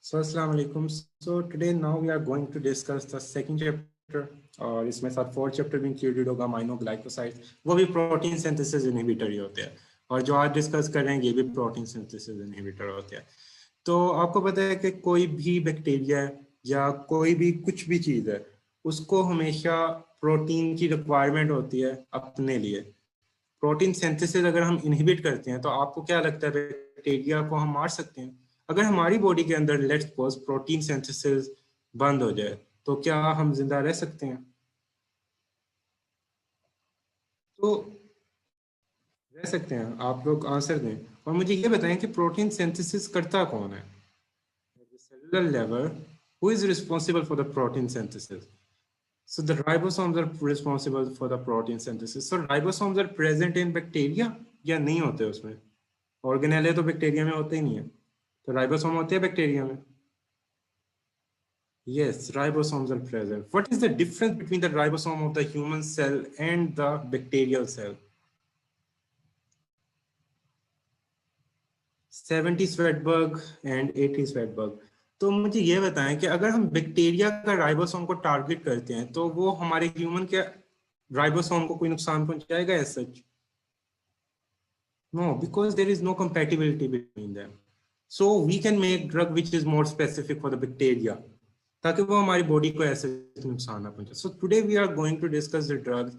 So Assalamu alaikum. So today now we are going to discuss the second chapter और इसमें साथ fourth chapter भी included होगा माइनोग्लाइकोसाइड्स, वो भी प्रोटीन सिंथेसिस इनहिबिटर ही होते हैं। और जो आज डिस्कस कर रहे हैं ये भी प्रोटीन सिंथेसिस इनहिबिटर होते हैं। तो आपको पता है कि कोई भी बैक्टीरिया या कोई भी कुछ भी चीज़ है उसको हमेशा प्रोटीन की रिक्वायरमेंट होती है अपने लिए। प्रोटीन सिंथेसिस अगर हम इनहिबिट करते हैं तो आपको क्या लगता है बैक्टीरिया को हम मार सकते हैं? अगर हमारी बॉडी के अंदर लेट्स सपोज प्रोटीन सिंथेसिस बंद हो जाए तो क्या हम जिंदा रह सकते हैं? तो रह सकते हैं। आप लोग आंसर दें और मुझे ये बताएं कि प्रोटीन सिंथेसिस करता कौन है? Cellular level, who is responsible for the protein synthesis? So the ribosomes are responsible for the protein synthesis. So ribosomes are present in bacteria या नहीं होते उसमें? ऑर्गेनेले तो बैक्टीरिया में होते ही नहीं है, तो राइबोसोम होते हैं बैक्टीरिया में। Yes, ribosomes are present. What is the difference between the ribosome of the human cell and the bacterial cell? 70 Svedberg and 80 Svedberg. तो मुझे ये बताएं कि अगर हम बैक्टीरिया का राइबोसोम को टारगेट करते हैं तो वो हमारे ह्यूमन के राइबोसोम को कोई नुकसान पहुंचाएगा as such? No, because there is no compatibility between them. So we can make drug which is more specific for the bacteria, ताकि वो हमारी बॉडी को ऐसे नुकसान ना पहुंचे. So today we are going to discuss the drugs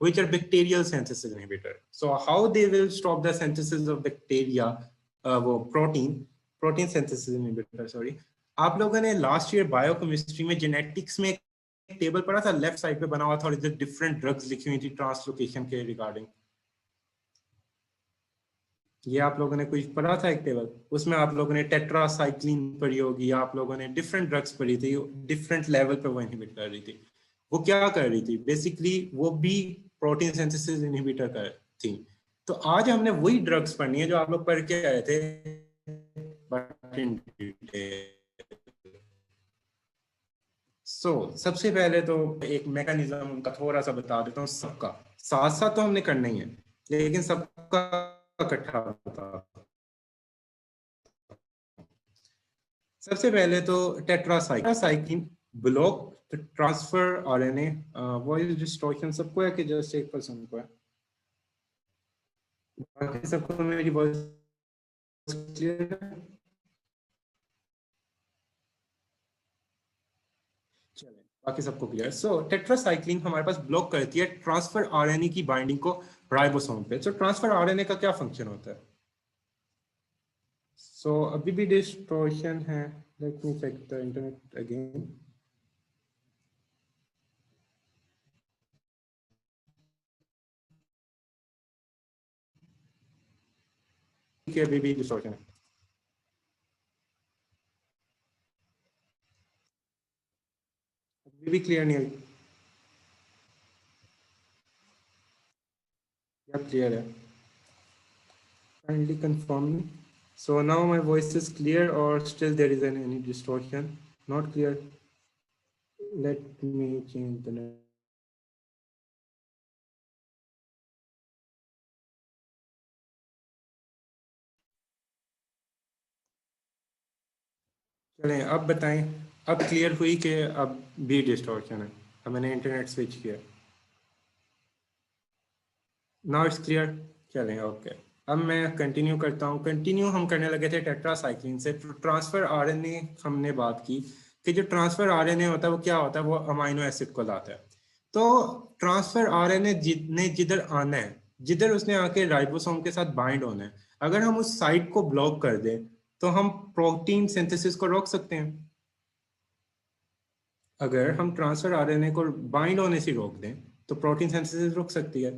which are bacterial synthesis inhibitor. So how they will stop the synthesis of bacteria, वो protein synthesis inhibitor. Sorry, आप लोगों ने लास्ट ईयर बायोकेमिस्ट्री में जेनेटिक्स में एक table पढ़ा था, left side पे बना हुआ था और इधर डिफरेंट ड्रग्स लिखी हुई थी ट्रांसलोकेशन के रिगार्डिंग। ये आप लोगों ने कुछ पढ़ा था एक टेबल, उसमें आप लोगों ने टेट्रासाइक्लिन पढ़ी होगी, आप लोगों ने डिफरेंट ड्रग्स पढ़ी थी, डिफरेंट लेवल पे वो इनहिबिट कर रही थी। वो क्या कर रही थी बेसिकली? वो भी प्रोटीन सिंथेसिस इनहिबिटर कर थी। तो आज हमने वही ड्रग्स पढ़नी है जो आप लोग पढ़ के आए थे बट इन डिटेल। सबसे पहले तो एक मैकेनिज्म उनका थोड़ा सा बता देता हूँ, सबका साथ साथ तो हमने करना ही है लेकिन सबका इकट्ठा बता। सबसे पहले तो tetracycline block transfer RNA voice distortion सबको है कि जस्ट 1% को है? बाकी सबको मेरी वॉइस क्लियर है? चलें, बाकी सबको क्लियर। सो टेट्रासाइक्लिन हमारे पास ब्लॉक करती है ट्रांसफर आरएनए की बाइंडिंग को राइबोसोम पे। सो ट्रांसफर आरएनए का क्या फंक्शन होता है? सो अभी भी डिस्टॉर्शन है, let me check the internet again. अभी भी डिस्टॉर्शन है। अभी भी क्लियर नहीं है? क्या क्लियर है? Kindly confirm me. So now my voice is clear or still there is any distortion? Not clear. Let me change the net. चलें, अब बताएं, अब क्लियर हुई कि अब भी डिस्टॉर्शन है? अब मैंने इंटरनेट स्विच किया, नाउ इट्स क्लियर। चलें, ओके। अब मैं कंटिन्यू करता हूँ। कंटिन्यू हम करने लगे थे टेट्रासाइक्लिन से। ट्रांसफर आरएनए हमने बात की कि जो ट्रांसफर आरएनए होता है वो क्या होता है? वो अमाइनो एसिड को लाता है। तो ट्रांसफर आरएनए ने जिधर आना है, जिधर उसने आके राइबोसोम के साथ बाइंड होना है, अगर हम उस साइट को ब्लॉक कर दें तो हम प्रोटीन सिंथेसिस को रोक सकते हैं। अगर हम ट्रांसफर आरएनए को बाइंड होने से रोक दें तो प्रोटीन सिंथेसिस रुक सकती है।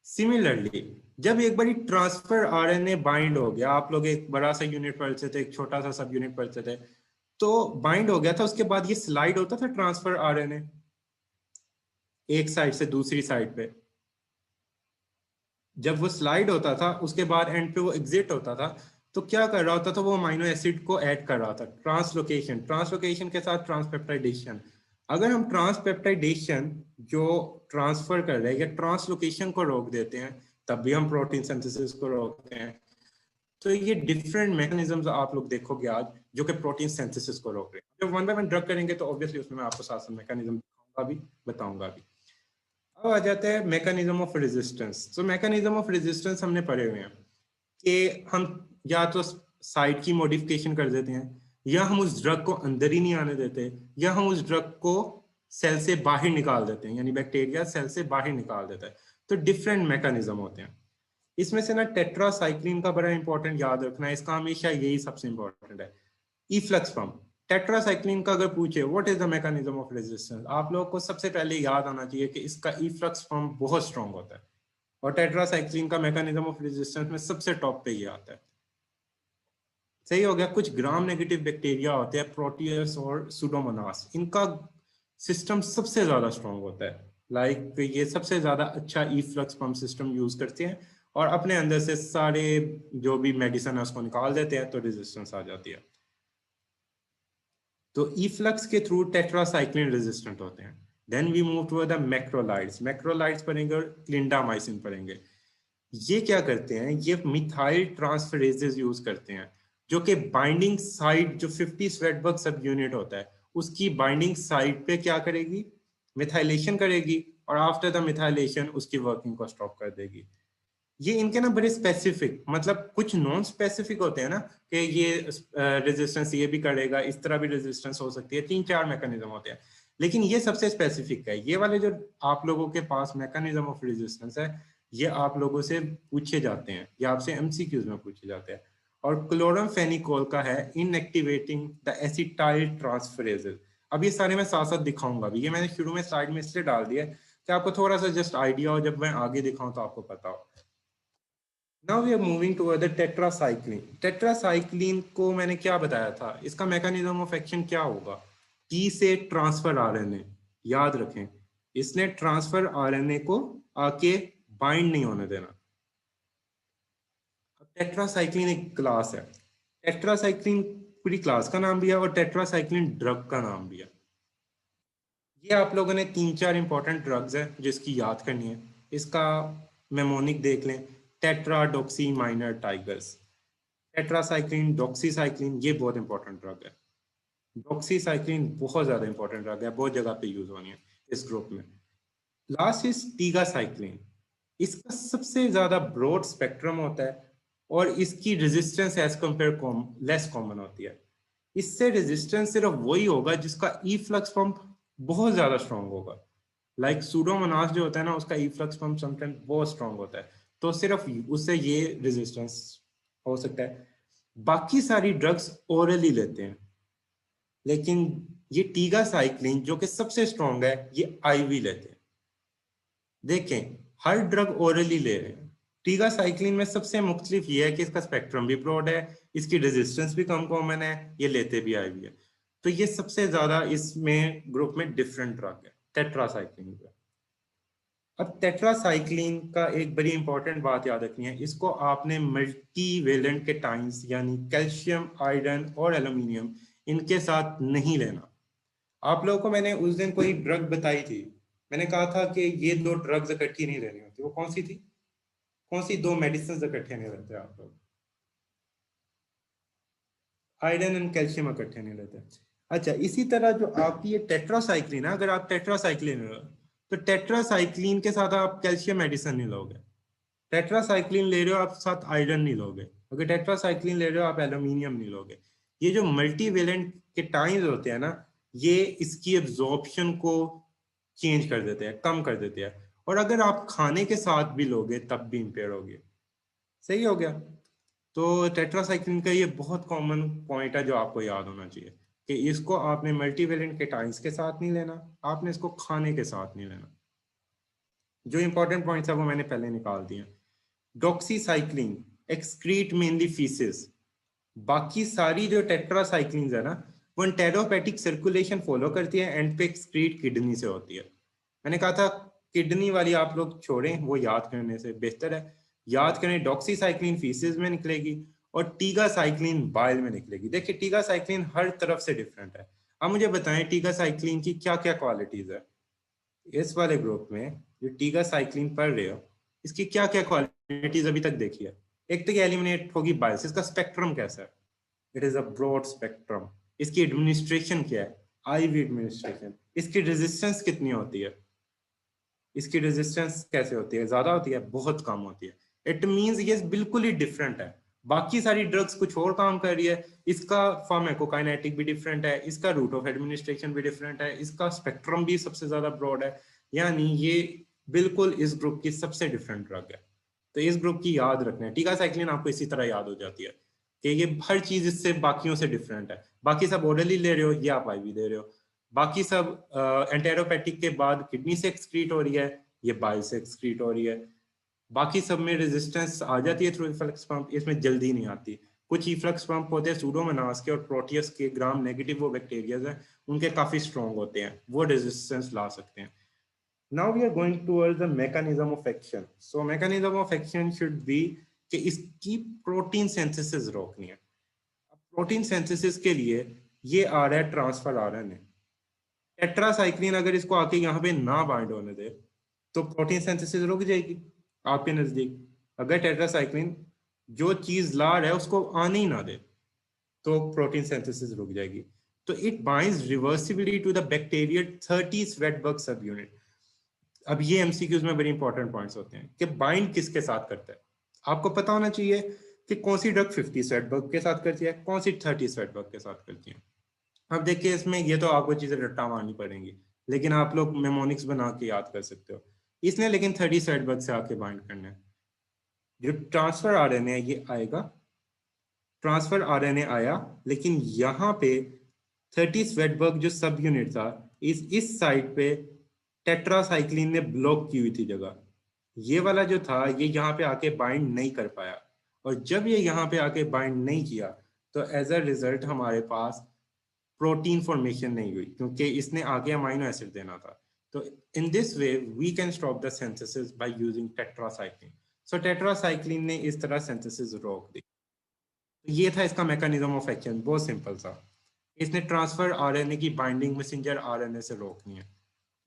सिमिलरली जब एक बार ट्रांसफर आरएनए बाइंड हो गया, आप लोग एक बड़ा सा यूनिट पढ़ते थे, एक छोटा सा सब यूनिट पढ़ते थे, तो बाइंड हो गया था, उसके बाद ये स्लाइड होता था ट्रांसफर आरएनए एक साइड से दूसरी साइड पे। जब वो स्लाइड होता था उसके बाद एंड पे वो एग्जिट होता था, तो क्या कर रहा होता था? वो अमाइनो एसिड को ऐड कर रहा था। ट्रांसलोकेशन, ट्रांसलोकेशन के साथ ट्रांसपेप्टाइडेशन। अगर हम ट्रांसपेप्टाइडेशन जो ट्रांसफर कर रहे हैं या ट्रांसलोकेशन को रोक देते हैं तब भी हम प्रोटीन सिंथेसिस को रोकते हैं। तो ये डिफरेंट मैकेनिज्म्स आप लोग देखोगे आज जो कि प्रोटीन सिंथेसिस को रोक रहे हैं। जब वन बाय वन ड्रग करेंगे तो ऑब्वियसली उसमें मैं आपको साथ साथ मैकेनिज्म दिखाऊंगा भी, बताऊंगा भी। अब आ जाता है मैकेनिज्म ऑफ रेजिस्टेंस। तो मैकेनिज्म ऑफ रेजिस्टेंस हमने पढ़े हुए हैं कि हम या तो साइट की मॉडिफिकेशन कर देते हैं, या हम उस ड्रग को अंदर ही नहीं आने देते, या हम उस ड्रग को सेल से बाहर निकाल देते हैं, यानी बैक्टीरिया सेल से बाहर निकाल देता है। तो डिफरेंट मैकेनिज्म होते हैं। इसमें से ना टेट्रासाइक्लिन का बड़ा इंपॉर्टेंट याद रखना है, इसका हमेशा यही सबसे इंपॉर्टेंट है। इफ्लक्स पंप टेट्रासाइक्लिन का अगर पूछे what is the mechanism of resistance, आप लोगों को सबसे पहले याद आना चाहिए कि इसका इफ्लक्स पंप बहुत स्ट्रॉन्ग होता है, और टेट्रासाइक्लिन का मैकेनिज्म ऑफ रेजिस्टेंस में सबसे टॉप पे ये आता है। सही हो गया। कुछ ग्राम नेगेटिव बैक्टीरिया होते हैं, प्रोटियस और सुडोमोनास, इनका सिस्टम सबसे ज्यादा स्ट्रॉन्ग होता है। लाइक ये सबसे ज्यादा अच्छा इफ्लक्स पंप सिस्टम यूज करते हैं और अपने अंदर से सारे जो भी मेडिसिन है उसको निकाल देते हैं, तो रेजिस्टेंस आ जाती है। तो इफ्लक्स के थ्रू टेट्रासाइक्लिन रेजिस्टेंट होते हैं। Then we move to the macrolides. Macrolides पढ़ेंगे और क्लिंडामाइसिन पढ़ेंगे। ये क्या करते हैं, ये मिथाइल ट्रांसफरेजेस यूज करते हैं, जो कि बाइंडिंग साइट जो 50 स्वेटबर्ग सब यूनिट होता है उसकी बाइंडिंग साइट पे क्या करेगी, मिथाइलेशन करेगी, और आफ्टर द मिथाइलेशन उसकी वर्किंग को स्टॉप कर देगी। ये इनके ना बड़े स्पेसिफिक, मतलब कुछ नॉन स्पेसिफिक होते हैं ना कि ये रेजिस्टेंस ये भी करेगा, इस तरह भी रेजिस्टेंस हो सकती है, 3-4 मैकेनिज्म होते हैं, लेकिन ये सबसे स्पेसिफिक है। ये वाले जो आप लोगों के पास मैकेनिज्म ऑफ रेजिस्टेंस है, ये आप लोगों से पूछे जाते हैं, ये आपसे एमसीक्यूज में पूछे जाते हैं। और क्लोरमफेनिकोल का है इनएक्टिवेटिंग द एसिटाइल ट्रांसफरेजेस। अब ये सारे मैं साथ साथ दिखाऊंगा भी, ये मैंने शुरू में स्लाइड में इसलिए डाल दिया कि आपको थोड़ा सा जस्ट आइडिया हो, जब मैं आगे दिखाऊं तो आपको पता हो। Now we are moving toward the tetracycline. Tetracycline को मैंने क्या बताया था, इसका मैकेनिज्म ऑफ एक्शन क्या होगा, टी से ट्रांसफर आरएनए, याद रखें इसने ट्रांसफर आरएनए को आके बाइंड नहीं होने देना। टेट्रासाइक्लिन एक क्लास है, टेट्रासाइक्लिन पूरी क्लास का नाम भी है और टेट्रासाइक्लिन ड्रग का नाम भी है। ये आप लोगों ने 3-4 इंपॉर्टेंट ड्रग्स है जिसकी याद करनी है। इसका मेमोनिक देख लें, tetra Doxy minor tigers, tetracycline, doxycycline, ये बहुत इंपॉर्टेंट ड्रग है। डॉक्सीसाइक्लिन बहुत ज्यादा इंपॉर्टेंट ड्रग है, बहुत जगह पे यूज होनी है इस ग्रुप में। Last is tigecycline. इसका सबसे ज्यादा ब्रॉड स्पेक्ट्रम होता है और इसकी resistance as compared less common होती है। इससे रेजिस्टेंस सिर्फ वही होगा जिसका इफ्लक्स पंप बहुत ज्यादा स्ट्रॉन्ग होगा। लाइक सूडोमोनास जो होता है ना, उसका इफ्लक्स पंप समटाइम बहुत स्ट्रॉन्ग होता है, तो सिर्फ उससे ये रेजिस्टेंस हो सकता है। बाकी सारी ड्रग्स ओरली लेते हैं, लेकिन ये टीगासाइक्लिन जो कि सबसे स्ट्रॉन्ग है ये आईवी लेते हैं। देखें हर ड्रग ओरली ले रहे हैं, टीगासाइक्लिन में सबसे मुख्तलिफ ये है कि इसका स्पेक्ट्रम भी ब्रॉड है, इसकी रेजिस्टेंस भी कम कॉमन है, ये लेते भी आईवी है। तो ये सबसे ज्यादा इसमें ग्रुप में डिफरेंट ड्रग है टेट्रासाइक्लिन का। अब टेट्रासाइक्लिन का एक बड़ी इंपॉर्टेंट बात याद रखनी है, इसको आपने मल्टीवेलेंट के टाइम्स यानी कैल्शियम, आयरन और एल्यूमिनियम इनके साथ नहीं लेना। आप लोगों को मैंने उस दिन कोई ड्रग बताई थी, मैंने कहा था कि ये दो ड्रग्स इकट्ठी नहीं लेनी होती, वो कौन सी थी, कौन सी दो मेडिसिन इकट्ठे नहीं लेते आप लोग, आयरन एंड कैल्शियम इकट्ठे नहीं लेते। अच्छा, इसी तरह जो आपकी ये टेट्रासाइक्लिन है, अगर आप टेट्रासाइक्लिन लो तो टेट्रासाइक्लिन के साथ आप कैल्शियम मेडिसिन नहीं लोगे, टेट्रासाइक्लिन ले रहे हो आप साथ आयरन नहीं लोगे, अगर टेट्रासाइक्लिन ले रहे हो आप एल्यूमिनियम नहीं लोगे। ये जो मल्टीवेलेंट के टाइम्स होते हैं ना, ये इसकी एब्जॉर्प्शन को चेंज कर देते हैं, कम कर देते हैं, और अगर आप खाने के साथ भी लोगे तब भी इम्पेयर होगे। सही हो गया। तो टेट्रासाइक्लिन का ये बहुत कॉमन पॉइंट है जो आपको याद होना चाहिए कि इसको आपने मल्टीवेलेंट के टाइम्स के साथ नहीं लेना, आपने इसको खाने के साथ नहीं लेना। जो इंपॉर्टेंट पॉइंट्स है वो मैंने पहले निकाल दिए। Doxycycline excrete mainly faeces. बाकी सारी जो टेट्रासाइक्लिन है ना, वो एंटेरोपैथिक सर्कुलेशन फॉलो करती है, एंड पे एक्सक्रीट किडनी से होती है। मैंने कहा था किडनी वाली आप लोग छोड़ें, वो याद करने से बेहतर है याद करें। डॉक्सीसाइक्लिन फीसेस में निकलेगी और टीगासाइक्लिन बाइल में निकलेगी। देखिए टीगासाइक्लिन हर तरफ से डिफरेंट है। अब मुझे बताएं टीगासाइक्लिन की क्या क्या क्वालिटीज है। इस वाले ग्रुप में जो टीगासाइक्लिन पढ़ रहे हो, इसकी क्या क्या क्वालिटीज अभी तक देखी है, एक तो एलिमिनेट होगी बाइल्स। इसका स्पेक्ट्रम कैसा है? It is a broad spectrum. इसकी एडमिनिस्ट्रेशन क्या है? Ivy administration. इसकी रेजिस्टेंस कितनी होती है? इसकी रेजिस्टेंस कैसे होती है? ज्यादा होती है? बहुत कम होती है। इट मींस ये बिल्कुल ही डिफरेंट है। बाकी सारी ड्रग्स कुछ और काम कर रही है, इसका फार्माकोकाइनेटिक भी डिफरेंट है, इसका रूट ऑफ एडमिनिस्ट्रेशन भी डिफरेंट है, इसका स्पेक्ट्रम भी सबसे ज्यादा ब्रॉड है। यानी ये बिल्कुल इस ग्रुप की सबसे डिफरेंट ड्रग है। तो इस ग्रुप की याद रखना है। टीकासाइक्लिन आपको इसी तरह याद हो जाती है कि ये हर चीज इससे बाकियों से डिफरेंट है। बाकी सब ओरली ले रहे हो, ये आप आईवी दे रहे हो। बाकी सब एंटेरोपैथिक के बाद किडनी से एक्सक्रीट हो रही है, ये बाइल से एक्सक्रीट हो रही है। बाकी सब में रेजिस्टेंस आ जाती है थ्रू इफ्लक्स पंप, इसमें जल्दी नहीं आती। कुछ इफ्लक्स पंप होते हैं सूडोमोनास के और प्रोटियस के, ग्राम नेगेटिव वो बैक्टीरियाज हैं, उनके काफी स्ट्रॉन्ग होते हैं, वो रेजिस्टेंस ला सकते हैं। Now we are going towards the mechanism of action. So mechanism of action should be कि इसकी प्रोटीन सिंथेसिस रोकनी है। प्रोटीन सिंथेसिस के लिए ये आ रहा है ट्रांसफर आरएनए। टेट्रासाइक्लिन अगर इसको आके यहाँ पे ना बाइंड होने दे तो प्रोटीन सिंथेसिस रुक जाएगी आपके नजदीक। अगर टेट्रासाइक्लिन जो चीज ला रहा है उसको आने ही ना दे तो प्रोटीन सिंथेसिस रुक जाएगी। तो it binds reversibly to the bacteria 30 Svedberg subunit. अब ये एमसीक्यूज में बड़ी इंपॉर्टेंट पॉइंट्स होते हैं कि बाइंड किसके साथ करता है। आपको पता होना चाहिए कि कौन सी ड्रग 50 स्वेटबर्ग के साथ करती है, कौन सी 30 स्वेटबर्ग के साथ करती है। अब देखिए इसमें ये तो आपको चीजें रट्टा मारनी पड़ेंगी, लेकिन आप लोग मेमोनिक्स बना के याद कर सकते हो। इसने लेकिन 30 स्वेटबर्ग से आके बाइंड करना है। जो ट्रांसफर आरएनए ये आएगा, ट्रांसफर आरएनए आया, लेकिन यहाँ पे 30 स्वेटबर्ग जो सब यूनिट था इस साइड पे टेट्रासाइक्लिन ने ब्लॉक की हुई थी जगह। ये वाला जो था ये यहाँ पे आके बाइंड नहीं कर पाया, और जब ये यहाँ पे आके बाइंड नहीं किया तो एज अ रिजल्ट हमारे पास प्रोटीन फॉर्मेशन नहीं हुई, क्योंकि इसने आगे अमाइनो एसिड देना था। तो in this way we can stop the synthesis by using tetracycline. So tetracycline ने इस तरह सिंथेसिस रोक दी। तो ये था इसका मैकेनिज्म ऑफ एक्शन, बहुत सिंपल सा। इसने ट्रांसफर आरएनए की बाइंडिंग मैसेंजर आरएनए से रोकनी है,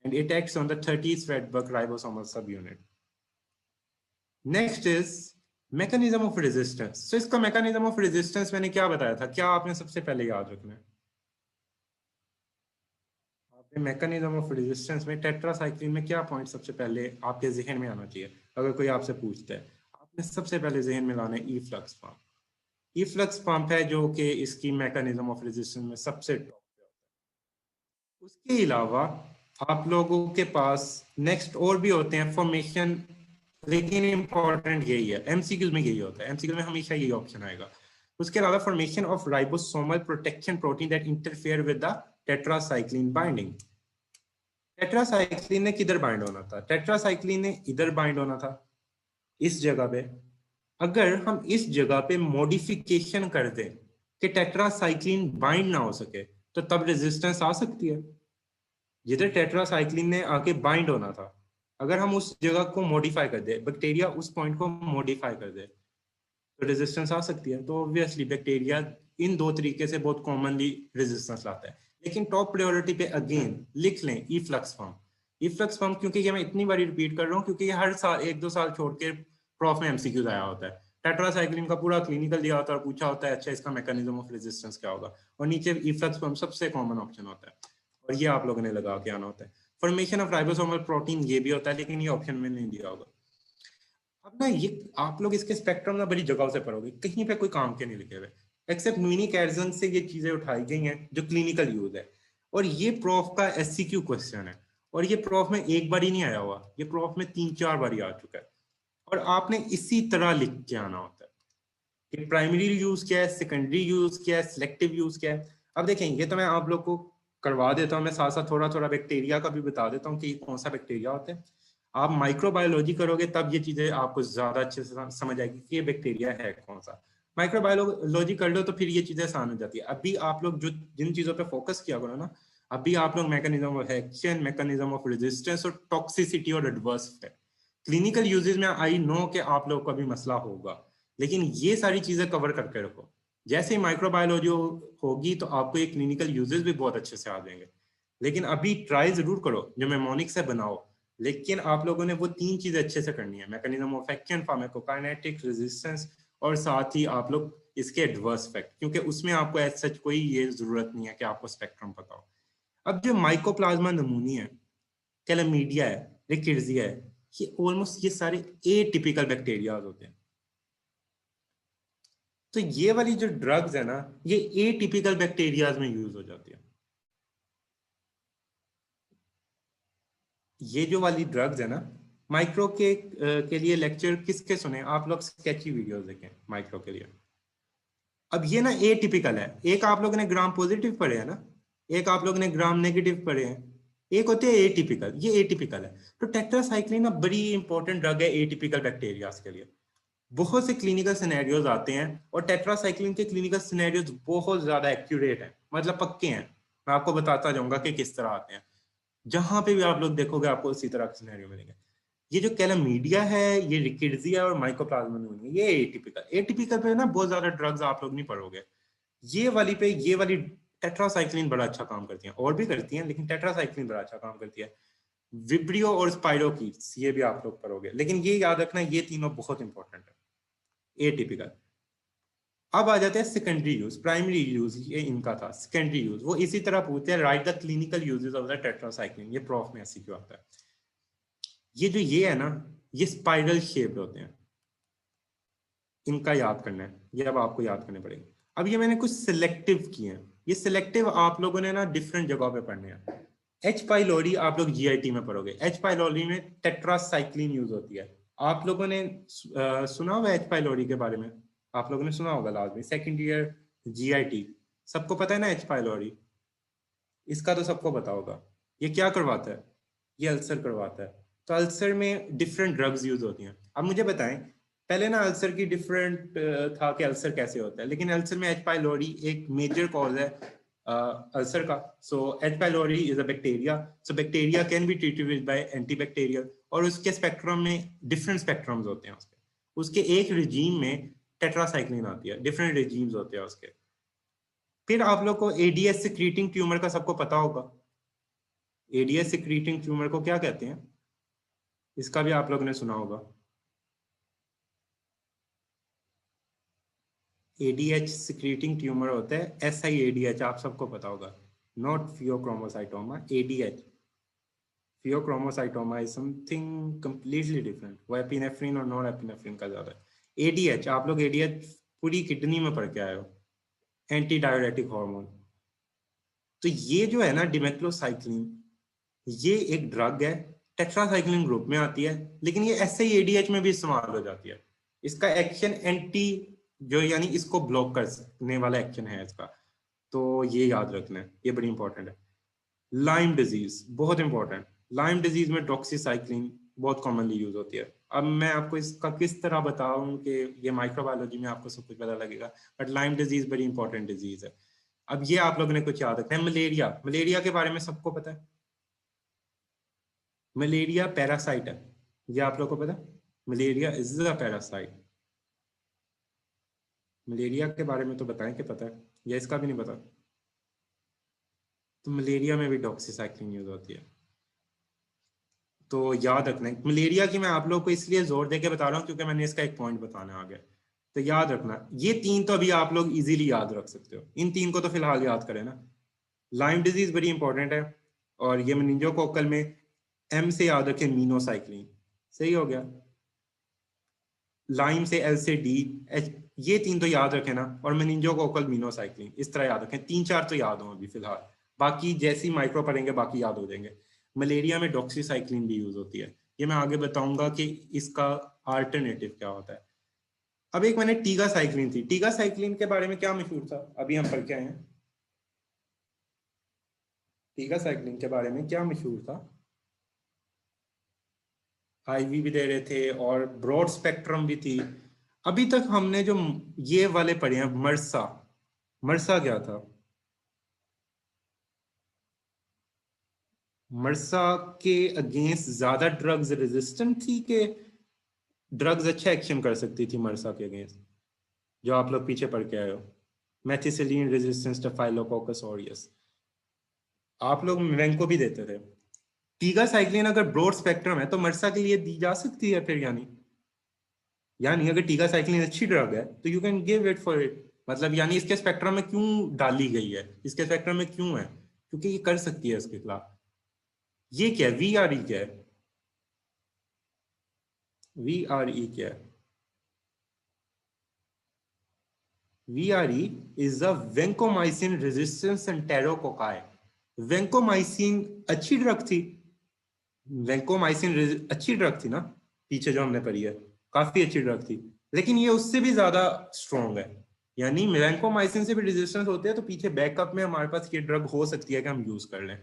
and it acts on the 30 Svedberg ribosomal subunit. Next is mechanism of resistance. So इसका मैकेनिज्म ऑफ रेजिस्टेंस मैंने क्या बताया था, क्या आपने सबसे पहले याद रखना है? मैकेनिज्म ऑफ रेजिस्टेंस में टेट्रासाइक्लिन में क्या पॉइंट सबसे पहले आपके जहन में आना चाहिए अगर कोई आपसे पूछता है? आपने सबसे पहले जहन में लाना है इफ्लक्स पंप। इफ्लक्स पंप है जो कि इसकी मैकेनिज्म ऑफ रेजिस्टेंस में सबसे टॉप पे होता है। उसके अलावा आप लोगों के पास नेक्स्ट और भी होते हैं फॉर्मेशन, लेकिन इंपॉर्टेंट यही है, एमसीक्यूज में यही होता है, एमसीक्यूज में हमेशा यही ऑप्शन आएगा। उसके अलावा formation of ribosomal protection protein that interfere with the tetracycline binding. Tetracycline ने किधर बाइंड होना था? टेट्रासाइक्लिन ने इधर बाइंड होना था, इस जगह पे। अगर हम इस जगह पे मॉडिफिकेशन कर दें कि टेट्रासाइक्लिन बाइंड ना हो सके तो तब रेजिस्टेंस आ सकती है। जिधर टेट्रासाइक्लिन ने आके बाइंड होना था, अगर हम उस जगह को मॉडिफाई कर दे, बैक्टीरिया उस पॉइंट को मॉडिफाई कर दे, तो रेजिस्टेंस आ सकती है। तो ऑब्वियसली बैक्टीरिया इन दो तरीके से बहुत कॉमनली रेजिस्टेंस लाता है। लेकिन टॉप प्रायोरिटी पे अगेन लिख लें इफ्लक्स पंप। इफ्लक्स पंप क्योंकि ये मैं इतनी बारी रिपीट कर रहा हूँ क्योंकि ये हर साल 1-2 साल छोड़ के प्रॉफ में एमसीक्यूज आया होता है। टेट्रासाइक्लिन का पूरा क्लिनिकल दिया होता है और पूछा होता है अच्छा इसका मैकेनिज्म ऑफ रेजिस्टेंस क्या होगा, और नीचे इफ्लक्स पंप सबसे कॉमन ऑप्शन होता है, और ये आप लोगों ने लगा के आना होता है। फॉर्मेशन ऑफ राइबोसोमल प्रोटीन ये भी होता है, लेकिन ये ऑप्शन में नहीं दिया होगा। अब ना ये आप लोग इसके स्पेक्ट्रम ना बड़ी जगहों से पढ़ोगे, कहीं पे कोई काम के नहीं लिखे हुए, एक्सेप्ट मिनी कैरजन से ये चीजें उठाई गई हैं जो क्लिनिकल यूज है। और ये प्रॉफ का एससीक्यू क्वेश्चन है, और ये प्रॉफ में एक बार ही नहीं आया हुआ, ये प्रॉफ में 3-4 बार आ चुका है। और आपने इसी तरह लिख के आना होता है कि प्राइमरी यूज क्या है, सेकेंडरी यूज क्या है, सिलेक्टिव यूज क्या है। अब देखें ये तो मैं आप लोग को करवा देता हूँ, मैं साथ साथ थोड़ा थोड़ा बैक्टीरिया का भी बता देता हूँ कि ये कौन सा बैक्टीरिया होता है। आप माइक्रोबायोलॉजी करोगे तब ये चीजें आपको ज्यादा अच्छे से समझ आएगी कि ये बैक्टीरिया है कौन सा। माइक्रोबायोलॉजी कर लो तो फिर ये चीजें आसान हो जाती है। अभी आप लोग जो जिन चीजों पे फोकस किया करो ना, अभी आप लोग mechanism of action, mechanism of resistance और टॉक्सिसिटी और एडवर्स इफेक्ट, क्लिनिकल यूजेस में आई नो कि आप लोग का भी मसला होगा, लेकिन ये सारी चीजें कवर करके रखो। जैसे ही माइक्रोबायोलॉजी होगी तो आपको ये क्लिनिकल यूजेस भी बहुत अच्छे से आ जाएंगे। लेकिन अभी ट्राई जरूर करो जो मेमोनिक से बनाओ, लेकिन आप लोगों ने वो 3 चीजें अच्छे से करनी है, mechanism of action, pharmacokinetics, resistance और साथ ही आप लोग इसके एडवर्स इफेक्ट, क्योंकि उसमें आपको एज सच कोई ये जरूरत नहीं है कि आपको स्पेक्ट्रम पता हो। अब जो माइकोप्लाज्मा नमूनी है, कैलामीडिया है, रिकेट्सिया है, ये ऑलमोस्ट ये सारे एटिपिकल बैक्टीरिया होते हैं। तो ये वाली जो ड्रग्स है ना, ये एटिपिकल बैक्टीरियाज में यूज हो जाती है। ये जो वाली ड्रग्स है ना, माइक्रो के लिए लेक्चर किसके सुने आप लोग? स्केची वीडियोस देखें माइक्रो के लिए। अब ये ना एटिपिकल है, एक आप लोगों ने ग्राम पॉजिटिव पढ़े है ना, एक आप लोगों ने ग्राम नेगेटिव पढ़े हैं, एक होते हैं एटिपिकल, ये एटिपिकल है। तो टेट्रासाइक्लिन ना बड़ी इंपॉर्टेंट ड्रग है एटिपिकल बैक्टीरियाज के लिए। बहुत से क्लिनिकल सिनेरियोज आते हैं और टेट्रासाइक्लिन के क्लिनिकल सिनेरियोज बहुत ज्यादा एक्यूरेट हैं, मतलब पक्के हैं। मैं आपको बताता जाऊंगा कि किस तरह आते हैं। जहां पे भी आप लोग देखोगे आपको उसी तरह के सिनेरियो मिलेंगे। ये जो कैलामीडिया है, ये रिकेट्सिया और माइकोप्लाज्मा न्यूमोनिया, ये एटिपिकल। एटिपिकल पे ना बहुत ज्यादा ड्रग्स आप लोग नहीं पढ़ोगे। ये वाली टेट्रासाइक्लिन बड़ा अच्छा काम करती है, और भी करती हैं लेकिन टेट्रासाइक्लिन बड़ा अच्छा काम करती है। विब्रियो और स्पाइरोकीट्स ये भी आप लोग पढ़ोगे, लेकिन ये याद रखना ये तीनों बहुत इंपॉर्टेंट है एटिपिकल। अब आ जाते हैं सेकेंडरी यूज, प्राइमरी यूज ये इनका था। सेकेंडरी यूज वो इसी तरह पूछते हैं, right the clinical uses of the tetracycline, ये प्रॉफ में ऐसी क्यों आता है। ये है ना, ये स्पाइरल शेप्ड होते हैं, इनका याद करना है, ये अब आपको याद करने पड़ेंगे। अब ये मैंने कुछ सिलेक्टिव किए हैं, ये सिलेक्टिव आप लोगों ने ना डिफरेंट जगह पे पढ़ने हैं। एच पाइलोरी आप लोग जीआईटी में पढ़ोगे, एच पाइलोरी में टेट्रासाइक्लिन यूज होती है। आप लोगों ने सुना होगा एच पाइलोरी के बारे में, आप लोगों ने सुना होगा लाजमी, सेकंड ईयर जीआईटी, सबको पता है ना एच पाइलोरी, इसका तो सबको पता होगा। ये क्या करवाता है? ये अल्सर करवाता है। तो अल्सर में डिफरेंट ड्रग्स यूज होती हैं। अब मुझे बताएं, पहले ना अल्सर की डिफरेंट था कि अल्सर कैसे होता है, लेकिन अल्सर में एच पाइलोरी एक मेजर कॉज है अल्सर का। So H pylori is a bacteria, so bacteria can be treated with by antibacterial, और उसके स्पेक्ट्रम में डिफरेंट स्पेक्ट्रम्स होते हैं उसके एक रिजीम में टेट्रासाइक्लिन आती है, डिफरेंट रिजीम्स होते हैं उसके। फिर आप लोग को एडीएस सिक्रीटिंग ट्यूमर का सबको पता होगा। एडीएस सिक्रीटिंग ट्यूमर को क्या कहते हैं, इसका भी आप लोगों ने सुना होगा। एडीएच सिक्रीटिंग ट्यूमर होता है, SIADH आप सबको पता होगा, not pheochromocytoma. ADH pheochromocytoma is something completely different, वो एपिनेफ्रिन और नॉन एपिनेफ्रिन का ज्यादा है। एडीएच आप लोग एडीएच पूरी किडनी में पढ़ के आए हो, एंटी डायरेटिक हार्मोन। तो ये जो है ना डिमेक्लोसाइक्लिन, ये एक ड्रग है, टेट्रासाइक्लिन ग्रुप में आती है, लेकिन ये SIADH में भी इस्तेमाल हो जाती है। इसका एक्शन एंटी, जो यानी इसको ब्लॉक करने वाला एक्शन है इसका। तो ये याद रखना है, ये बड़ी इंपॉर्टेंट है। लाइम डिजीज बहुत इंपॉर्टेंट, लाइम डिजीज में डॉक्सीसाइक्लिन बहुत कॉमनली यूज होती है। अब मैं आपको इसका किस तरह बताऊं कि ये माइक्रोबायोलॉजी में आपको सब कुछ पता लगेगा, बट लाइम डिजीज बड़ी इंपॉर्टेंट डिजीज है। अब ये आप लोगों ने कुछ याद रखना है। मलेरिया, मलेरिया के बारे में सबको पता है, मलेरिया पैरासाइट है, ये आप लोगों को पता है, malaria is a parasite. Malaria के बारे में तो बताएं कि पता है, या इसका भी नहीं पता? तो मलेरिया में भी डॉक्सीसाइक्लिन यूज होती है। तो याद रखना है, मलेरिया की मैं आप लोगों को इसलिए जोर देके बता रहा हूँ क्योंकि मैंने इसका एक पॉइंट बताना आगे। तो याद रखना, ये तीन तो अभी आप लोग इजीली याद रख सकते हो, इन तीन को तो फिलहाल याद करें ना। लाइम डिजीज बड़ी इंपॉर्टेंट है, और ये मेनिंजोकोकल में एम से याद रखें मीनोसाइक्लिन, सही हो गया। लाइम से L से D, H, ये तीन तो याद रखें ना, और मेनिंजोकोकल मीनोसाइक्लिन, इस तरह याद रखें, तीन चार तो याद हो अभी फिलहाल, बाकी जैसी माइक्रो पढ़ेंगे बाकी याद हो जाएंगे। मलेरिया में डॉक्सीसाइक्लिन भी यूज होती है, ये मैं आगे बताऊंगा कि इसका अल्टरनेटिव क्या होता है। अब एक मैंने टीगा साइक्लिन थी, टीगा साइक्लिन के बारे में क्या मशहूर था, अभी हम पढ़ के आए हैं। टीगा साइक्लिन के बारे में क्या मशहूर था? IV भी दे रहे थे और ब्रॉड स्पेक्ट्रम भी थी। अभी तक हमने जो ये वाले पढ़े हैं, मर्सा, मर्सा क्या था? मर्सा के अगेंस्ट ज्यादा ड्रग्स रेजिस्टेंट थी कि ड्रग्स अच्छा एक्शन कर सकती थी मर्सा के अगेंस्ट, जो आप लोग पीछे पढ़ के आए हो, मेथिसिलिन रेजिस्टेंस स्टेफाइलोकोकस ऑरियस, आप लोग वेंको भी देते थे। टीगा साइक्लिन अगर ब्रॉड स्पेक्ट्रम है तो मर्सा के लिए दी जा सकती है फिर, यानी यानी अगर टीकासाइक्लिन अच्छी ड्रग है तो you can give it for it, मतलब यानी इसके स्पेक्ट्रम में क्यों डाली गई है, इसके स्पेक्ट्रम में क्यों है, क्योंकि ये कर सकती है इसके खिलाफ। ये क्या है, वी आर ई क्या है, वी आर ई क्या है, VRE is the vancomycin resistance enterococcus। Vancomycin अच्छी ड्रग थी, वेंकोमाइसिन अच्छी ड्रग थी ना, पीछे जो हमने पढ़ी है काफी अच्छी ड्रग थी, लेकिन ये उससे भी ज्यादा स्ट्रॉन्ग है। यानी वेंकोमाइसिन से भी रेजिस्टेंस होते हैं, तो पीछे बैकअप में हमारे पास ये ड्रग हो सकती है कि हम यूज कर लें।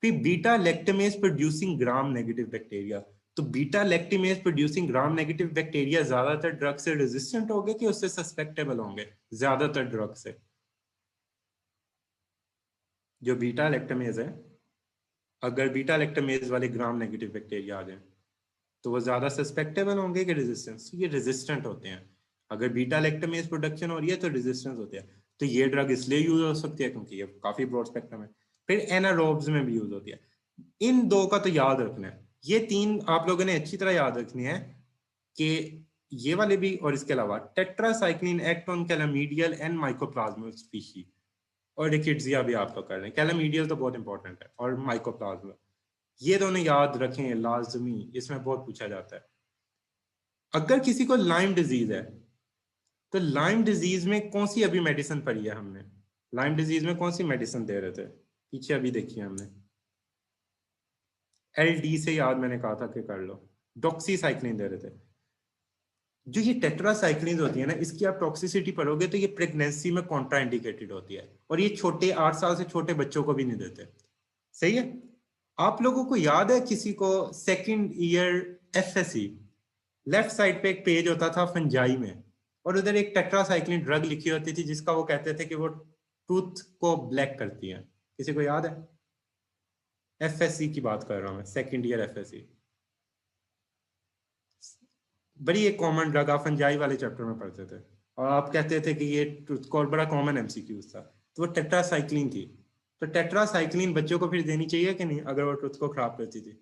फिर beta lactamase producing gram negative bacteria, तो beta lactamase producing gram negative bacteria ज्यादातर ड्रग से रेजिस्टेंट होंगे कि उससे सस्पेक्टेबल होंगे, ज्यादातर ड्रग से। जो बीटा लैक्टेमेज है, अगर बीटा लैक्टेमेज वाले ग्राम नेगेटिव बैक्टीरिया आ जाए तो वो ज्यादा सस्पेक्टेबल होंगे कि रेजिस्टेंस, ये रेजिस्टेंट होते हैं। अगर बीटा लैक्टेमेज प्रोडक्शन हो रही है तो रेजिस्टेंस होते हैं। तो ये ड्रग इसलिए यूज हो सकती है क्योंकि ये काफी ब्रॉड स्पेक्ट्रम है। फिर एनारोब्स में भी यूज होती है। इन दो का तो याद रखना है, ये तीन आप लोगों ने अच्छी तरह याद रखनी है कि ये वाले भी, और इसके अलावा tetracycline act on chlamydial and mycoplasma species, और रिकिट्जिया भी आप लोग कर रहे हैं। कैलामीडियल तो बहुत इंपॉर्टेंट है, और माइकोप्लाज्मा, ये दोनों याद रखें लाजमी, इसमें बहुत पूछा जाता है। अगर किसी को लाइम डिजीज है तो लाइम डिजीज में कौन सी अभी मेडिसिन पढ़ी है हमने, लाइम डिजीज में कौन सी मेडिसिन दे रहे थे पीछे अभी देखिए हमने, LD से याद मैंने कहा था कि कर लो, डॉक्सीसाइक्लिन दे रहे थे। जो ये टेट्रासाइक्लिन होती है ना, इसकी आप टॉक्सिसिटी पढ़ोगे तो ये प्रेगनेंसी में कॉन्ट्राइंडिकेटेड होती है, और ये छोटे 8 साल से छोटे बच्चों को भी नहीं देते। सही है। आप लोगों को याद है किसी को second year FSC, left side पे एक पेज होता था फंजाई में, और उधर एक टेट्रासाइक्लिन ड्रग लिखी होती थी जिसका वो कहते थे कि वो टूथ को ब्लैक करती है, किसी को याद है? FSC की बात कर रहा हूँ मैं, सेकंड ईयर FSC, बड़ी एक कॉमन ड्रग, आप फंजाई वाले चैप्टर में पढ़ते थे, और आप कहते थे कि ये टूथ को बड़ा कॉमन MCQ था, तो वो टेट्रासाइक्लिन थी। तो टेट्रासाइक्लिन बच्चों को फिर देनी चाहिए कि नहीं अगर वो टूथ को खराब करती थी?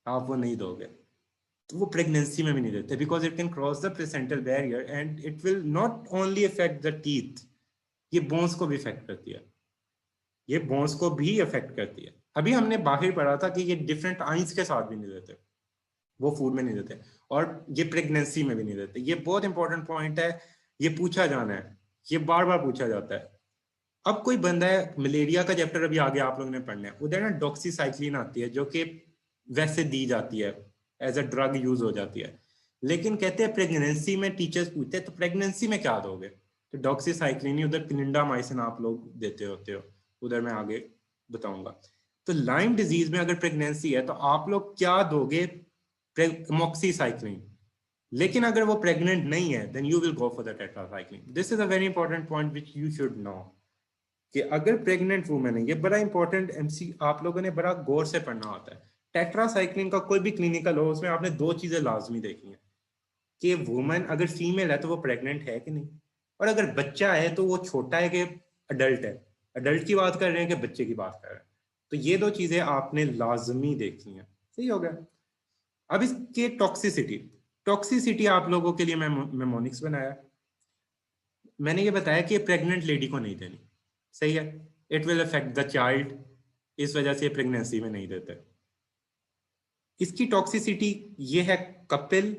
आप वो नहीं दोगे, तो वो प्रेगनेंसी में भी नहीं देते, because it can cross the placental barrier and it will not only affect the teeth, ये बोन्स को भी इफेक्ट करती है, ये बोन्स को भी अफेक्ट करती है। अभी हमने बाहर पढ़ा था कि ये डिफरेंट आइंस के साथ भी नहीं देते, वो फूड में नहीं देते, और ये प्रेगनेंसी में भी नहीं देते। ये बहुत इंपॉर्टेंट पॉइंट है, ये पूछा जाना है, ये बार बार पूछा जाता है। अब कोई बंदा है, मलेरिया का चैप्टर अभी आगे आप लोगों ने पढ़ना है, उधर ना डॉक्सीसाइक्लिन आती है जो कि वैसे दी जाती है, एज अ ड्रग यूज हो जाती है, लेकिन कहते हैं प्रेगनेंसी में, टीचर्स पूछते हैं तो प्रेगनेंसी में क्या दोगे, तो डॉक्सीसाइक्लिन ही, उधर क्लिंडामाइसिन आप लोग देते होते हो, उधर मैं आगे बताऊंगा। तो लाइम डिजीज में अगर प्रेगनेंसी है तो आप लोग क्या दोगे, मोक्सीसाइक्लिन। लेकिन अगर वो प्रेग्नेंट नहीं है then you will go for the tetracycline. This is a very important point which you should know, कि अगर प्रेग्नेंट वुमेन है, ये बड़ा इंपॉर्टेंट MC आप लोगों ने बड़ा गौर से पढ़ना होता है। टेट्रासाइक्लिन का कोई भी क्लिनिकल हो, उसमें आपने दो चीजें लाजमी देखनी है, कि वुमेन अगर फीमेल है तो वो प्रेग्नेंट है कि नहीं, और अगर बच्चा है तो वो छोटा है कि अडल्ट है, अडल्ट की बात कर रहे हैं कि बच्चे की बात कर रहे हैं, तो ये दो चीजें आपने लाजमी देखनी है। सही हो गया। अब इसके टॉक्सिसिटी, टॉक्सिसिटी आप लोगों के लिए मैं मेमोनिक्स बनाया, मैंने ये बताया कि प्रेग्नेंट लेडी को नहीं देनी। सही है। It will affect the child, इस वजह से प्रेगनेंसी में नहीं देते। इसकी टॉक्सिसिटी ये है, कपिल,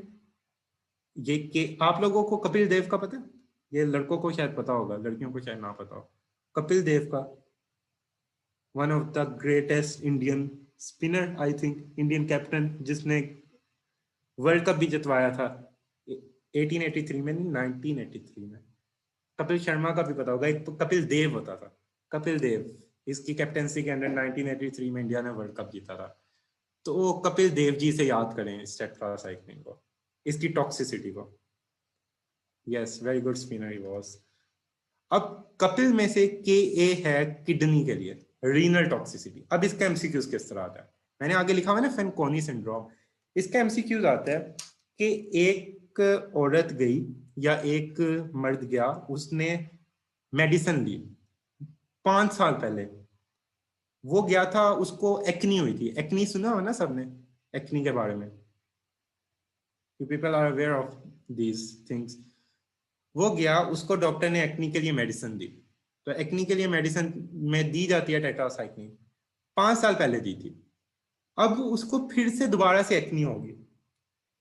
ये के आप लोगों को कपिल देव का पता है? ये लड़कों को शायद पता होगा, लड़कियों को शायद ना पता हो। कपिल देव का, one of the greatest Indian spinner, I think Indian captain, जिसने वर्ल्ड कप भी जितवाया था 1883 में, नहीं 1983 में। कपिल शर्मा का भी पता होगा, एक कपिल देव होता था, कपिल देव, इसकी कैप्टेंसी के अंडर 1983 में इंडिया ने वर्ल्ड कप जीता था। तो वो कपिल देव जी से याद करें इस टेट्रासाइक्लिन को, इसकी टॉक्सिसिटी को। Yes, very good spinner he was. अब कपिल में से KA है किडनी के लिए, रीनल टॉक्सिसिटी। अब इसका MCQs किस तरह आता है, मैंने आगे लिखा हुआ है ना, फेनकोनी सिंड्रोम। इसका MCQs आता है कि एक औरत गई या एक मर्द गया, उसने मेडिसिन ली 5 साल पहले, वो गया था, उसको एक्नी हुई थी। एक्नी सुना हो ना सबने, एक्नी के बारे में? You people are aware of these things. वो गया, उसको डॉक्टर ने एक्नी के लिए मेडिसिन दी। तो एक्नी के लिए मेडिसिन में दी जाती है टेट्रासाइक्लिन, 5 साल पहले दी थी। अब उसको फिर से दोबारा से एक्नी होगी,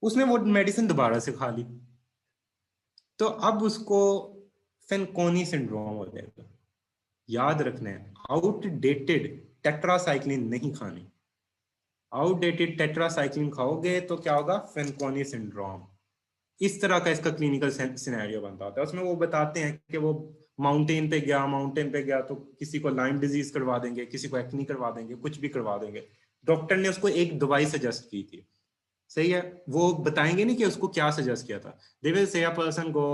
उसने वो मेडिसिन दोबारा से खा ली, तो अब उसको फेनकोनी सिंड्रोम हो जाएगा। याद रखना है, आउटडेटेड टेट्रासाइक्लिन नहीं खानी। आउटडेटेड टेट्रासाइक्लिन खाओगे तो क्या होगा, फेनकोनी सिंड्रोम। इस तरह का इसका क्लिनिकल सिनेरियो बनता होता है। उसमें वो बताते हैं कि वो माउंटेन पे गया तो किसी को लाइम डिजीज करवा देंगे, किसी को एक्नी करवा देंगे, कुछ भी करवा देंगे। डॉक्टर ने उसको एक दवाई सजेस्ट की थी, सही है, वो बताएंगे नहीं कि उसको क्या सजेस्ट किया था। They will say a person go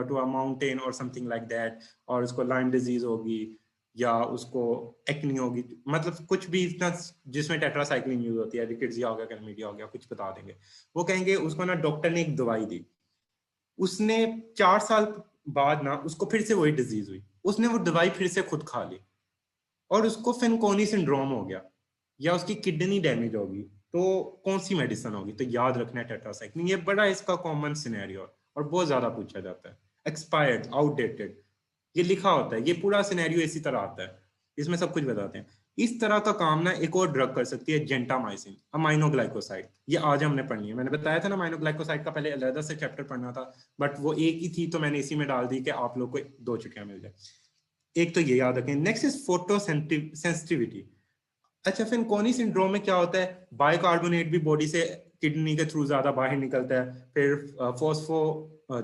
to a mountain और समथिंग लाइक दैट, और उसको लाइम डिजीज होगी या उसको एक्नी होगी, मतलब कुछ भी इतना जिसमें टेट्रासाइक्लिन यूज होती है, रिकेट्सिया हो गया, क्लैमिडिया हो गया, कुछ बता देंगे। वो कहेंगे उसको ना डॉक्टर ने एक दवाई दी, उसने 4 साल बाद ना उसको फिर से वही डिजीज हुई, उसने वो दवाई फिर से खुद खा ली और उसको फेनकोनी सिंड्रोम हो गया या उसकी किडनी डैमेज होगी, तो कौन सी मेडिसिन होगी? तो याद रखना है टेट्रासाइक्लिन। ये बड़ा इसका कॉमन सिनेरियो और बहुत ज्यादा पूछा जाता है। एक्सपायर्ड, आउटडेटेड, ये लिखा होता है, ये पूरा सिनेरियो इसी तरह आता है, इसमें सब कुछ बताते हैं। इस तरह का काम ना एक और ड्रग कर सकती है, जेंटामाइसिन, अमाइनोग्लाइकोसाइड। ये आज हमने पढ़नी है, मैंने बताया था ना अमाइनोग्लाइकोसाइड का पहले अलग से चैप्टर पढ़ना था, बट वो एक ही थी तो मैंने इसी में डाल दी कि आप लोग को 2 छुट्टियां मिल जाए। एक तो ये याद रखें। Next is photo sensitivity. अच्छा, फेनकोनी सिंड्रोम में क्या होता है, बाइकार्बोनेट भी बॉडी से किडनी के थ्रू ज्यादा बाहर निकलता है, फिर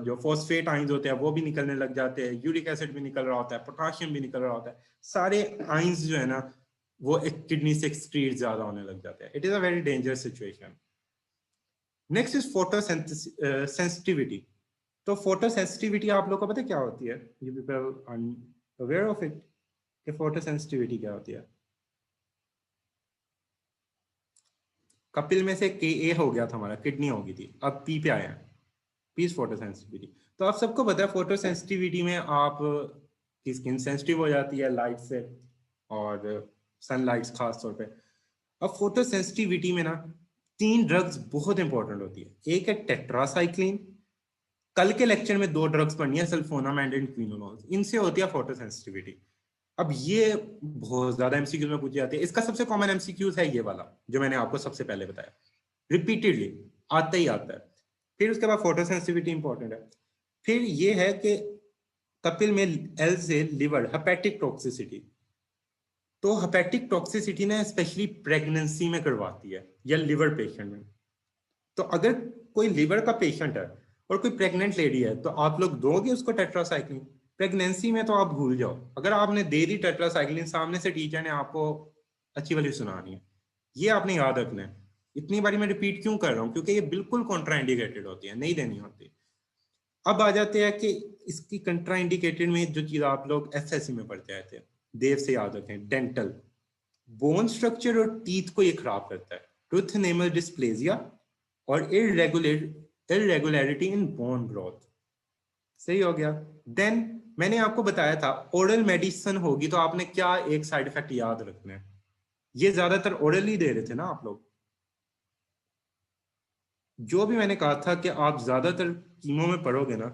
जो फॉस्फेट आइंस होते हैं वो भी निकलने लग जाते हैं, यूरिक एसिड भी निकल रहा होता है, पोटाशियम भी निकल रहा होता है, सारे आइंस जो है ना वो एक किडनी से एक्सक्रीट ज्यादा होने लग जाते हैं। It is a very dangerous situation. Next is photo sensitivity. तो फोटो सेंसिटिविटी आप लोग को पता है क्या होती है? You people aware of it कि फोटो सेंसिटिविटी क्या होती है? कपिल में से के ए हो गया था हमारा, किडनी होगी थी, अब पी पे आया, पीस फोटो सेंसिटिविटी। तो आप सबको पता है फोटो सेंसिटिविटी में आप की स्किन सेंसिटिव हो जाती है लाइट से, और सनलाइट खास तौर पे। अब फोटो सेंसिटिविटी में ना 3 ड्रग्स बहुत इंपॉर्टेंट होती है। एक है टेट्रासाइक्लिन, कल के लेक्चर में 2 ड्रग्स पढ़नी है, सल्फोनामाइड एंड क्विनोलोल, इनसे होती है फोटो सेंसिटिविटी। अब ये बहुत ज्यादा एमसीक्यू में पूछी जाती है। इसका सबसे कॉमन एमसीक्यू है ये वाला जो मैंने आपको सबसे पहले बताया, रिपीटेडली आता ही आता है। फिर उसके बाद फोटो सेंसिटिविटी इंपॉर्टेंट है। फिर ये है कि कपिल में एल से लिवर हेपेटिक टॉक्सिसिटी। तो हेपेटिक टॉक्सिसिटी ना स्पेशली प्रेगनेंसी में करवाती है या लिवर पेशेंट में। तो अगर कोई लिवर का पेशेंट है और कोई प्रेग्नेंट लेडी है तो आप लोग दोगे उसको टेट्रासाइक्लिन। प्रेगनेंसी में तो आप भूल जाओ, अगर आपने दे दी टेट्रासाइक्लिन, सामने से टीचर ने आपको अच्छी वाली सुनानी है, ये आपने याद रखना है। इतनी बारी मैं रिपीट क्यों कर रहा हूँ, क्योंकि ये बिल्कुल कॉन्ट्राइंडिकेटेड होती है, नहीं देनी होती। अब आ जाते हैं कि इसकी कंट्राइंडिकेटेड में जो चीज आप लोग एसएससी में पढ़ते आए थे, देव से याद रखें, डेंटल, बोन स्ट्रक्चर और टीथ को ये खराब करता है, टूथ एनेमल डिस्प्लेजिया और इरेगुलरिटी इन बोन ग्रोथ। सही हो गया। देन मैंने आपको बताया था ओरल मेडिसिन होगी तो आपने क्या एक साइड इफेक्ट याद रखना है, ये ज्यादातर ओरल ही दे रहे थे ना आप लोग। जो भी मैंने कहा था कि आप ज्यादातर कीमो में पढ़ोगे ना,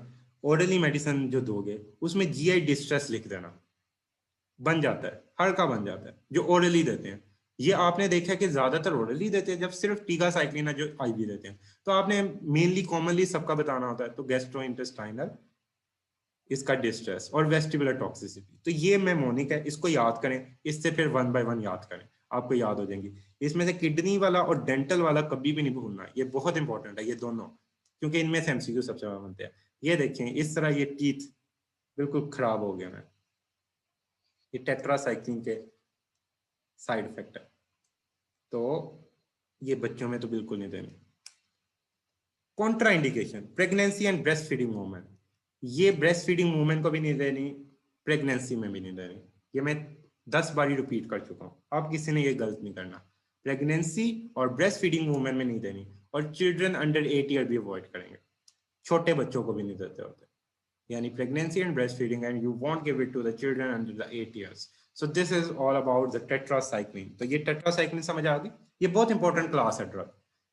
ओरली मेडिसिन जो दोगे उसमें जीआई डिस्ट्रेस लिख देना, बन जाता है, हर का बन जाता है जो ओरली देते हैं। ये आपने देखा है कि ज्यादातर ओरली देते हैं, जब सिर्फ टीका साइक्लिन है जो आईवी देते हैं। तो आपने मेनली कॉमनली सबका बताना होता है, तो गैस्ट्रो इंटेस्टाइनल, इसका डिस्ट्रेस और वेस्टिबुलर टॉक्सिसिटी। तो ये मेमोनिक है, इसको याद करें, इससे फिर 1 बाय 1 याद करें, आपको याद हो जाएंगी। इसमें से किडनी वाला और डेंटल वाला कभी भी नहीं भूलना, ये बहुत इंपॉर्टेंट है ये दोनों, क्योंकि इनमें से एमसीक्यू सबसे ज्यादा बनते हैं। ये देखें इस तरह, ये टीथ बिल्कुल खराब हो गया है, ये टेट्रासाइक्लिन के साइड इफेक्ट है। तो ये बच्चों में तो बिल्कुल नहीं देनी। Contra indication, pregnancy and breast feeding movement, ये ब्रेस्ट फीडिंग मूवमेंट को भी नहीं देनी, प्रेगनेंसी में भी नहीं देनी। ये मैं 10 बारी रिपीट कर चुका हूँ, आप किसी ने ये गलत नहीं करना। प्रेगनेंसी और ब्रेस्ट फीडिंग मूवमेंट में नहीं देनी, और चिल्ड्रन अंडर 8 ईयर भी अवॉइड करेंगे, छोटे बच्चों को भी नहीं देते होते। यानी pregnancy and breastfeeding, and you won't give it to the children under the 8 years. So this is all about the tetracycline. तो ये टेट्रासाइक्लिन समझ आ गई, ये बहुत इंपॉर्टेंट क्लास है ड्रग।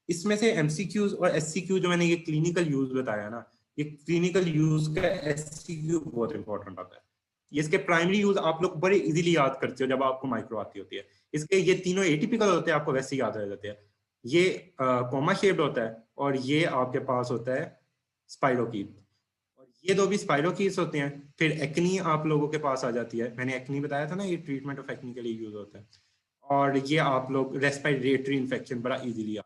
इसमें से एमसीक्यूज और एससीक्यू जो मैंने ये क्लिनिकल यूज बताया ना, ये क्लिनिकल यूज का एससीक्यू बहुत इंपॉर्टेंट आता है। इसके प्राइमरी यूज आप लोग बड़े इजीली याद करते हो जब आपको माइक्रो आती होती है। इसके ये तीनों एटिपिकल होते हैं, आपको वैसे ही याद रह जाते हैं। ये कॉमा शेप्ड होता है और ये आपके पास होता है स्पाइरोकीट, और ये दो भी स्पाइरोकीट्स होते हैं। फिर एक्नी आप लोगों के पास आ जाती है, मैंने एक्नी बताया था ना, ये ट्रीटमेंट ऑफ एक्नी के लिए यूज होता है। और ये आप लोग रेस्पिरेटरी इन्फेक्शन बड़ा इजीली,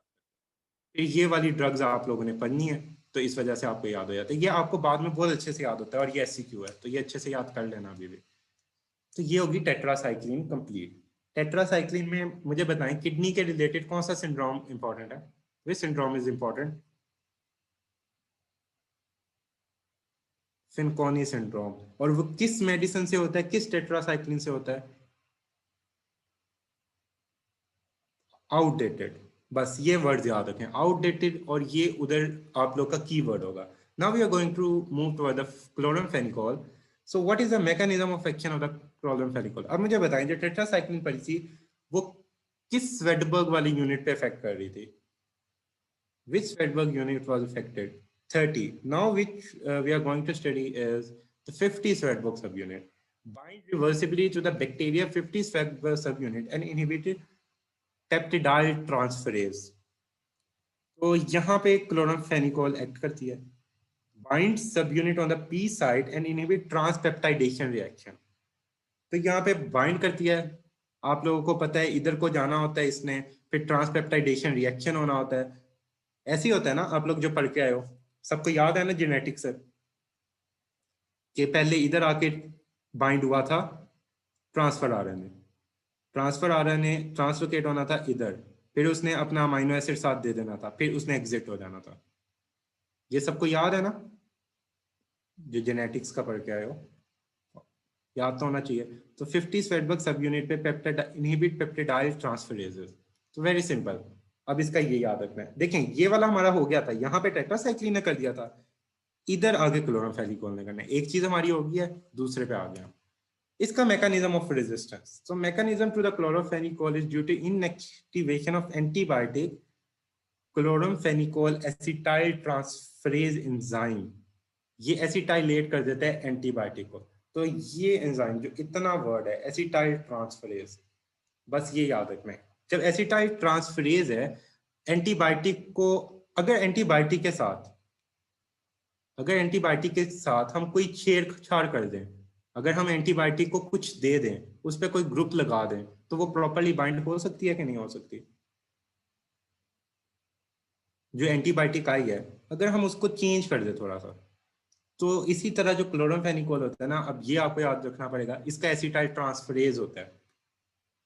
फिर ये वाली ड्रग्स आप लोगों ने पढ़नी है, तो इस वजह से आपको याद हो जाता है। ये आपको बाद में बहुत अच्छे से याद होता है, और ये एससीक्यू है तो ये अच्छे से याद कर लेना अभी भी। तो ये होगी टेट्रासाइक्लिन कंप्लीट। टेट्रासाइक्लिन में मुझे बताएं किडनी के रिलेटेड कौन सा सिंड्रोम इंपॉर्टेंट है? विच सिंड्रोम इज इंपॉर्टेंट? फिनकोनी सिंड्रोम। और वो किस मेडिसिन से होता है, किस टेट्रासाइक्लिन से होता है? आउटडेटेड। बस ये वर्ड याद रखें, आउटडेटेड, और ये उधर आप लोग का की वर्ड होगा। Now we are going to move toward the chloramphenicol. So what is the mechanism of action of the chloramphenicol? अब मुझे बताएं, जो टेट्रासाइक्लिन पड़ी थी वो किस स्वेडबर्ग वाली यूनिट पे इफेक्ट कर रही थी? Which Swedberg unit was affected? 30. Now which we are going to study is the 50 Swedberg subunit. Bind reversibly to the bacteria 50 Swedberg subunit and inhibited peptidyl transferase. तो यहाँ पे क्लोरामफेनिकोल एक्ट करती है, bind subunit on the P site and inhibit transpeptidation reaction. तो यहाँ पे bind करती है, आप लोगों को पता है इधर को जाना होता है इसने, फिर ट्रांसपेप्टाइडेशन रिएक्शन होना होता है। ऐसे ही होता है ना, आप लोग जो पढ़ के आए हो, सबको याद है ना जेनेटिक्स से, कि पहले इधर आके बाइंड हुआ था transfer RNA, transfer RNA translocate होना था इधर, फिर उसने अपना अमाइनो एसिड साथ दे देना था, फिर उसने एग्जिट हो जाना था। ये सबको याद है ना, जो जेनेटिक्स का पढ़ के आए हो, याद तो होना चाहिए। तो 50 स्वेडबर्ग सब यूनिट पे पेप्टाइड इनहिबिट पेप्टिडाइल ट्रांसफरेजेस। तो वेरी सिंपल, अब इसका ये याद रखना है। देखें ये वाला हमारा हो गया था, यहाँ पे टेट्रासाइक्लिन ने कर दिया था, इधर आगे क्लोरामफेनिकोल ने करना है। एक चीज हमारी हो गई है, दूसरे पे आ गया। इसका mechanism of resistance, so mechanism to the chloramphenicol is due to inactivation of antibiotic chloramphenicol acetyl transferase enzyme. ये एसिटाइलेट कर देता है एंटीबायोटिक को। तो ये एंजाइम जो इतना वर्ड है एसिटाइल ट्रांसफरेज, बस ये याद रखना है। जब एसिटाइल ट्रांसफरेज है एंटीबायोटिक को, अगर एंटीबायोटिक के साथ, अगर एंटीबायोटिक के साथ हम कोई छेड़छाड़ कर दें, अगर हम एंटीबायोटिक को कुछ दे दें, उस पर कोई ग्रुप लगा दें, तो वो प्रॉपरली बाइंड हो सकती है कि नहीं हो सकती? जो एंटीबायोटिक आई है, अगर हम उसको चेंज कर दें थोड़ा सा, तो इसी तरह जो क्लोरामफेनिकोल होता है ना, अब ये आपको याद रखना पड़ेगा, इसका एसिटाइल ट्रांसफरेज होता है।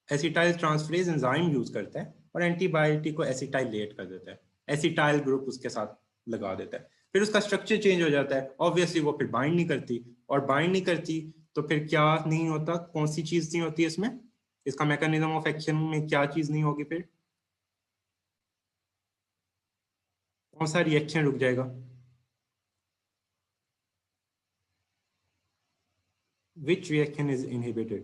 एसिटाइल ट्रांसफरेज एंजाइम यूज करता है और एंटीबायोटिक को एसिटाइलेट कर देता है, एसिटाइल ग्रुप उसके साथ लगा देता है, फिर उसका स्ट्रक्चर चेंज हो जाता है। ऑब्वियसली वो फिर बाइंड नहीं करती, और बाइंड नहीं करती तो फिर क्या नहीं होता, कौन सी चीज नहीं होती इसमें, इसका मैकेनिज्म ऑफ एक्शन में क्या चीज नहीं होगी, फिर कौन सा रिएक्शन रुक जाएगा? Which reaction is inhibited?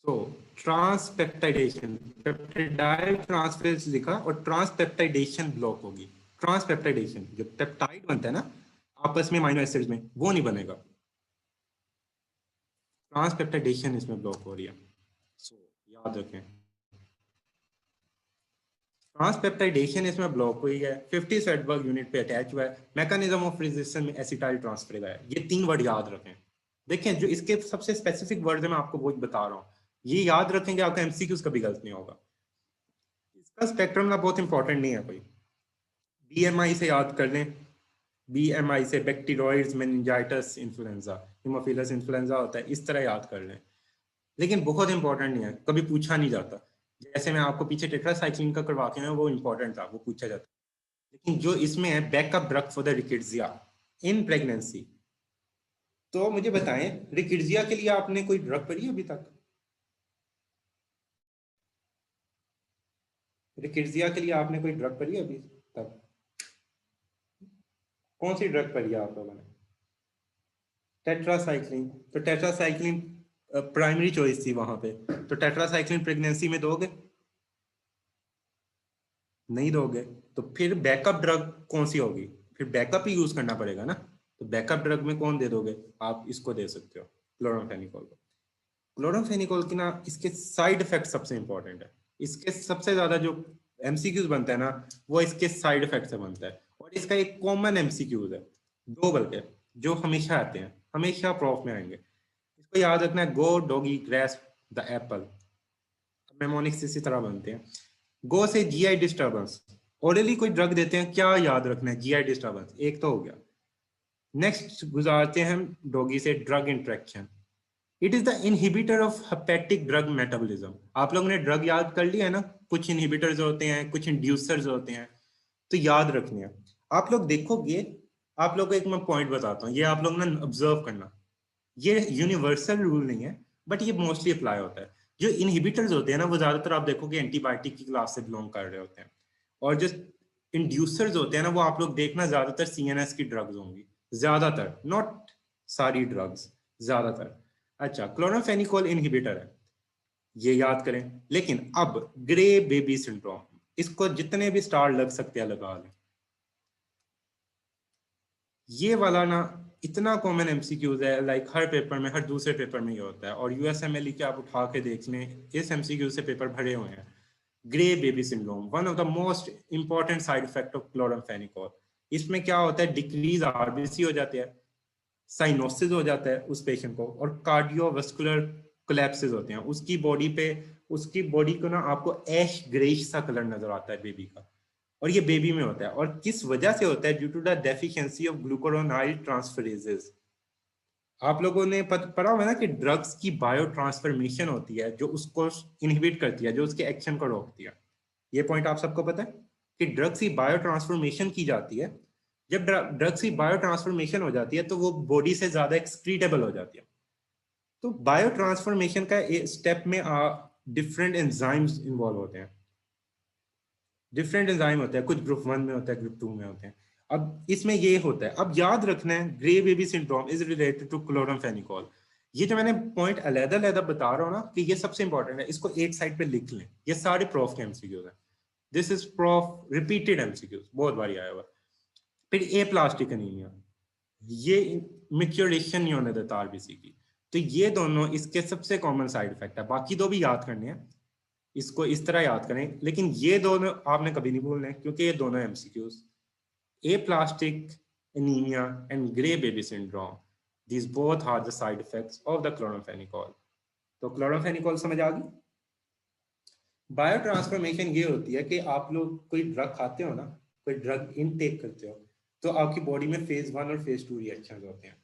तो ट्रांसपेप्टाइडेशन, पेप्टाइडाइल ट्रांसफरेज लिखा और ट्रांसपेप्टाइडेशन ब्लॉक होगी। ट्रांसपेप्टाइडेशन, जो पेप्टाइड बनता है ना आपस में अमीनो एसिड्स में, वो नहीं बनेगा, ट्रांसपेप्टाइडेशन इसमें ब्लॉक हो रही है। सो याद रखें, ट्रांसपेप्टाइडेशन इसमें ब्लॉक हुई है, 50 सेटबर्ग यूनिट पे अटैच हुआ है, मैकेनिज्म ऑफ रेजिस्टेंस में एसिटाइल ट्रांसफरेज है। ये तीन वर्ड याद रखें। देखें जो इसके सबसे स्पेसिफिक वर्ड है मैं आपको वो बता रहा हूँ, ये याद रखेंगे, आपका एमसीक्यूज कभी गलत नहीं होगा। इसका स्पेक्ट्रम ना बहुत इंपॉर्टेंट नहीं है कोई, बीएमआई से याद कर लें। बीएमआई से bacteroides, meningitis, influenza, Haemophilus influenza होता है, इस तरह याद कर लें। लेकिन बहुत इंपॉर्टेंट नहीं है, कभी पूछा नहीं जाता। जैसे मैं आपको पीछे टेट्रासाइक्लिन का करवा के, वो इंपॉर्टेंट था, वो पूछा जाता। लेकिन जो इसमें है backup drug for the rickettsia in pregnancy. तो मुझे बताएं, रिकिड्जिया के लिए आपने कोई ड्रग पढ़ी अभी तक? रिकिड्जिया के लिए आपने कोई ड्रग पढ़ी अभी तक? कौन सी ड्रग पढ़ी है आप लोगों ने? टेट्रासाइक्लिन। तो टेट्रासाइक्लिन प्राइमरी चॉइस थी वहां पे, तो टेट्रासाइक्लिन प्रेगनेंसी में दोगे? नहीं दोगे। तो फिर बैकअप ड्रग कौन सी होगी? फिर बैकअप ही यूज करना पड़ेगा ना। तो बैकअप ड्रग में कौन दे दोगे? आप इसको दे सकते हो, क्लोरामफेनिकोल को। क्लोरामफेनिकोल की ना इसके साइड इफेक्ट सबसे इंपॉर्टेंट है। इसके सबसे ज्यादा जो एमसीक्यूज बनता है ना, वो इसके साइड इफेक्ट से बनता है। और इसका एक कॉमन एमसीक्यूज है, दो बल्कि, जो हमेशा आते हैं, हमेशा प्रॉफ में आएंगे। इसको याद रखना है, go doggy grasp the apple. Mnemonics इसी तरह बनते हैं। गो से जीआई डिस्टर्बेंस। ओरली कोई ड्रग देते हैं, क्या याद रखना है? जीआई डिस्टर्बेंस, एक तो हो गया। नेक्स्ट गुजारते हैं डॉगी से drug interaction. It is the inhibitor of hepatic drug metabolism. आप लोगों ने ड्रग याद कर लिया है ना, कुछ इनहिबिटर्स होते हैं, कुछ इंड्यूसर्स होते हैं, तो याद रखनी है। आप लोग देखोगे, आप लोग को एक मैं पॉइंट बताता हूँ, ये आप लोग ना ऑब्जर्व करना। ये यूनिवर्सल रूल नहीं है, बट ये मोस्टली अप्लाई होता है। जो इनहिबिटर्स होते हैं ना, वो ज्यादातर आप देखोगे एंटीबायोटिक की क्लास से बिलोंग कर रहे होते हैं। और जो इंड्यूसर्स होते हैं ना, वो आप लोग देखना ज्यादातर सीएनएस की ड्रग्स होंगी, ज्यादातर, नॉट सारी ड्रग्स, ज्यादातर। अच्छा, क्लोरामफेनिकोल इनहिबिटर है, ये याद करें। लेकिन अब ग्रे बेबी सिंड्रोम, इसको जितने भी स्टार लग सकते हैं लगा लें। ये वाला ना इतना कॉमन एमसीक्यूज है, लाइक हर पेपर में, हर दूसरे पेपर में ये होता है। और यूएसएमएलई के आप उठा के देख लें, इस एमसीक्यू से पेपर भरे हुए हैं। Grey baby syndrome, one of the most important side effect of chloramphenicol. इसमें क्या होता है? डिक्रीज आरबीसी हो जाती है, साइनोसिस हो जाता है उस पेशेंट को, और कार्डियोवास्कुलर कोलैप्सेस होते हैं उसकी बॉडी पे। उसकी बॉडी को ना आपको ऐश ग्रेइश सा कलर नजर आता है बेबी का, और ये बेबी में होता है। और किस वजह से होता है? Due to the deficiency of glucuronyl transferases. आप लोगों ने पढ़ा होगा ना कि ड्रग्स की बायो ट्रांसफॉर्मेशन होती है, जो उसको इनहिबिट करती है, जो उसके एक्शन को रोकती है। ये पॉइंट आप सबको पता है कि ड्रग्स की बायो ट्रांसफॉर्मेशन की जाती है। जब ड्रग्स की बायो ट्रांसफॉर्मेशन हो जाती है, तो वो बॉडी से ज्यादा एक्सक्रीटेबल हो जाती है। तो बायो ट्रांसफॉर्मेशन का स्टेप में डिफरेंट एंजाइम्स इन्वॉल्व होते हैं। डिफरेंट एंजाइम होते हैं, कुछ ग्रुप 1 में होता है, ग्रुप 2 में होते हैं। अब इसमें ये होता है, अब याद रखना है, grey baby syndrome is related to chloramphenicol. ये जो मैंने पॉइंट अलग अलग बता रहा हूँ ना, कि ये सबसे इंपॉर्टेंट है, इसको एक साइड पे लिख लें। ये सारे प्रोफ के एमसीक्यूज हैं। This is prof repeated MCQs, बहुत बारी आया हुआ। फिर ए प्लास्टिक एनीमिया, ये मेच्योरेशन नहीं होने देता आरबीसी की। तो ये दोनों इसके सबसे कॉमन साइड इफेक्ट है। बाकी दो भी याद करने हैं, इसको इस तरह याद करें, लेकिन ये दोनों आपने कभी नहीं भूलने, क्योंकि ये दोनों MCQs, A plastic anaemia and grey baby syndrome, these both are the side effects of the chloramphenicol। तो क्लोरामफेनिकोल समझ आ गई। बायो ट्रांसफॉर्मेशन ये होती है कि आप लोग कोई ड्रग खाते हो ना, कोई ड्रग इनटेक करते हो, तो आपकी बॉडी में फेज 1 और फेज 2 रिएक्शन होते हैं।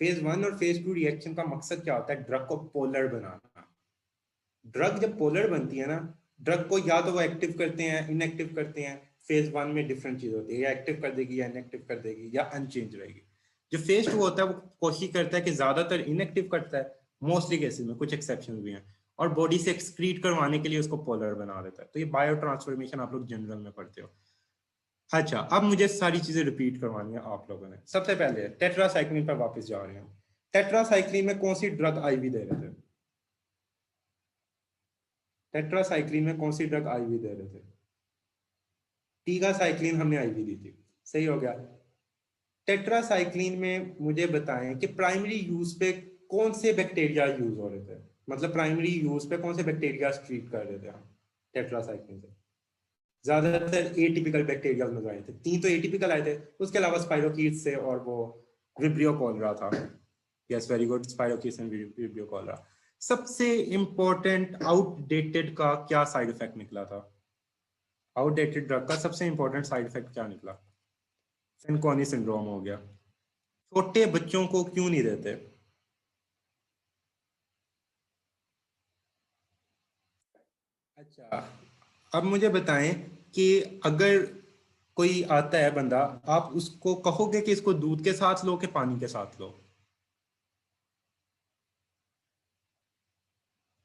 फेज 1 और फेज 2 रिएक्शन का मकसद क्या होता है? ड्रग को पोलर बनाना। ड्रग जब पोलर बनती है ना, ड्रग को या तो वो एक्टिव करते हैं, इनएक्टिव करते हैं। फेज 1 में डिफरेंट चीज होती है, या एक्टिव कर देगी, या इनएक्टिव कर देगी, या अनचेंज रहेगी। जो फेज 2 होता है, वो कोशिश करता है कि ज्यादातर इनएक्टिव करता है, मोस्टली केसेस में, कुछ एक्सेप्शन भी हैं, और बॉडी से एक्सक्रीट करवाने के लिए उसको पोलर बना देता है। तो ये बायो ट्रांसफॉर्मेशन आप लोग जनरल में पढ़ते हो। अच्छा, अब मुझे सारी चीजें रिपीट करवानी है आप लोगों ने। सबसे पहले टेट्रासाइक्लिन पर वापस जा रहे हैं। टेट्रासाइक्लिन में कौन सी ड्रग आईवी दे रहे थे? टेट्रासाइक्लिन में कौन सी ड्रग आईवी दे रहे थे? टीगासाइक्लिन हमने आईवी दी थी, सही हो गया। टेट्रासाइक्लिन में मुझे बताएं कि प्राइमरी यूज पे कौन से बैक्टीरिया यूज हो रहे थे? मतलब प्राइमरी यूज पे कौन से बैक्टीरिया ट्रीट कर रहे थे हम टेट्रासाइक्लिन से? ज्यादातर एटिपिकल बैक्टीरिया नजर आए थे। 3 तो एटिपिकल आए थे, उसके अलावा स्पाइरोकीट्स से और वो विब्रियो कॉलरा था। Yes, very good, स्पाइरोकीट्स and vibrio cholera. सबसे इंपॉर्टेंट आउटडेटेड का क्या साइड इफेक्ट निकला था? आउटडेटेड ड्रग का सबसे इंपॉर्टेंट साइड इफेक्ट क्या निकला? फेनकोनी सिंड्रोम हो गया। छोटे बच्चों को क्यों नहीं देते? अच्छा, अब मुझे बताएं कि अगर कोई आता है बंदा, आप उसको कहोगे कि इसको दूध के साथ लो कि पानी के साथ लो?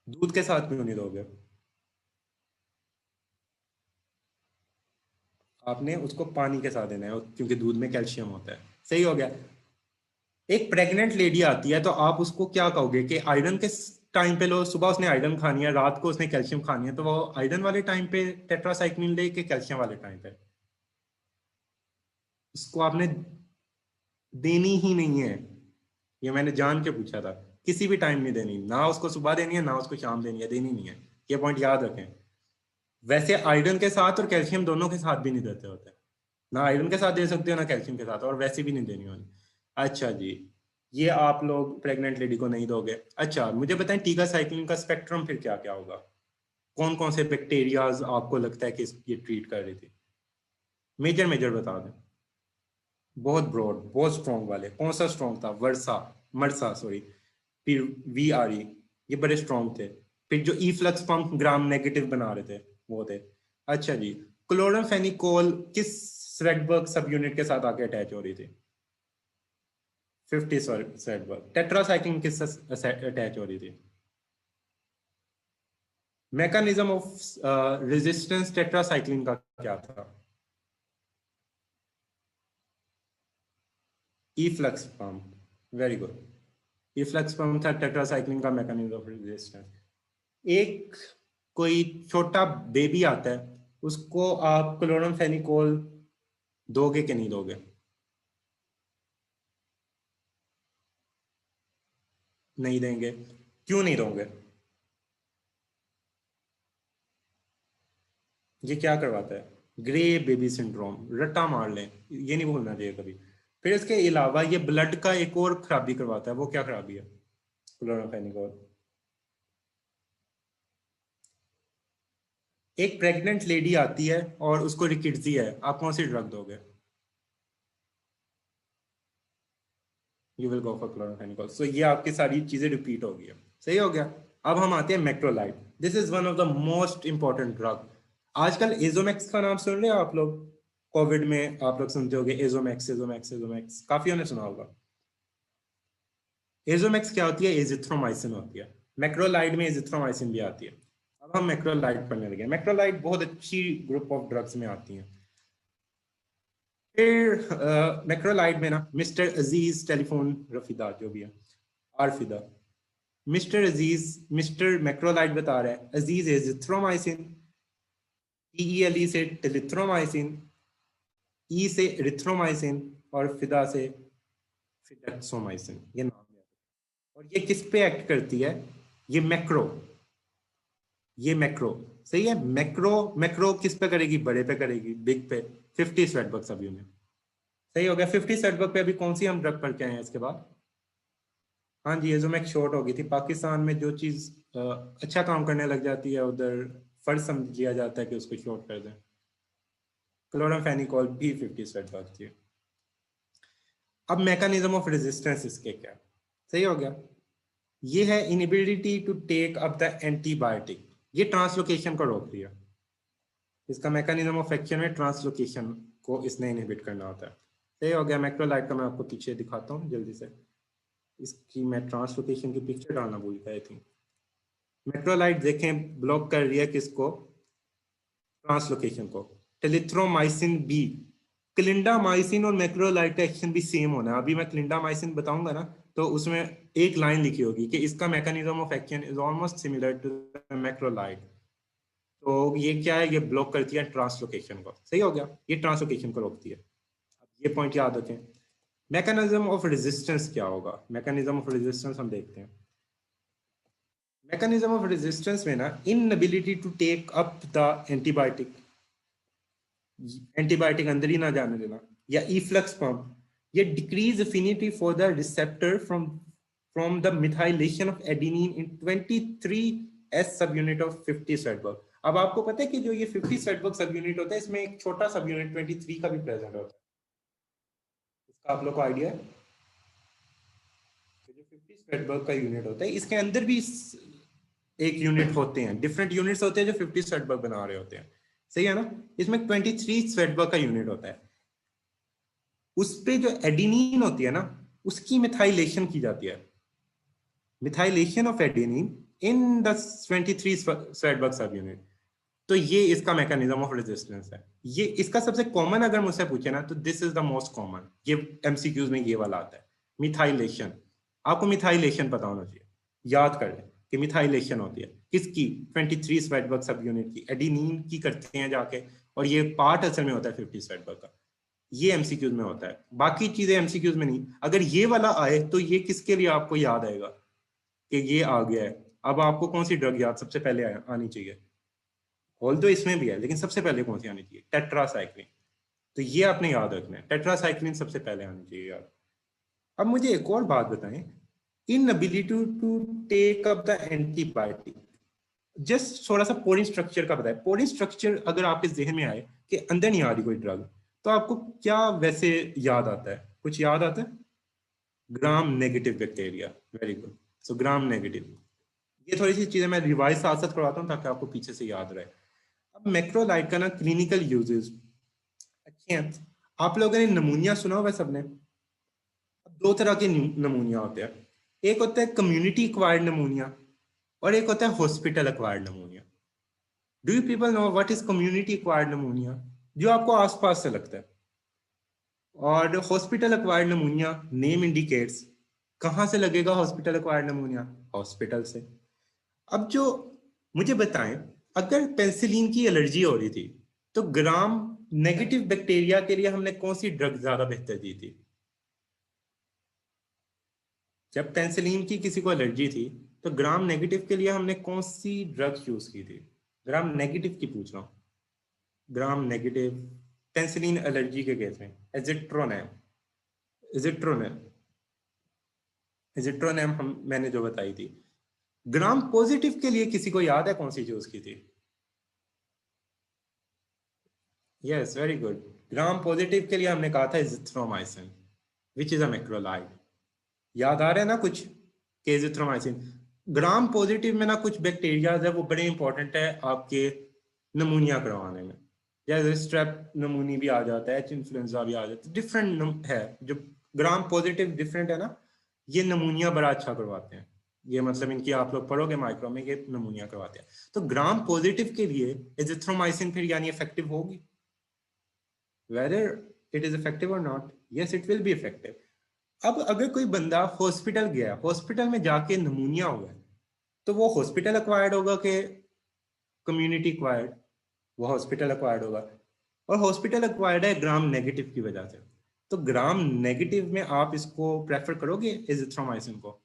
दूध के साथ क्यों नहीं लोगे? आपने उसको पानी के साथ देना है, क्योंकि दूध में कैल्शियम होता है। सही हो गया। एक प्रेग्नेंट लेडी आती है, तो आप उसको क्या कहोगे कि आयरन के टाइम पे लो, सुबह उसने आयरन खानी है, रात को उसने कैल्शियम खानी है, तो वो आयरन वाले टाइम पे टेट्रासाइक्लिन ले के कैल्शियम वाले टाइम पे, उसको आपने देनी ही नहीं है। ये मैंने जान के पूछा था, किसी भी टाइम नहीं देनी, ना उसको सुबह देनी है ना उसको शाम देनी है, देनी नहीं है। ये पॉइंट याद रखें। वैसे आयरन के साथ और कैल्शियम दोनों के साथ भी नहीं देते होते, ना आयरन के साथ दे सकते हो ना कैल्शियम के साथ, और वैसे भी नहीं देनी होनी। अच्छा जी, ये आप लोग प्रेग्नेंट लेडी को नहीं दोगे। अच्छा मुझे बताएं टीका साइक्लिन का स्पेक्ट्रम फिर क्या क्या होगा, कौन कौन से बैक्टीरियाज आपको लगता है कि ये ट्रीट कर रही थी? मेजर मेजर बता दें। बहुत ब्रॉड, बहुत स्ट्रॉन्ग वाले, कौन सा स्ट्रॉन्ग था? वर्सा, मरसा सॉरी, फिर वी आर ई, ये बड़े स्ट्रॉन्ग थे। फिर जो ई फ्लक्स पंप ग्राम नेगेटिव बना रहे थे वो थे। अच्छा जी, क्लोरामफेनिकोल किस स्वेडबर्ग सब यूनिट के साथ आके अटैच हो रही थी? 50 स्वेडबर्ग। टेट्रासाइक्लिन किस अटैच हो रही थी? मैकेनिज्म ऑफ रेजिस्टेंस टेट्रासाइक्लिन का क्या था? ई फ्लक्स पंप, वेरी गुड। ई फ्लक्स पंप था टेट्रासाइक्लिन का मैकेनिज्म ऑफ रेजिस्टेंस। एक कोई छोटा बेबी आता है, उसको आप क्लोरामफेनिकोल दोगे कि नहीं दोगे? नहीं देंगे, क्यों नहीं दोगे? ये क्या करवाता है? ग्रे बेबी सिंड्रोम, रट्टा मार लें, ये नहीं भूलना चाहिए कभी। फिर इसके अलावा ये ब्लड का एक और खराबी करवाता है, वो क्या खराबी है? क्लोरामफेनिकोल। एक प्रेग्नेंट लेडी आती है और उसको रिकिड्सी है, आप कौन सी ड्रग दोगे? You will go for chloramphenicol. So ये आपकी सारी चीजें रिपीट हो गई है, सही हो गया। अब हम आते हैं macrolide. This is one of the most important drug. आजकल एजोमैक्स का नाम सुन रहे हो आप लोग? कोविड में आप लोग सुनते होंगे एजोमैक्स एजोमैक्स एजोमैक्स, काफी ने सुना होगा। एजोमैक्स क्या होती है? एजिथ्रोमाइसिन होती है। मैक्रोलाइड में एजिथ्रोमाइसिन भी आती है। अब हम मैक्रोलाइड पढ़ने लगे। मैक्रोलाइड बहुत अच्छी ग्रुप ऑफ ड्रग्स में आती हैं। फिर मैक्रोलाइड में ना मिस्टर अजीज टेलीफोन रफीदा जो भी है, आरफिदा, मिस्टर अजीज, मिस्टर मैक्रोलाइड बता रहा है अजीज एजिथ्रोमाइसिन, टीईएलई से टेलिथ्रोमाइसिन, ई से एरिथ्रोमाइसिन, और फिदा से फिडेक्सोमाइसिन। ये नाम है। और ये किस पे एक्ट करती है? ये मैक्रो, ये मैक्रो, सही है। मैक्रो, मैक्रो किस पे करेगी? बड़े पे करेगी, बिग पे। 50 स्वेटबर्ग सब यूनिट, सही हो गया। 50 स्वेटबर्ग पे अभी कौन सी हम ड्रग पढ़ के आए हैं इसके बाद? हाँ जी, एजोमैक्स शॉर्ट हो गई थी। पाकिस्तान में जो चीज अच्छा काम करने लग जाती है उधर फर्ज समझ लिया जाता है कि उसको शॉर्ट कर दें। क्लोरामफेनिकोल भी 50 स्वेटबर्ग थी। अब मैकेनिज्म ऑफ रेजिस्टेंस इसके क्या? सही हो गया। ये है inability to take up the antibiotic. ये ट्रांसलोकेशन को रोक दिया। इसका मैकेनिज्म ऑफ एक्शन में ट्रांसलोकेशन को इसने इनहिबिट करना होता है। सही हो गया। मैक्रोलाइड का मैं आपको पीछे दिखाता हूँ जल्दी से। इसकी मैं ट्रांसलोकेशन की पिक्चर डालना भूल गया थी। मैक्रोलाइड देखें ब्लॉक कर रही है किसको? ट्रांसलोकेशन को। टेलिथ्रोमाइसिन बी, क्लिंडामाइसिन और मैक्रोलाइड का एक्शन भी सेम होना है। अभी मैं क्लिंडामाइसिन बताऊंगा ना, तो उसमें एक लाइन लिखी होगी कि इसका mechanism of action is almost similar to macrolide. तो ये क्या है? ये ब्लॉक करती है ट्रांसलोकेशन को। सही हो गया, ये ट्रांसलोकेशन को रोकती है। ये पॉइंट याद रखें। मैकेनिज्म ऑफ रेजिस्टेंस क्या होगा? मैकेनिज्म ऑफ रेजिस्टेंस हम देखते हैं। मैकेनिज्म ऑफ रेजिस्टेंस में ना inability to take up the antibiotic, antibiotic अंदर ही ना जाने देना, या इफ्लक्स पंप, ये decrease affinity for the receptor from the methylation of adenine in 23s सब यूनिट ऑफ 50 स्वेटबर्ग। अब आपको पता है कि जो ये 50 स्वेटबर्ग सब यूनिट होता है, इसमें एक छोटा सब यूनिट 23 का भी प्रेजेंट होता है। इसका आप लोग को आइडिया है? जो 50 स्वेटबर्ग का यूनिट होता है, इसके अंदर भी एक यूनिट होते हैं, डिफरेंट यूनिट्स होते हैं जो 50 स्वेटबर्ग बना रहे होते हैं। सही है ना? इसमें 23 स्वेटबर्ग का यूनिट होता है। उस पे जो एडेनिन होती है ना, उसकी मिथाइलेशन की जाती है। Methylation of adenine in the 23 Svedberg सब यूनिट। तो ये इसका मैकेनिज्म ऑफ रेजिस्टेंस है। ये इसका सबसे कॉमन अगर मुझसे पूछे ना, तो this is the most common. ये एमसीक्यूज में ये वाला आता है, मिथाइलेशन। आपको मिथाइलेशन पता होना चाहिए, याद कर लें। कि मिथाइलेशन होती है किसकी, 23 स्वेटबर्ग सब यूनिट की, एडेनिन की करते हैं जाके, और ये पार्ट असल में होता है 50 स्वेटबर्ग का। ये एमसीक्यूज में होता है, बाकी चीजें एमसीक्यूज में नहीं। अगर ये वाला आए तो ये किसके लिए आपको याद आएगा कि ये आ गया है। अब आपको कौन सी ड्रग याद सबसे पहले आनी चाहिए, ऑल तो इसमें भी है लेकिन सबसे पहले कौन सी आनी चाहिए, टेट्रासाइक्लिन। तो ये आपने याद रखना है, टेट्रासाइक्लिन सबसे पहले आनी चाहिए याद। अब मुझे एक और बात बताएं, inability to take up the antibiotic, just थोड़ा सा पोरिन स्ट्रक्चर का बताएं। पोरिन स्ट्रक्चर अगर आपके जहन में आए कि अंदर नहीं आ रही कोई ड्रग, तो आपको क्या वैसे याद आता है, कुछ याद आता है? Gram negative bacteria, very good. So gram negative, ये थोड़ी सी चीजें मैं रिवाइज साथ साथ करवाता हूँ ताकि आपको पीछे से याद रहे। अब मैक्रोलाइड का ना क्लिनिकल यूजेस अच्छे हैं। आप लोगों ने नमूनिया सुना होगा सबने। दो तरह के नमूनिया होते हैं, एक होता है कम्युनिटी एक्वायर्ड नमूनिया और एक होता है hospital acquired नमूनिया। Do you people know what is community acquired नमूनिया, जो आपको आसपास से लगता है। और हॉस्पिटल एक्वायर्ड नमूनिया, नेम इंडिकेट्स, कहाँ से लगेगा हॉस्पिटल एक्वायर्ड नमूनिया, हॉस्पिटल से। अब जो मुझे बताएं, अगर पेंसिलिन की एलर्जी हो रही थी तो ग्राम नेगेटिव बैक्टीरिया के लिए हमने कौन सी ड्रग ज्यादा बेहतर दी थी? जब पेंसिलिन की किसी को एलर्जी थी तो ग्राम नेगेटिव के लिए हमने कौन सी ड्रग यूज की थी? ग्राम नेगेटिव की पूछ रहा हूँ, ग्राम नेगेटिव पेंसिलिन एलर्जी के केस में एजिट्रोनेम, एजिट्रोनेम, एजिट्रोनेम हम मैंने जो बताई थी। ग्राम पॉजिटिव के लिए किसी को याद है कौन सी यूज की थी? Yes, very good. ग्राम पॉजिटिव के लिए हमने कहा था azithromycin which is a macrolide. याद आ रहा है ना कुछ के एजिथ्रोमाइसिन। ग्राम पॉजिटिव में ना कुछ बैक्टीरिया है वो बड़े इंपॉर्टेंट है आपके नमूनिया करवाने में। जैसे स्ट्रेप नमूनी भी आ जाता है, इन्फ्लुएंजा भी आ जाता है, डिफरेंट है। जो ग्राम पॉजिटिव डिफरेंट है ना, ये नमूनिया बड़ा अच्छा करवाते हैं। ये मतलब इनकी आप लोग पढ़ोगे माइक्रो में, ये नमूनिया करवाते हैं। तो ग्राम पॉजिटिव के लिए एजिथ्रोमाइसिन फिर यानी इफेक्टिव होगी। whether it is effective or not, yes it will be effective। अब अगर कोई बंदा हॉस्पिटल गया, हॉस्पिटल में जाके नमूनिया हुआ है, तो वो हॉस्पिटल एक्वायर्ड होगा कि कम्युनिटी एक्वायर्ड? वो हॉस्पिटल एक्वायर्ड होगा, और हॉस्पिटल एक्वायर्ड है ग्राम नेगेटिव की वजह से। तो ग्राम नेगेटिव में आप इसको प्रेफर करोगे एजिथ्रोमाइसिन को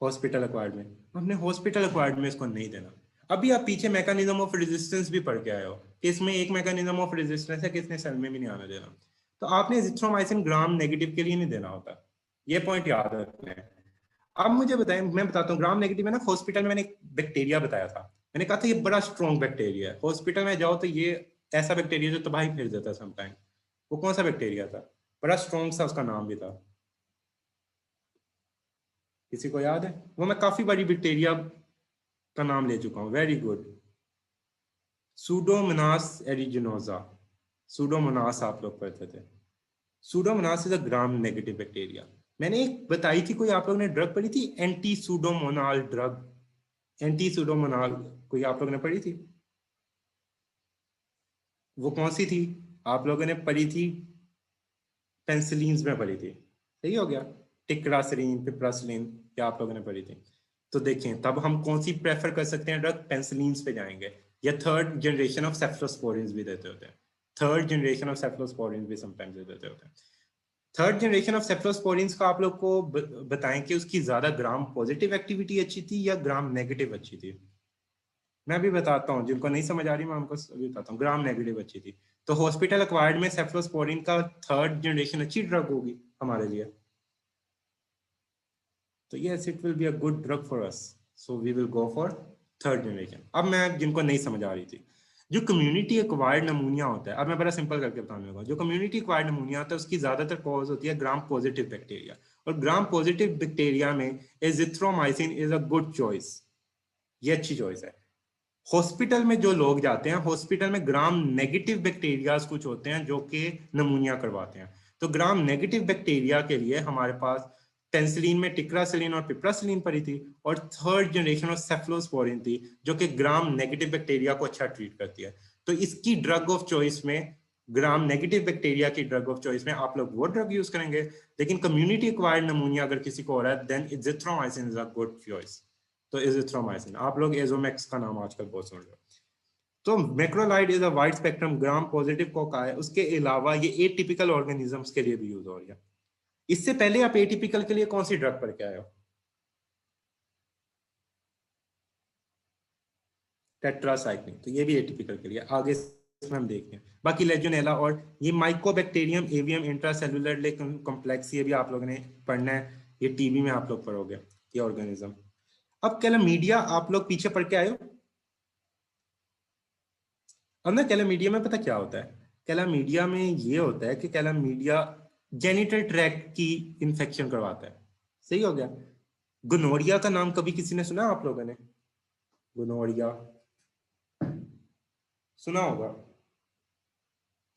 हॉस्पिटल एक्वायर्ड में? हमने हॉस्पिटल एक्वायर्ड में इसको नहीं देना। अभी आप पीछे मैकेनिज्म ऑफ रेजिस्टेंस भी पढ़ के आए हो कि इसमें एक मैकेनिज्म ऑफ रेजिस्टेंस है कि इसने सेल में भी नहीं आने देना। तो आपने एजिथ्रोमाइसिन ग्राम नेगेटिव के लिए नहीं देना होता, ये पॉइंट याद रखना है। अब मुझे बताएं, मैं बताता हूँ ग्राम नेगेटिव में ना हॉस्पिटल में मैंने एक बैक्टीरिया बताया था। मैंने कहा था ये बड़ा स्ट्रॉन्ग बैक्टीरिया है, हॉस्पिटल में जाओ तो ये ऐसा बैक्टीरिया जो तबाही फेर देता है समटाइम। वो कौन सा बैक्टीरिया था? बड़ा स्ट्रॉन्ग सा उसका नाम भी था, किसी को याद है? वो मैं काफी बड़ी बैक्टीरिया का नाम ले चुका हूँ, वेरी गुड, सूडोमोनास एरिजिनोसा। सूडोमोनास आप लोग पढ़ते थे। Pseudomonas is a gram negative bacteria. मैंने एक बताई थी, कोई आप लोगों ने ड्रग पढ़ी थी, एंटी सूडोमोनाल ड्रग, एंटी सूडोमोनाल, कोई आप लोगों ने पढ़ी थी? वो कौन सी थी? आप लोगों ने पढ़ी थी, पेंसिलिन में पढ़ी थी, सही हो गया, टिक्रासरीन, पिप्रासलीन, क्या आप लोगों ने पढ़ी थी? तो देखें तब हम कौन सी प्रेफर कर सकते हैं ड्रग, पेंसिलिन पे जाएंगे, या थर्ड जनरेशन ऑफ सेफ्लोस्पोरिन्स भी देते होते हैं। थर्ड जनरेशन ऑफ सेफ्लोस्पोरिन्स भी समटाइम्स देते होते हैं। थर्ड जनरेशन ऑफ सेफ्लोस्पोरिन्स का आप लोग को बताएं कि उसकी ज्यादा ग्राम पॉजिटिव एक्टिविटी अच्छी थी या ग्राम नेगेटिव अच्छी थी? मैं भी बताता हूँ, जिनको नहीं समझ आ रही मैं उनको अभी बताता हूँ। ग्राम नेगेटिव अच्छी थी, तो हॉस्पिटल एक्वायर्ड में सेफ्लोस्पोरिन का थर्ड जनरेशन अच्छी ड्रग होगी हमारे लिए। तो yes, it will be a good drug for us, so we will go for third generation. अब मैं जिनको नहीं समझ आ रही थी, जो कम्युनिटी एक्वायर्ड नमूनिया होता है, अब मैं बड़ा सिंपल करके बताने लगा। जो कम्युनिटी एक्वायर्ड नमूनिया होता है उसकी ज्यादातर कॉज होती है ग्राम पॉजिटिव बैक्टीरिया, और ग्राम पॉजिटिव बैक्टीरिया में azithromycin is a good choice, ये अच्छी चॉइस है। हॉस्पिटल में जो लोग जाते हैं, हॉस्पिटल में ग्राम नेगेटिव बैक्टीरियाज कुछ होते हैं जो कि नमूनिया करवाते हैं। तो ग्राम नेगेटिव बैक्टीरिया के लिए हमारे पास पेंसिलिन में टिक्रासिलिन और पिप्रासिलिन पड़ी थी, और थर्ड जनरेशन ऑफ सेफ्लोस्पोरिन थी जो कि ग्राम नेगेटिव बैक्टीरिया को अच्छा ट्रीट करती है। तो इसकी ड्रग ऑफ चॉइस में ग्राम नेगेटिव बैक्टीरिया की ड्रग ऑफ चॉइस में आप लोग वो ड्रग यूज करेंगे, लेकिन कम्युनिटी एक्वायर्ड नमूनिया अगर किसी को हो रहा है then azithromycin is a good choice. तो इजिथ्रोमाइसिन, आप लोग एजोमैक्स का नाम आजकल बहुत सुन रहे हो। तो macrolide is a wide spectrum gram positive Coca है। उसके अलावा ये एटिपिकल ऑर्गेनिजम्स के लिए भी यूज हो रही है। इससे पहले आप एटिपिकल के लिए कौन सी ड्रग पढ़ के आए हो? टेट्रासाइक्लिन, तो ये भी एटिपिकल के लिए, आगे इसमें हम देखते हैं। बाकी लेजोनेला और ये माइकोबैक्टीरियम एवियम इंट्रासेलुलर कॉम्प्लेक्स, ये भी आप लोगों ने पढ़ना है, ये टीबी में आप लोग पढ़ोगे ये ऑर्गेनिज्म। अब कैलामीडिया आप लोग पीछे पढ़ के आए हो। अब ना कैलामीडिया में पता क्या होता है, कैलामीडिया में ये होता है कि कैलामीडिया जेनिटल ट्रैक्ट की इंफेक्शन करवाता है। सही हो गया। गोनोरिया का नाम कभी किसी ने सुना आप लोगों ने? गोनोरिया सुना होगा,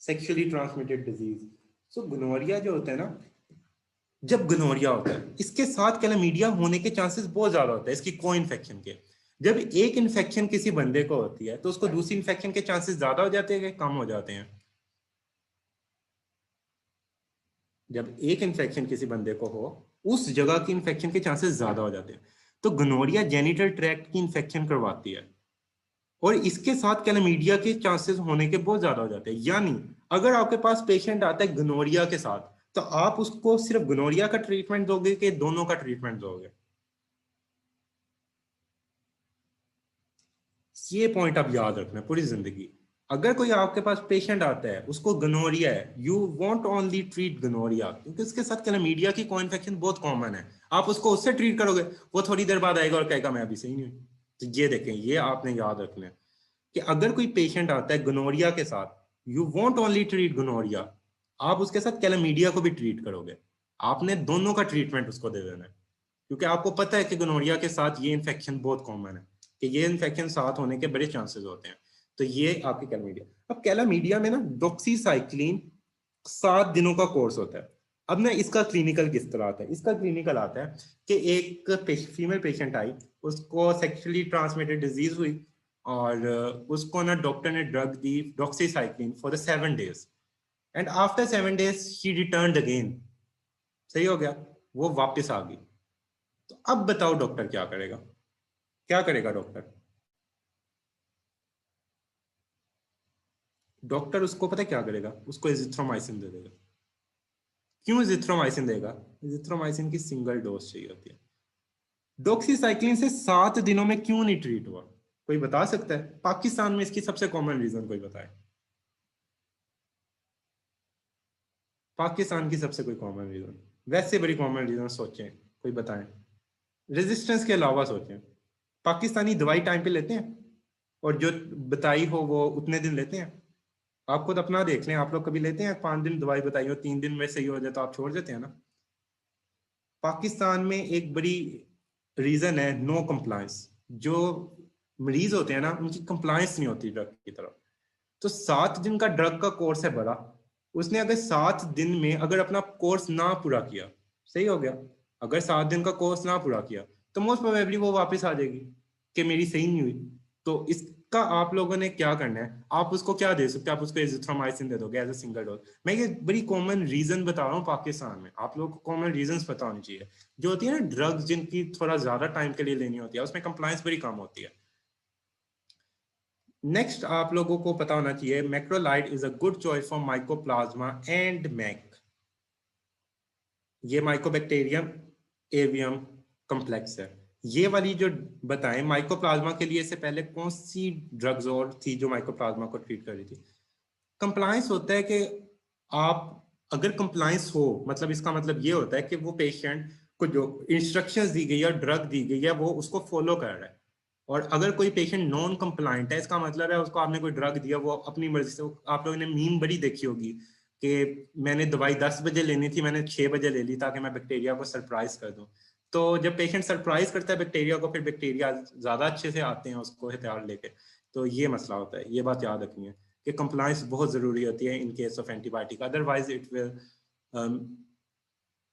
सेक्सुअली ट्रांसमिटेड डिजीज। सो गोनोरिया जो होता है ना, जब गोनोरिया होता है इसके साथ कैलामीडिया होने के चांसेस बहुत ज्यादा होते हैं इसकी को इन्फेक्शन के। जब एक इन्फेक्शन किसी बंदे को होती है तो उसको दूसरी इन्फेक्शन के चांसेस ज्यादा हो जाते हैं कि कम हो जाते हैं? जब एक इन्फेक्शन किसी बंदे को हो उस जगह की इन्फेक्शन के चांसेस ज्यादा हो जाते हैं। तो गोनोरिया जेनिटल ट्रैक्ट की इन्फेक्शन करवाती है और इसके साथ कैलामीडिया के चांसेस होने के बहुत ज्यादा हो जाते हैं। यानी अगर आपके पास पेशेंट आता है गोनोरिया के साथ तो आप उसको सिर्फ गोनोरिया का ट्रीटमेंट दोगे कि दोनों का ट्रीटमेंट दोगे? ये पॉइंट आप याद रखना पूरी जिंदगी। अगर कोई आपके पास पेशेंट आता है उसको गनोरिया है, you want only treat gonorrhoea, क्योंकि उसके साथ क्लैमिडिया की को इन्फेक्शन बहुत कॉमन है। आप उसको उससे ट्रीट करोगे, वो थोड़ी देर बाद आएगा और कहेगा मैं अभी सही नहीं हूँ। तो ये देखें, ये आपने याद रखना है कि अगर कोई पेशेंट आता है गनोरिया के साथ, you want only treat gonorrhoea, आप उसके साथ कैलामीडिया को भी ट्रीट करोगे। आपने दोनों का ट्रीटमेंट उसको दे देना है, क्योंकि आपको पता है कि गोनोरिया के साथ ये इन्फेक्शन बहुत कॉमन है, कि ये इन्फेक्शन साथ होने के बड़े चांसेस होते हैं। तो ये आपकी कैलामीडिया। अब कैलामीडिया में ना डॉक्सीसाइक्लिन 7 दिनों का कोर्स होता है। अब ना इसका क्लिनिकल किस तरह आता है? इसका क्लिनिकल आता है कि एक फीमेल पेशेंट आई, उसको सेक्सुअली ट्रांसमिटेड डिजीज हुई और उसको ना डॉक्टर ने drug the doxycycline for the 7 days and after 7 days she returned again. सही हो गया, वो वापस आ गई। तो अब बताओ डॉक्टर क्या करेगा? क्या करेगा डॉक्टर? डॉक्टर उसको पता क्या करेगा? उसको एजिथ्रोमाइसिन दे देगा। क्यों एजिथ्रोमाइसिन देगा? एजिथ्रोमाइसिन की सिंगल डोज चाहिए होती है। डॉक्सीसाइक्लिन से 7 दिनों में क्यों नहीं ट्रीट हुआ? कोई बता सकता है? पाकिस्तान में इसकी सबसे कॉमन रीजन कोई बताए? पाकिस्तान की सबसे कोई कॉमन रीजन, वैसे बड़ी कॉमन रीजन सोचें, कोई बताएं। रेजिस्टेंस के अलावा सोचें। पाकिस्तानी दवाई टाइम पे लेते हैं और जो बताई हो वो उतने दिन लेते हैं? आप खुद अपना देख लें, आप लोग कभी लेते हैं 5 दिन दवाई बताई हो, 3 दिन में सही हो जाए तो आप छोड़ देते हैं ना? पाकिस्तान में एक बड़ी रीजन है नो कंप्लायंस। जो मरीज होते हैं ना उनकी कंप्लायंस नहीं होती ड्रग की तरफ। तो 7 दिन का ड्रग का कोर्स है बड़ा, उसने अगर 7 दिन में अगर अपना कोर्स ना पूरा किया, सही हो गया, अगर 7 दिन का कोर्स ना पूरा किया तो मोस्ट प्रोबेबली वो वापस आ जाएगी कि मेरी सही नहीं हुई। तो इसका आप लोगों ने क्या करना है, आप उसको क्या दे सकते हैं? आप उसको एजिथ्रोमाइसिन दे दोगे एज अ सिंगल डोज। मैं ये बड़ी कॉमन रीजन बता रहा हूँ पाकिस्तान में, आप लोगों को कॉमन रीजन पता होनी चाहिए। जो होती है ना ड्रग्स जिनकी थोड़ा ज्यादा टाइम के लिए लेनी होती है, उसमें कंप्लायंस बड़ी कम होती है। नेक्स्ट आप लोगों को पता होना चाहिए macrolide is a good choice for mycoplasma and MAC. ये माइकोबैक्टीरियम एवियम कॉम्प्लेक्स है। ये वाली जो बताएं माइकोप्लाज्मा के लिए, से पहले कौन सी ड्रग्स और थी जो माइकोप्लाज्मा को ट्रीट कर रही थी? कंप्लायंस होता है कि आप अगर कंप्लायंस हो, मतलब इसका मतलब ये होता है कि वो पेशेंट को जो इंस्ट्रक्शंस दी गई है, ड्रग दी गई है, वो उसको फॉलो कर रहा है। और अगर कोई पेशेंट नॉन कंप्लायंट है, इसका मतलब है उसको आपने कोई ड्रग दिया, वो अपनी मर्जी से, आप लोगों ने मीम बड़ी देखी होगी कि मैंने दवाई 10 बजे लेनी थी, मैंने 6 बजे ले ली ताकि मैं बैक्टीरिया को सरप्राइज कर दूं। तो जब पेशेंट सरप्राइज करता है बैक्टीरिया को, फिर बैक्टीरिया ज्यादा अच्छे से आते हैं उसको हथियार लेके। तो ये मसला होता है, ये बात याद रखनी है कि कंप्लायंस बहुत जरूरी होती है in case of antibiotic, otherwise it will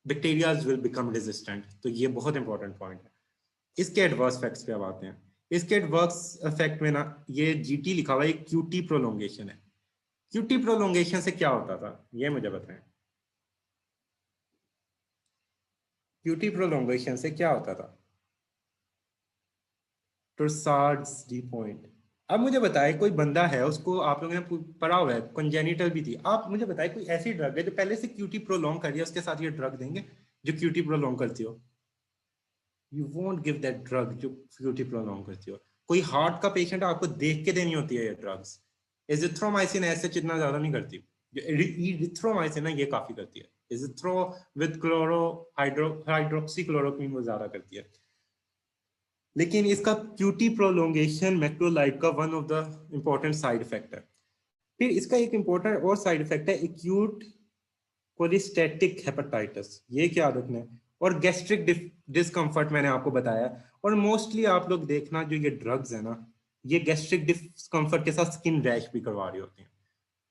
bacterias will become resistant. तो ये बहुत इंपॉर्टेंट पॉइंट है। इसके एडवर्स इफेक्ट्स पे अब आते हैं। इसके एडवर्स इफेक्ट में ना ये जीटी लिखा हुआ है, क्यूटी प्रोलोंगेशन है। क्यूटी प्रोलोंगेशन से क्या होता था, ये मुझे बताएं। क्यूटी प्रोलोंगेशन से क्या होता था? टोर्सार्ड्स डी पॉइंट। अब मुझे बताए, कोई बंदा है, उसको आप लोगों ने पढ़ा हुआ है, कंजेनिटल भी थी, आप मुझे बताए कोई ऐसी ड्रग है जो पहले से क्यूटी प्रोलॉन्ग कर रही है, उसके साथ ये ड्रग देंगे जो क्यूटी प्रोलॉन्ग करती हो? You won't give that drug जो क्यूटी प्रोलॉन्ग करती हो। कोई हार्ट का पेशेंट, आपको देख के देनी होती है ये ड्रग्स। एजिथ्रोमाइसिन ऐसे इतना ज्यादा नहीं करती, जो इरिथ्रोमाइसिन है ये काफी करती है। एजिथ्रो विद क्लोरो हाइड्रोक्सी क्लोरोक्वीन वो ज्यादा करती है। लेकिन इसका क्यूटी प्रोलोंगेशन मैक्रोलाइड का one of the important side effect है। फिर इसका एक इंपॉर्टेंट और साइड इफेक्ट है एक्यूट कोलिस्टेटिक हेपेटाइटिस, ये क्या रखना है, और गैस्ट्रिक डिस्कम्फर्ट मैंने आपको बताया। और मोस्टली आप लोग देखना, जो ये ड्रग्स है ना, ये गैस्ट्रिक डिस्कम्फर्ट के साथ स्किन रैश भी करवा रही होती हैं।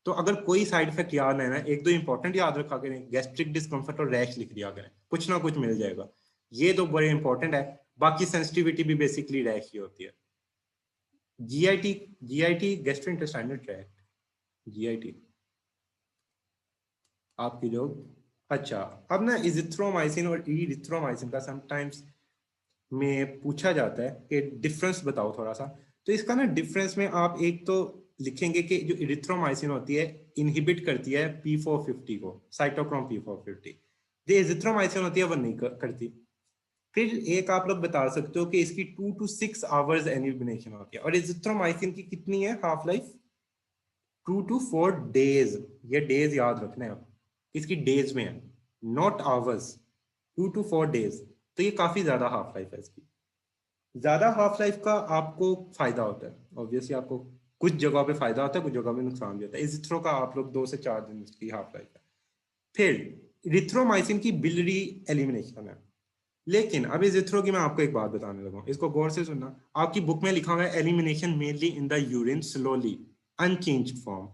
तो अगर कोई साइड इफेक्ट याद है ना, एक दो इंपॉर्टेंट याद रखा करें, गैस्ट्रिक डिस्कम्फर्ट और रैश लिख दिया करें, कुछ ना कुछ मिल जाएगा। ये तो बड़े इंपॉर्टेंट है। बाकी सेंसिटिविटी भी बेसिकली रैश ही होती है। GIT, GIT gastrointestinal tract, GIT आपकी जो, अच्छा। अब ना इजिथ्रोमाइसिन और इरिथ्रोमाइसिन का समटाइम्स में पूछा जाता है कि डिफरेंस बताओ थोड़ा सा। तो इसका ना डिफरेंस में आप एक तो लिखेंगे कि जो इरिथ्रोमाइसिन होती है इनहिबिट करती है P450 को, साइटोक्रोम P450। जो इजिथ्रोमाइसिन होती है वो नहीं करती। फिर एक आप लोग बता सकते हो कि इसकी 2 to 6 आवर्स इनिबिशन होती है, और इजिथ्रोमाइसिन की कितनी है हाफ लाइफ? 2 to 4 days. ये डेज याद रखना है आप, इसकी डेज में है, नॉट आवर्स। 2 to 4 days. तो ये काफी ज्यादा हाफ लाइफ है इसकी। ज्यादा हाफ लाइफ का आपको फायदा होता है, ऑब्वियसली आपको कुछ जगह पे फायदा होता है, कुछ जगह पे नुकसान भी होता है। इजिथ्रो का आप लोग 2 से 4 दिन की हाफ लाइफ है। फिर इरिथ्रोमाइसिन की बिलियरी एलिमिनेशन है। लेकिन अब इजिथ्रो की मैं आपको एक बात बताने लगा हूं, इसको गौर से सुनना। आपकी बुक में लिखा हुआ है elimination mainly in the urine slowly unchanged form.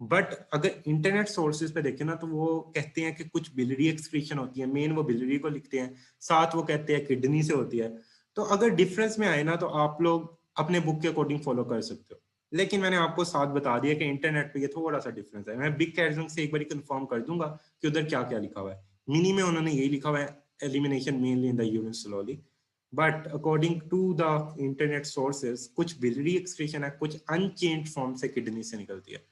But अगर इंटरनेट सोर्सेज पे देखें ना, तो वो कहते हैं कि कुछ बिलियरी एक्सक्रीशन होती है, मेन वो बिलियरी को लिखते हैं, साथ वो कहते हैं किडनी से होती है। तो अगर डिफरेंस में आए ना, तो आप लोग अपने बुक के अकॉर्डिंग फॉलो कर सकते हो। लेकिन मैंने आपको साथ बता दिया कि इंटरनेट पे ये थोड़ा सा डिफरेंस है। मैं बिग कैटजंग से एक बार कंफर्म कर दूंगा कि उधर क्या क्या लिखा हुआ है। मिनी में उन्होंने यही लिखा हुआ है, elimination mainly in the urine slowly. But according to the internet sources कुछ बिलियरी एक्सक्रीशन है, कुछ अनचेंज्ड फॉर्म से किडनी से निकलती है।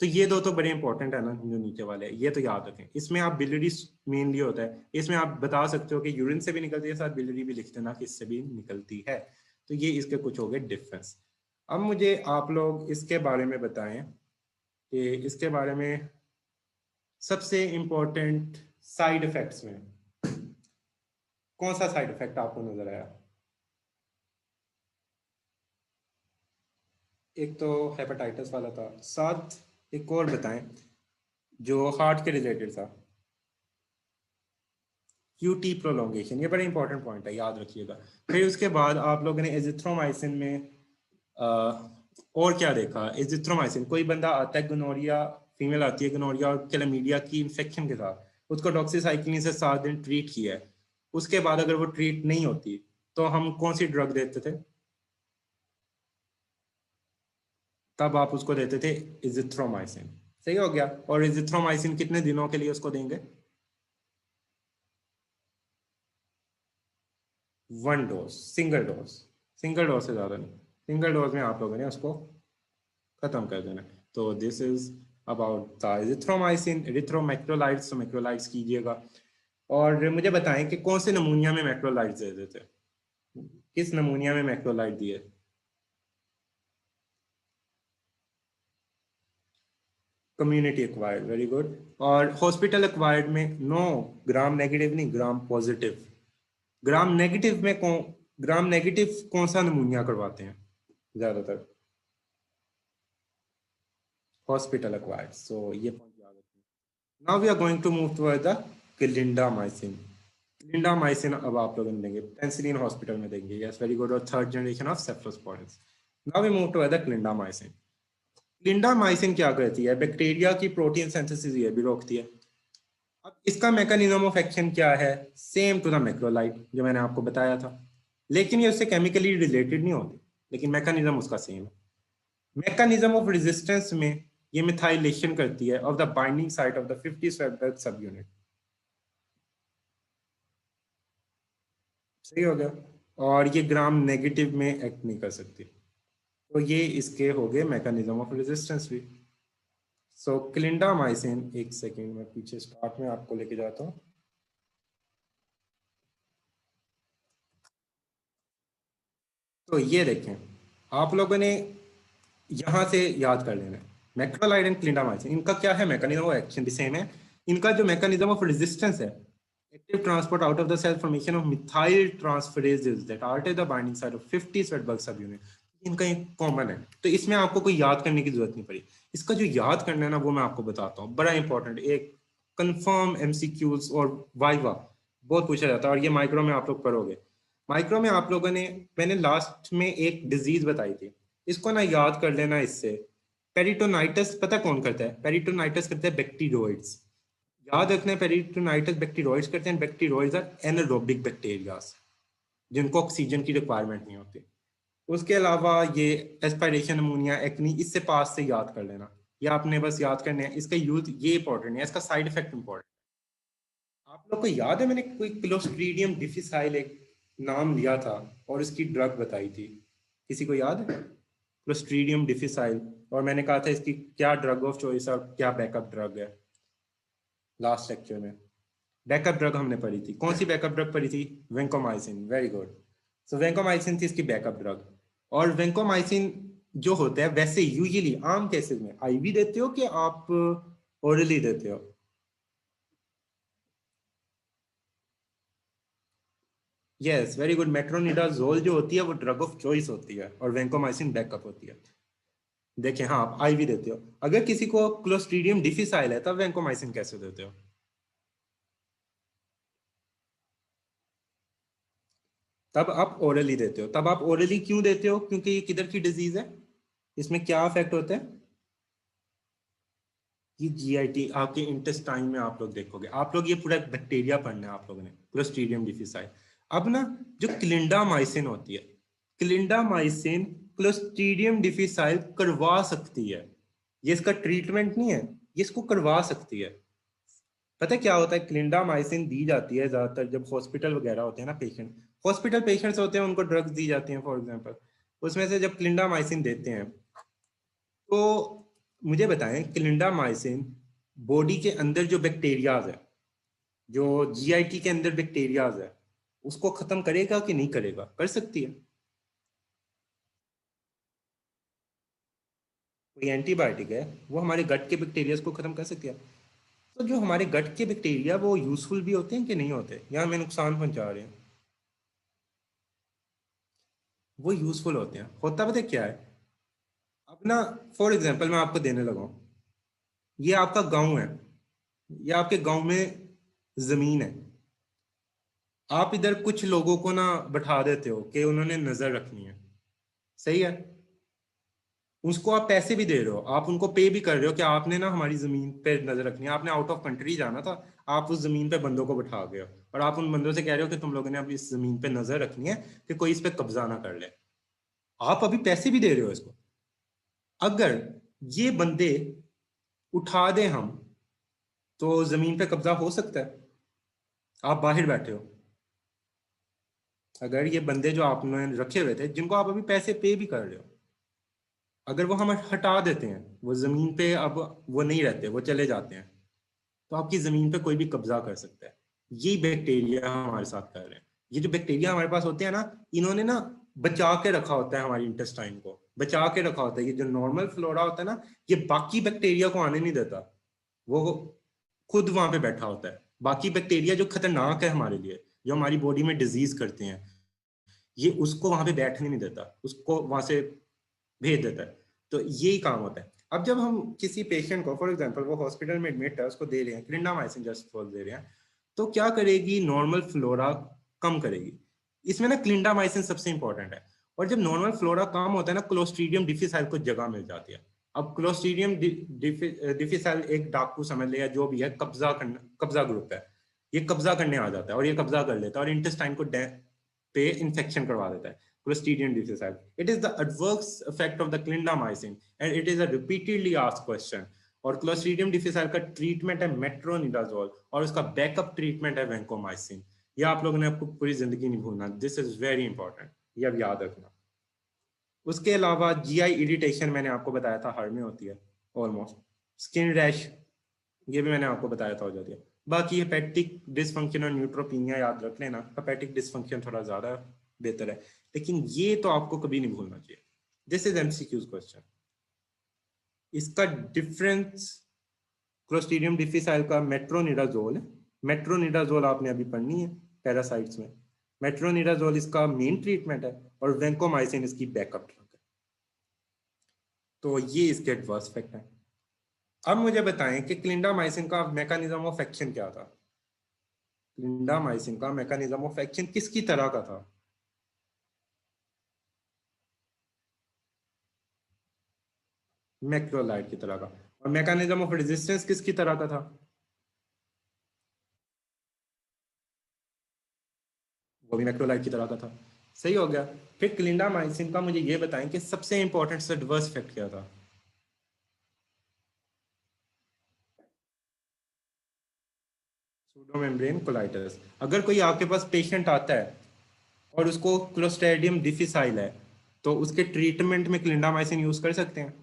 तो ये दो तो बड़े इंपॉर्टेंट है ना, जो नीचे वाले हैं, ये तो याद रखें। इसमें आप बिलियरी मेनली होता है, इसमें आप बता सकते हो कि यूरिन से भी निकलती है, साथ बिलियरी भी लिख देना कि इससे भी निकलती है। तो ये इसके कुछ हो गए डिफरेंस। अब मुझे आप लोग इसके बारे में बताएं कि इसके बारे में सबसे इंपॉर्टेंट साइड इफेक्ट्स में कौन सा साइड इफेक्ट आपको नजर आया? एक तो हेपेटाइटिस वाला था, साथ एक और बताएं जो हार्ट के रिलेटेड था। क्यूटी प्रोलोंगेशन, ये बड़ा इंपॉर्टेंट पॉइंट है, याद रखिएगा। फिर उसके बाद आप लोगों ने एजिथ्रोमाइसिन में और क्या देखा? एजिथ्रोमाइसिन, कोई बंदा आता है गोनोरिया, फीमेल आती है गोनोरिया और क्लैमिडिया की इन्फेक्शन के साथ, उसको डॉक्सीसाइक्लिन से 7 दिन ट्रीट किया है। उसके बाद अगर वो ट्रीट नहीं होती तो हम कौन सी ड्रग देते थे? तब आप उसको देते थे इजिथ्रोमाइसिन। सही हो गया। और इजिथ्रोमाइसिन कितने दिनों के लिए उसको देंगे? 1 dose, single dose. Single dose से ज्यादा नहीं, सिंगल डोज में आप लोगों ने उसको खत्म कर देना। तो this is about the azithromycin. Erythro macrolides, तो मैक्रोलाइड्स कीजिएगा। और मुझे बताएं कि कौन से नमूनिया में मैक्रोलाइड्स दे देते? किस नमूनिया में मैक्रोलाइड दिए? Community acquired, very good. और हॉस्पिटल एक्वायर्ड में? नो, ग्राम नेगेटिव नहीं, ग्राम पॉजिटिव। ग्राम नेगेटिव में ग्राम नेगेटिव कौन सा नमूनिया करवाते हैं ज्यादातर? Hospital acquired. सो ये पॉइंट याद रखिए। Now we are going to move toward the clindamycin. Clindamycin अब आप लोग देंगे पेंसिलिन हॉस्पिटल में देंगे, यस वेरी गुड। और 3rd generation of cephalosporins. Now we move toward the clindamycin. Clindamycin क्या करती है? बैक्टीरिया की प्रोटीन सिंथेसिस ये भी रोकती है। अब इसका मैकेनिज्म ऑफ एक्शन क्या है? सेम टू द मैक्रोलाइड जो मैंने आपको बताया था, लेकिन ये उससे केमिकली रिलेटेड नहीं होती, लेकिन मैकेनिज्म उसका सेम है। मैकेनिज्म ऑफ रेजिस्टेंस में ये मिथाइलेशन करती है of the binding site of the 50 sweat सब यूनिट। सही हो गया। और ये ग्राम नेगेटिव में एक्ट नहीं कर सकती। तो ये इसके हो गए मैकेनिज्म ऑफ रेजिस्टेंस भी। सो क्लिंडामाइसिन, एक सेकेंड में पीछे स्टार्ट में आपको लेके जाता हूँ। तो ये देखें, आप लोगों ने यहां से याद कर लेना है मैक्रोलाइड एंड क्लिंडामाइसिन, इनका क्या है मैकेनिज्म ऑफ एक्शन भी सेम है। इनका जो मैकेनिज्म ऑफ रेजिस्टेंस है, active transport out of the cell formation of methyl transferases that alter the binding site of 50 Svedberg subunit, इनका एक कॉमन है। तो इसमें आपको कोई याद करने की जरूरत नहीं पड़ी। इसका जो याद करना है ना वो मैं आपको बताता हूँ, बड़ा इंपॉर्टेंट, एक कंफर्म एमसीक्यूज और वाइवा बहुत पूछा जाता है, और ये माइक्रो में आप लोग पढ़ोगे। माइक्रो में आप लोगों ने, मैंने लास्ट में एक डिजीज बताई थी, इसको ना याद कर लेना इससे। पेरिटोनाइटिस पता कौन करता है? पेरिटोनाइटिस करते हैं बैक्टीरियोइड्स। याद रखना है, पेरिटोनाइटिस बैक्टीरियोइड्स करते हैं। बैक्टीरियोइड्स आर एनारोबिक बैक्टीरियाज जिनको ऑक्सीजन की रिक्वायरमेंट नहीं होती। उसके अलावा ये एस्पायरेशन, अमोनिया, एक्नी, इससे पास से याद कर लेना। ये आपने बस याद करने हैं। इसका यूज ये इंपॉर्टेंट है, इसका साइड इफेक्ट इंपॉर्टेंट। आप लोग को याद है मैंने कोई क्लोस्ट्रीडियम डिफिसाइल एक नाम लिया था और इसकी ड्रग बताई थी, किसी को याद है? क्लोस्ट्रीडियम डिफिसाइल, और मैंने कहा था इसकी क्या ड्रग ऑफ चॉइस और क्या बैकअप ड्रग है। लास्ट लेक्चर में बैकअप ड्रग हमने पढ़ी थी। कौन सी बैकअप ड्रग पढ़ी थी? Vancomycin. Very good. So vancomycin थी इसकी बैकअप ड्रग। और वेंकोमाइसिन जो होता है वैसे यूजुअली आम केसेस में आईवी देते हो कि आप ओरली देते हो? Yes, very good. मेट्रोनिडाजोल जो होती है वो ड्रग ऑफ चॉइस होती है और वेंकोमाइसिन बैकअप होती है। देखें, हाँ, आप आईवी देते हो। अगर किसी को क्लोस्ट्रीडियम डिफिसाइल है तब वेंकोमाइसिन कैसे देते हो? तब आप ओरली देते हो। तब आप ओरली क्यों देते हो? क्योंकि ये किधर की डिजीज है? इसमें क्या इफेक्ट होता है? ये जीआईटी आपके इंटेस्टाइन में आप लोग देखोगे। आप लोग ये पूरा बैक्टीरिया पढ़ना है आप लोगों ने, क्लोस्ट्रीडियम डिफिसाइल। अब ना जो क्लिंडामाइसिन होती है, क्लिंडामाइसिन क्लोस्ट्रीडियम डिफिसाइल करवा सकती है। ये इसका ट्रीटमेंट नहीं है, ये इसको करवा सकती है। पता है क्या होता है? क्लिंडामाइसिन दी जाती है ज्यादातर जब हॉस्पिटल वगैरह होते हैं ना, पेशेंट, हॉस्पिटल पेशेंट्स होते हैं, उनको ड्रग्स दी जाती हैं फॉर एग्जांपल। उसमें से जब क्लिंडामाइसिन देते हैं तो मुझे बताएं, क्लिंडामाइसिन बॉडी के अंदर जो बैक्टीरियाज है, जो जीआईटी के अंदर बैक्टीरियाज है, उसको खत्म करेगा कि नहीं करेगा? कर सकती है। कोई एंटीबायोटिक है वो हमारे गट के बैक्टीरियाज को खत्म कर सकती है। तो जो हमारे गट के बैक्टीरिया वो यूजफुल भी होते हैं कि नहीं होते, या हमें नुकसान पहुंचा रहे हैं? वो यूजफुल होते हैं। होता पता है क्या है? अब ना फॉर एग्जांपल मैं आपको देने लगा हूं, ये आपका गांव है, ये आपके गांव में जमीन है। आप इधर कुछ लोगों को ना बैठा देते हो कि उन्होंने नजर रखनी है, सही है? उसको आप पैसे भी दे रहे हो, आप उनको पे भी कर रहे हो कि आपने ना हमारी जमीन पे नजर रखनी है। आपने आउट ऑफ कंट्री जाना था, आप उस जमीन पे बंदों को बैठा गए हो और आप उन बंदों से कह रहे हो कि तुम लोगों ने अब इस जमीन पे नजर रखनी है कि कोई इस पे कब्जा ना कर ले। आप अभी पैसे भी दे रहे हो इसको। अगर ये बंदे उठा दें हम, तो जमीन पे कब्जा हो सकता है। आप बाहर बैठे हो, अगर ये बंदे जो आपने रखे हुए थे, जिनको आप अभी पैसे पे भी कर रहे हो, अगर वो हम हटा देते हैं, वो जमीन पे अब वो नहीं रहते, वो चले जाते हैं, तो आपकी जमीन पे कोई भी कब्जा कर सकता है। ये बैक्टीरिया हमारे साथ कर रहे हैं। ये जो बैक्टीरिया हमारे पास होते हैं ना, इन्होंने ना बचा के रखा होता है हमारी इंटेस्टाइन को, बचा के रखा होता है। ये जो नॉर्मल फ्लोरा होता है ना, ये बाकी बैक्टीरिया को आने नहीं देता, वो खुद वहां पे बैठा होता है। बाकी बैक्टीरिया जो खतरनाक है हमारे लिए, जो हमारी बॉडी में डिजीज करते हैं, ये उसको वहां पे बैठने नहीं देता, उसको वहां से भेज देता है। तो यही काम होता है। अब जब हम किसी पेशेंट को, फॉर एग्जांपल वो हॉस्पिटल में एडमिट है, उसको दे रहे हैं क्लिंडामाइसिन जस्ट फॉर दे रहे हैं, तो क्या करेगी? नॉर्मल फ्लोरा कम करेगी। इसमें ना क्लिंडामाइसिन सबसे इंपॉर्टेंट है। और जब नॉर्मल फ्लोरा कम होता है ना, क्लोस्ट्रीडियम डिफिसाइल को जगह मिल जाती है। अब क्लोस्ट्रीडियम डिफिसाइल एक डाकू समझ लिया, जो भी है, कब्जा करना, कब्जा ग्रुप है, ये कब्जा करने आ जाता है और ये कब्जा कर लेता है और इंटेस्टाइन को पे इंफेक्शन करवा देता है। Clostridium difficile. It is the adverse effect of the clindamycin and it is a repeatedly asked question. और Clostridium difficile का ट्रीटमेंट है मेट्रोनिडाजोल और उसका बैकअप ट्रीटमेंट है वेंकोमाइसिन. ये आप लोगों ने आपको पूरी जिंदगी नहीं भूलना. दिस इज वेरी इंपॉर्टेंट, ये अब याद रखना. उसके अलावा जीआई इरिटेशन मैंने आपको बताया था हर में होती है ऑलमोस्ट. स्किन रैश ये भी मैंने आपको बताया था हो जाती है. बाकी हेपेटिक डिसफंक्शन और न्यूट्रोपीनिया याद रख लेना. हेपेटिक डिसफंक्शन थोड़ा ज्यादा बेहतर है, लेकिन ये तो आपको कभी नहीं भूलना चाहिए. This is MCQs question. इसका डिफरेंस क्लोस्ट्रीडियम डिफिसाइल का मेट्रोनिडाजोल. मेट्रोनिडाजोल आपने अभी पढ़नी है पैरासाइट्स में. मेट्रोनिडाजोल इसका मेन ट्रीटमेंट है और वेंकोमाइसिन इसकी बैकअप ड्रग है. तो ये इसके एडवर्स इफेक्ट है. अब मुझे बताएं कि क्लिंडामाइसिन का मैकेनिज्म ऑफ एक्शन क्या था. क्लिंडामाइसिन का मैकेनिज्म ऑफ एक्शन किसकी तरह का था? मैक्रोलाइड की तरह का. और मैकेनिज्म ऑफ रेजिस्टेंस किसकी तरह का था? वो भी मैक्रोलाइड की तरह का था. सही हो गया. फिर क्लिंडामाइसिन का मुझे ये बताएं कि सबसे इंपॉर्टेंट एडवर्स इफेक्ट क्या था? सूडोमेम्ब्रेन कोलाइटिस. अगर कोई आपके पास पेशेंट आता है और उसको क्लोस्ट्रीडियम डिफिसाइल है तो उसके ट्रीटमेंट में क्लिंडामाइसिन यूज कर सकते हैं.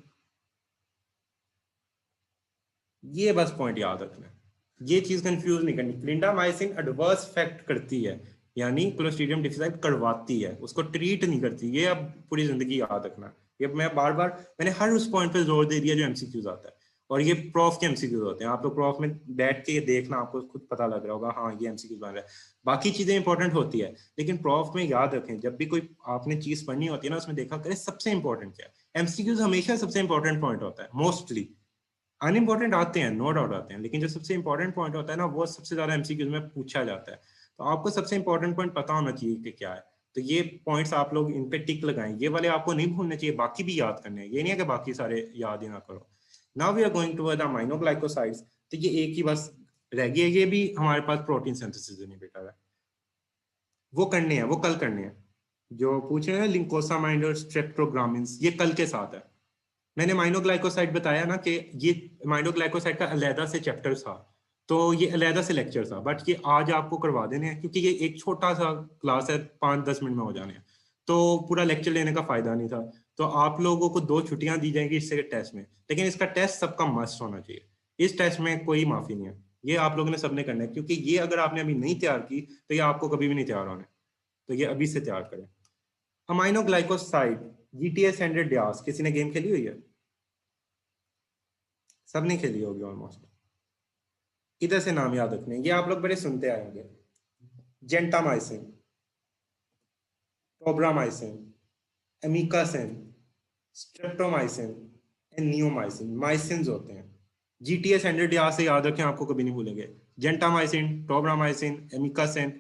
ये बस पॉइंट याद रखना है. ये चीज कंफ्यूज नहीं करनी. क्लिंडामाइसिन एडवर्स इफेक्ट करती है, यानी क्लोस्ट्रीडियम डिफिसाइल करवाती है, उसको ट्रीट नहीं करती. ये अब पूरी जिंदगी याद रखना. ये मैं बार बार मैंने हर उस पॉइंट पे जोर दे दिया जो एमसीक्यूज आता है. और ये प्रॉफ के एमसीक्यूज होते हैं. आप लोग प्रॉफ में बैठ के ये देखना, आपको खुद पता लग रहा होगा हाँ ये एमसीक्यूज बन रहा है. बाकी चीजें इंपॉर्टेंट होती है, लेकिन प्रॉफ में याद रखें जब भी कोई आपने चीज पढ़नी होती है ना, उसमें देखा करें सबसे इंपॉर्टेंट क्या है. एमसीक्यूज हमेशा सबसे इंपॉर्टेंट पॉइंट होता है. मोस्टली अनइम्पोर्टेंट आते हैं, नो डाउट आते हैं, लेकिन जो सबसे इंपॉर्टेंट पॉइंट होता है ना, वो सबसे ज्यादा एमसीक्यूज में पूछा जाता है. तो आपको सबसे इंपॉर्टेंट पॉइंट पता होना चाहिए कि क्या है. तो ये पॉइंट्स आप लोग इन पे टिक लगाएं. ये वाले आपको नहीं भूलने चाहिए, बाकी भी याद करने हैं. ये नहीं है कि बाकी सारे याद ही ना करो. Now we are going to the aminoglycosides. तो ये एक ही बस रह गई है. ये भी हमारे पास प्रोटीन सिंथेसिस इनहिबिटर है. वो करने हैं, वो कल करने हैं. जो पूछ रहे हैं लिंकोसामाइड और स्ट्रेप्टोग्रामिन्स, ये कल के साथ है. मैंने माइनोग्लाइकोसाइड बताया ना कि ये माइनोग्लाइकोसाइड का अलहदा से चैप्टर था, तो ये अलहदा से लेक्चर था, बट ये आज आपको करवा देने हैं क्योंकि ये एक छोटा सा क्लास है, 5-10 मिनट में हो जाने हैं. तो पूरा लेक्चर लेने का फायदा नहीं था. तो आप लोगों को 2 छुट्टियां दी जाएंगी इससे टेस्ट में, लेकिन इसका टेस्ट सबका मस्ट होना चाहिए. इस टेस्ट में कोई माफी नहीं है. ये आप लोगों ने सबने करना है, क्योंकि ये अगर आपने अभी नहीं तैयार की तो ये आपको कभी भी नहीं तैयार होने. तो ये अभी से तैयार करें. अमाइनोग्लाइकोसाइड जीटीएस 100 डियास, किसी ने गेम खेली हुई है? सबने खेली होगी ऑलमोस्ट. इधर से नाम याद रखने, ये आप लोग बड़े सुनते आएंगे. Gentamicin, tobramycin, amikacin, streptomycin and neomycin. Mycin होते हैं. जीटीएस 100 डियास से याद रखें, आपको कभी नहीं भूलेंगे. जेंटामाइसिन, टोब्रामाइसिन, एमिकासिन,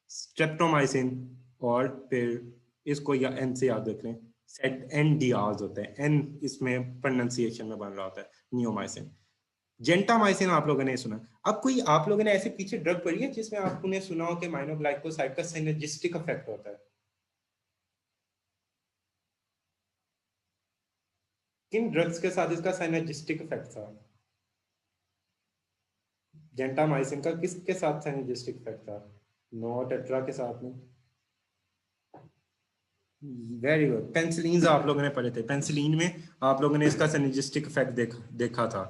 स्ट्रेप्टोमाइसिन और फिर इसको या एन से याद रख लें, सेट एन डियाज होते हैं. एन इसमें प्रोनाउंसिएशन में बन रहा होता है. नियोमाइसिन, जेंटामाइसिन आप लोगों ने सुना. अब कोई आप लोगों ने ऐसे पीछे ड्रग पढ़ी है जिसमें आपने सुना हो कि माइनोग्लाइकोसाइड का सिनर्जिस्टिक इफेक्ट होता है? किन ड्रग्स के साथ इसका सिनर्जिस्टिक इफेक्ट था? जेंटामाइसिन का किसके साथ सिनर्जिस्टिक इफेक्ट था? नो टेट्रा के साथ में. Very good. पेंसिलिन आप लोगों ने पढ़े थे. पेंसिलिन में आप लोगों ने इसका सिनर्जिस्टिक इफेक्ट देखा था.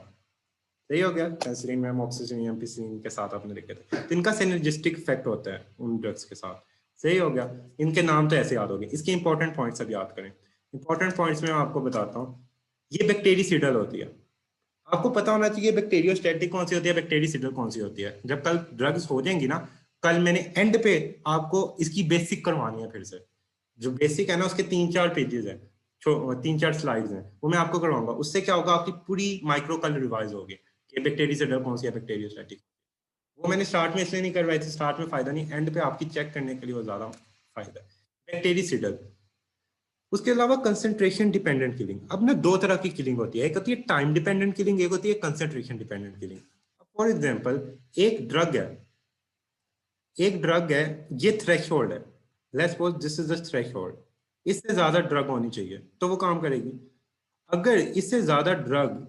सही हो गया. पेंसिलिन में अमोक्सिसिलिन एम्पिसिलिन के साथ आपने देखे थे. तो इनका सिनर्जिस्टिक इफेक्ट होता है उन ड्रग्स के साथ. सही हो गया. इनके नाम तो ऐसे याद हो गए. इसके इंपॉर्टेंट पॉइंट्स अब याद करें. इंपॉर्टेंट पॉइंट्स में मैं आपको बताता हूँ. ये बैक्टीरियसिडल होती है. आपको पता होना चाहिए बैक्टीरियोस्टैटिक कौन सी होती है, बैक्टीरियसिडल कौन सी होती है. जब कल ड्रग्स हो जाएंगी ना, कल मैंने एंड पे आपको इसकी बेसिक करवानी है. फिर से जो बेसिक है ना, उसके 3-4 पेजेस हैं, 3-4 स्लाइड्स हैं, वो मैं आपको करवाऊंगा. उससे क्या होगा, आपकी पूरी माइक्रो कल रिवाइज होगी कि बैक्टीरियसिडल कौन सी है, बैक्टीरियोस्टैटिक. वो मैंने स्टार्ट में इसलिए नहीं करवाई थी, स्टार्ट में फायदा नहीं, एंड पे आपकी चेक करने के लिए वो ज्यादा फायदा है. बैक्टीरियसिडल. उसके अलावा कंसंट्रेशन डिपेंडेंट किलिंग. अब ना 2 तरह की किलिंग होती है. एक होती है टाइम डिपेंडेंट किलिंग, एक होती है concentration dependent killing. For example एक ड्रग है, ये थ्रेशोल्ड है. Let's suppose this is the threshold. इससे ज्यादा ड्रग होनी चाहिए तो वो काम करेगी। अगर इससे ज्यादा ड्रग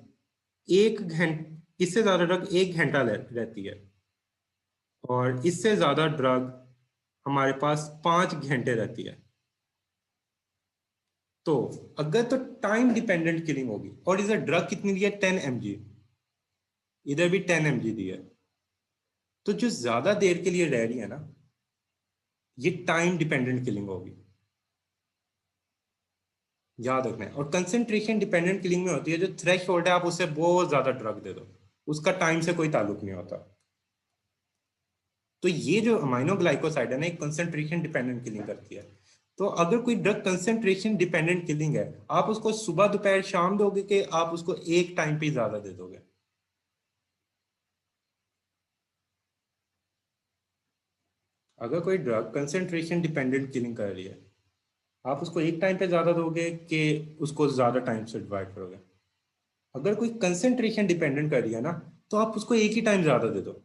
1 घंटे, इससे ज्यादा ड्रग 1 घंटा रहती है, और इससे ज्यादा ड्रग हमारे पास 5 घंटे रहती है, तो अगर तो टाइम डिपेंडेंट किलिंग होगी। और इधर ड्रग कितनी दी है, 10 mg, इधर भी 10 mg दी है, तो जो ज्यादा देर के लिए रह रही है ना, ये टाइम डिपेंडेंट किलिंग होगी, याद रखना है। और कंसेंट्रेशन डिपेंडेंट किलिंग में होती है, जो थ्रेश होल्ड है आप उससे बहुत ज्यादा ड्रग दे दो, उसका टाइम से कोई ताल्लुक नहीं होता। तो ये जो अमाइनो ग्लाइकोसाइड है ना, एक कंसेंट्रेशन डिपेंडेंट किलिंग करती है। तो अगर कोई ड्रग कंसेंट्रेशन डिपेंडेंट किलिंग है, आप उसको सुबह दोपहर शाम दोगे कि आप उसको एक टाइम पे ज्यादा दे दोगे? अगर कोई ड्रग कंसेंट्रेशन डिपेंडेंट किलिंग कर रही है, आप उसको एक टाइम पे ज्यादा दोगे कि उसको ज्यादा टाइम से डिवाइड करोगे? अगर कोई कंसेंट्रेशन डिपेंडेंट कर रही है ना, तो आप उसको एक ही टाइम ज्यादा दे दो,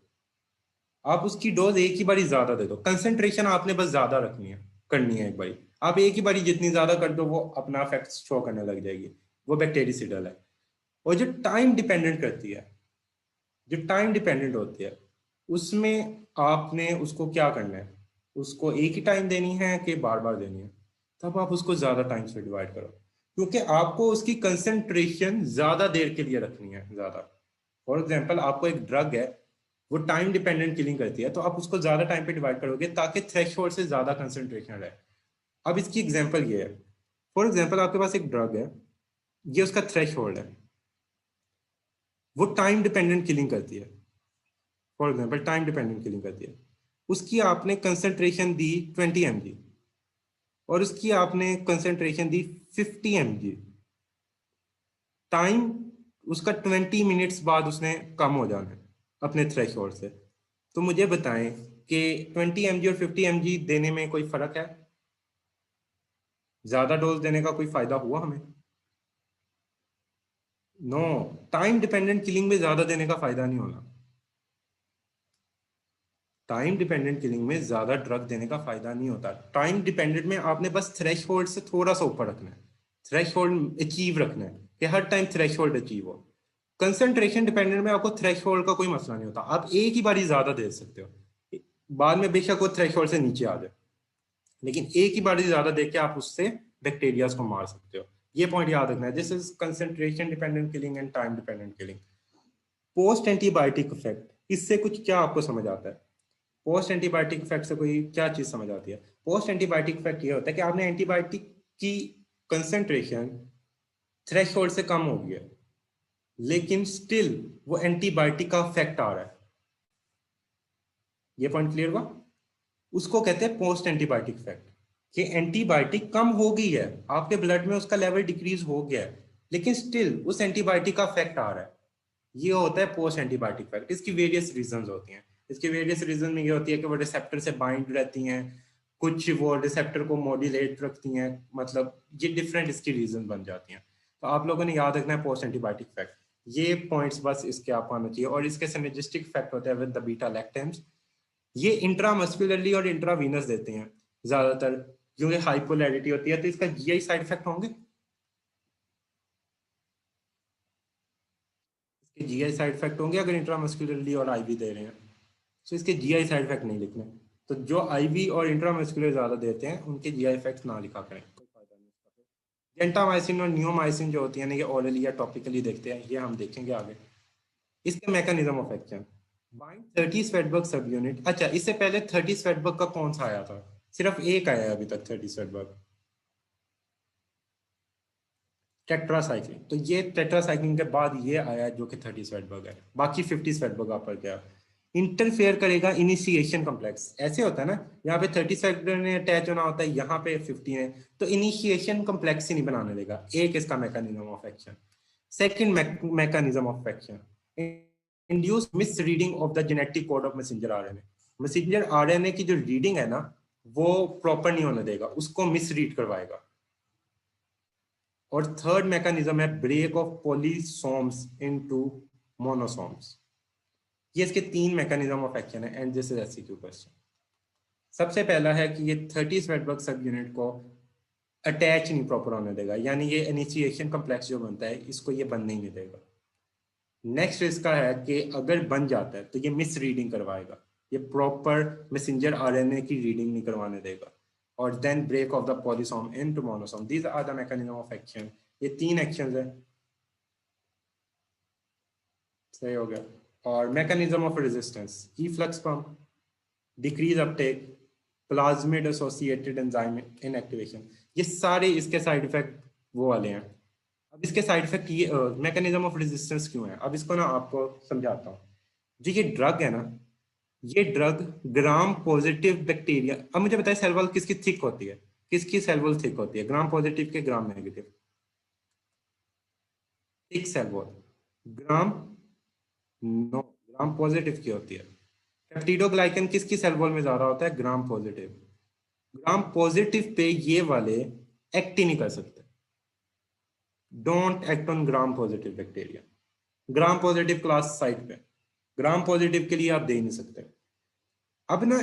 आप उसकी डोज एक ही बारी ज्यादा दे दो। कंसेंट्रेशन आपने बस ज्यादा रखनी है, करनी है एक बारी। आप एक ही बारी जितनी ज्यादा कर दो वो अपना इफेक्ट शो करने लग जाएगी, वो बैक्टीरियसिडल है। और जो टाइम डिपेंडेंट करती है, जो टाइम डिपेंडेंट होती है, उसमें आपने उसको क्या करना है, उसको एक ही टाइम देनी है कि बार बार देनी है? तब आप उसको ज्यादा टाइम से डिवाइड करो, क्योंकि आपको उसकी कंसेंट्रेशन ज्यादा देर के लिए रखनी है, ज्यादा। फॉर एग्जाम्पल, आपको एक ड्रग है, वो टाइम डिपेंडेंट किलिंग करती है, तो आप उसको ज्यादा टाइम पे डिवाइड करोगे ताकि थ्रेशोल्ड से ज्यादा कंसेंट्रेशन रहे। अब इसकी एग्जांपल ये है, फॉर एग्जांपल आपके पास एक ड्रग है, ये उसका थ्रेशोल्ड है, वो टाइम डिपेंडेंट किलिंग करती है। For example time dependent killing करती है, उसकी आपने कंसेंट्रेशन दी 20 mg, और उसकी आपने कंसेंट्रेशन दी 50 mg। टाइम उसका 20 मिनट्स बाद उसने कम हो जाना है अपने थ्रेशोल्ड से। तो मुझे बताएं कि 20 mg और 50 mg देने में कोई फर्क है? ज्यादा डोज देने का कोई फायदा हुआ हमें? नो, टाइम डिपेंडेंट किलिंग में ज्यादा देने का फायदा नहीं होना। टाइम डिपेंडेंट किलिंग में ज्यादा ड्रग देने का फायदा नहीं होता। टाइम डिपेंडेंट में आपने बस थ्रेशोल्ड से थोड़ा सा ऊपर रखना है, थ्रेशोल्ड अचीव रखना है कि हर टाइम थ्रेशोल्ड अचीव हो। कंसंट्रेशन डिपेंडेंट में आपको थ्रेशोल्ड का कोई मसला नहीं होता, आप एक ही बारी ज्यादा दे सकते हो, बाद में बेशक वो थ्रेशोल्ड से नीचे आ जाए, लेकिन एक ही बारी ज्यादा दे के आप उससे बैक्टीरिया को मार सकते हो। ये पॉइंट याद रखना है, this is concentration dependent killing and time dependent killing. Post antibiotic effect, इससे कुछ क्या आपको समझ आता है? पोस्ट एंटीबायोटिक इफेक्ट से कोई क्या चीज समझ आती है? पोस्ट एंटीबायोटिक इफेक्ट ये होता है कि आपने एंटीबायोटिक की कंसेंट्रेशन थ्रेशोल्ड से कम हो गया, लेकिन स्टिल वो एंटीबायोटिक का इफेक्ट आ रहा है। ये पॉइंट क्लियर हुआ? उसको कहते हैं पोस्ट एंटीबायोटिक इफेक्ट, कि एंटीबायोटिक कम हो गई है, आपके ब्लड में उसका लेवल डिक्रीज हो गया है, लेकिन स्टिल उस एंटीबायोटिक का इफेक्ट आ रहा है। ये होता है पोस्ट एंटीबायोटिक इफेक्ट। इसकी वेरियस रीजन होती हैं। इसके वेरियस रीजन में ये होती है कि वो रिसेप्टर से बाइंड रहती हैं, कुछ वो रिसेप्टर को मॉड्यूलेट रखती हैं, मतलब ये डिफरेंट इसकी रीजन बन जाती हैं। तो आप लोगों ने याद रखना है पोस्ट एंटीबायोटिक इफेक्ट, ये पॉइंट्स बस इसके आप आना चाहिए। और इसके सिनर्जिस्टिक इफेक्ट होते हैं विद द बीटा लैक्टेम्स। ये इंट्रामस्कुलरली और इंट्रावीनस देते हैं ज्यादातर, क्योंकि हाइपोलैरिटी होती है, तो इसका जीआई साइड इफेक्ट होंगे। इसके जीआई साइड इफेक्ट होंगे अगर इंट्रामस्कुलरली और आईवी दे रहे हैं, तो इसके जीआई साइड इफेक्ट नहीं लिखने। तो जो आईवी और इंट्रामस्कुलर ज्यादा देते हैं उनके जीआई इफेक्ट ना लिखा करें, कोई फायदा नहीं इसका। जेंटामाइसिन और नियोमाइसिन जो होती है ना, ये ओरली या टॉपिकली देखते हैं, ये हम देखेंगे आगे। इसके mechanism of action, bind 30 Svedberg सब यूनिट। अच्छा, इससे पहले 30 स्वेटबर्ग का कौन सा आया था? सिर्फ एक आया है अभी तक 30 स्वेटबर्ग, टेट्रासाइक्लिन। तो ये टेट्रासाइक्लिन के बाद ये आया जो कि 30 स्वेटबर्ग है, बाकी 50 स्वेटबर्ग आप पर गया। इंटरफेयर करेगा इनिशिएशन कॉम्प्लेक्स, ऐसे होता है ना, यहाँ पे 30 स्वेटबर्ग ने अटैच होना होता है, यहाँ पे 50 है, तो इनिशिएशन कॉम्प्लेक्स ही नहीं बनाने देगा। एक इसका mechanism of action. Second mechanism of action, induce miss reading of the genetic code of messenger RNA. Messenger RNA की जो रीडिंग है ना, वो प्रॉपर नहीं होने देगा, उसको मिस रीड करवाएगा। और थर्ड मैकेनिज्म है ब्रेक ऑफ पॉलीसोम्स इनटू मोनोसोम्स। ये इसके 3 मैकेनिज्म ऑफ एक्शन है, and this is SCQ question. सबसे पहला है कि ये 30 स्वेटबर्ग सब यूनिट को अटैच नहीं प्रॉपर होने देगा, यानी ये इनिशिएशन कम्प्लेक्स जो बनता है इसको ये बनने ही नहीं देगा। नेक्स्ट इसका है कि अगर बन जाता है तो ये मिस रीडिंग करवाएगा, ये प्रॉपर मैसेंजर आरएनए की रीडिंग नहीं करवाने देगा। और then break of the polysome into monosome, these are the mechanism of action. ये 3 एक्शंस है, सही हो गया। और mechanism of resistance, efflux pump, decrease uptake, plasmid associated enzyme inactivation, ये सारे इसके साइड इफेक्ट वो वाले हैं। अब इसके साइड इफेक्ट ये मैकेनिज्म ऑफ रेजिस्टेंस क्यों है, अब इसको ना आपको समझाता हूँ। जो ये ड्रग है ना, ये ड्रग ग्राम पॉजिटिव बैक्टीरिया, अब मुझे बताइए सेल वॉल किसकी थिक होती है, किसकी सेल वॉल थिक होती है, ग्राम पॉजिटिव के gram negative? Thick cell wall gram no gram positive की होती है। पेप्टिडोग्लाइकन किसकी सेल वॉल में ज्यादा होता है, gram positive. Gram positive pay ये वाले एक्ट ही नहीं कर सकते, don't act on gram positive bacteria. Gram positive class site पे, ग्राम पॉजिटिव के लिए आप दे ही नहीं सकते। अब ना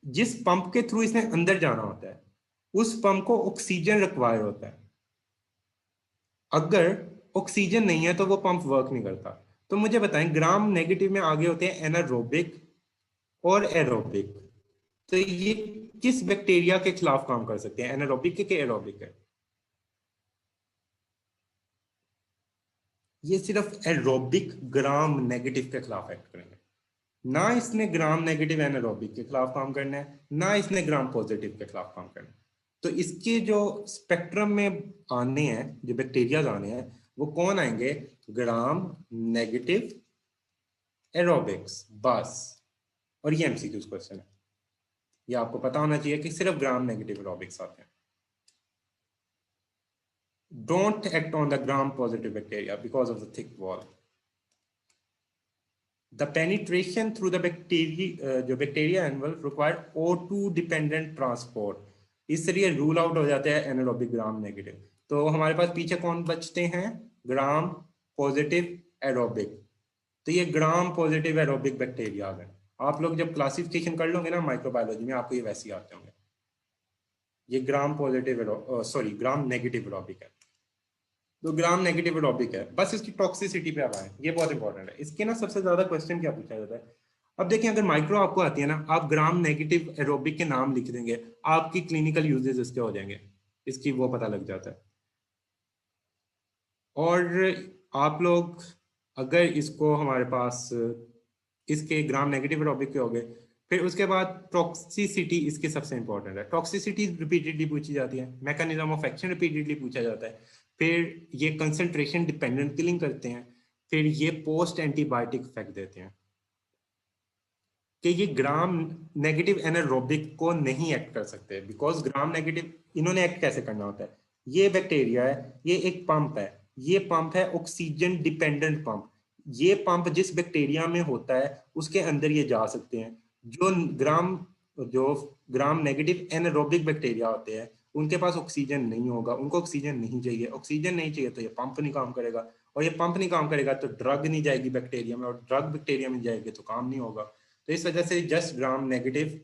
जिस पंप के थ्रू इसने अंदर जाना होता है उस पंप को ऑक्सीजन रिक्वायर होता है, अगर ऑक्सीजन नहीं है तो वो पंप वर्क नहीं करता। तो मुझे बताएं, ग्राम नेगेटिव में आगे होते हैं एनारोबिक और एरोबिक, तो ये किस बैक्टीरिया के खिलाफ काम कर सकते हैं, एनारोबिक के एरोबिक है? ये सिर्फ एरोबिक ग्राम नेगेटिव के खिलाफ एक्ट करेंगे, ना इसने ग्राम नेगेटिव एनारोबिक के खिलाफ काम करना है, ना इसने ग्राम पॉजिटिव के खिलाफ काम करना है। तो इसके जो स्पेक्ट्रम में आने हैं, जो बैक्टीरिया आने हैं, वो कौन आएंगे, ग्राम नेगेटिव एरोबिक्स, बस। और ये एमसीक्यूज क्वेश्चन है, ये आपको पता होना चाहिए कि सिर्फ ग्राम नेगेटिव एरोबिक्स आते हैं। Don't act on the gram-positive bacteria because of the thick wall. The penetration through the bacteria envelope require O2 dependent transport. इसलिए रूल आउट हो जाते हैं एनारोबिक ग्राम नेगेटिव। तो हमारे पास पीछे कौन बचते हैं, ग्राम पॉजिटिव एरोबिक। तो ये ग्राम पॉजिटिव एरोबिक बैक्टीरिया है। आप लोग जब क्लासिफिकेशन कर लोगे ना माइक्रोबायोलॉजी में, आपको ये वैसे ही आते होंगे। ये gram positive gram negative aerobic है। तो ग्राम नेगेटिव एरोबिक है, बस इसकी टॉक्सिसिटी पे अब आए, ये बहुत इंपॉर्टेंट है। इसके ना सबसे ज्यादा क्वेश्चन क्या पूछा जाता है, अब देखिए अगर माइक्रो आपको आती है ना, आप ग्राम नेगेटिव एरोबिक के नाम लिख देंगे, आपकी क्लिनिकल यूजेस इसके हो जाएंगे, इसकी वो पता लग जाता है। और आप लोग अगर इसको हमारे पास इसके ग्राम नेगेटिव एरोबिक के हो गए, फिर उसके बाद टॉक्सिसिटी इसके सबसे इंपॉर्टेंट है। टॉक्सिसिटी रिपीटेडली पूछी जाती है, मैकेनिज्म ऑफ एक्शन रिपीटेडली पूछा जाता है, फिर ये कंसंट्रेशन डिपेंडेंट किलिंग करते हैं, फिर ये पोस्ट एंटीबायोटिक इफेक्ट देते हैं। कि ये ग्राम नेगेटिव एनारोबिक को नहीं एक्ट कर सकते, बिकॉज ग्राम नेगेटिव इन्होंने एक्ट कैसे करना होता है, ये बैक्टीरिया है, ये एक पंप है, ये पंप है ऑक्सीजन डिपेंडेंट पंप। ये पंप जिस बैक्टीरिया में होता है उसके अंदर ये जा सकते हैं। जो ग्राम नेगेटिव एनारोबिक बैक्टीरिया होते हैं उनके पास ऑक्सीजन नहीं होगा, उनको ऑक्सीजन नहीं चाहिए, ऑक्सीजन नहीं चाहिए तो ये पंप नहीं काम करेगा, और ये पंप नहीं काम करेगा तो ड्रग नहीं जाएगी बैक्टीरिया में, और ड्रग बैक्टीरिया में जाएगी तो काम नहीं होगा। तो इस वजह से just gram negative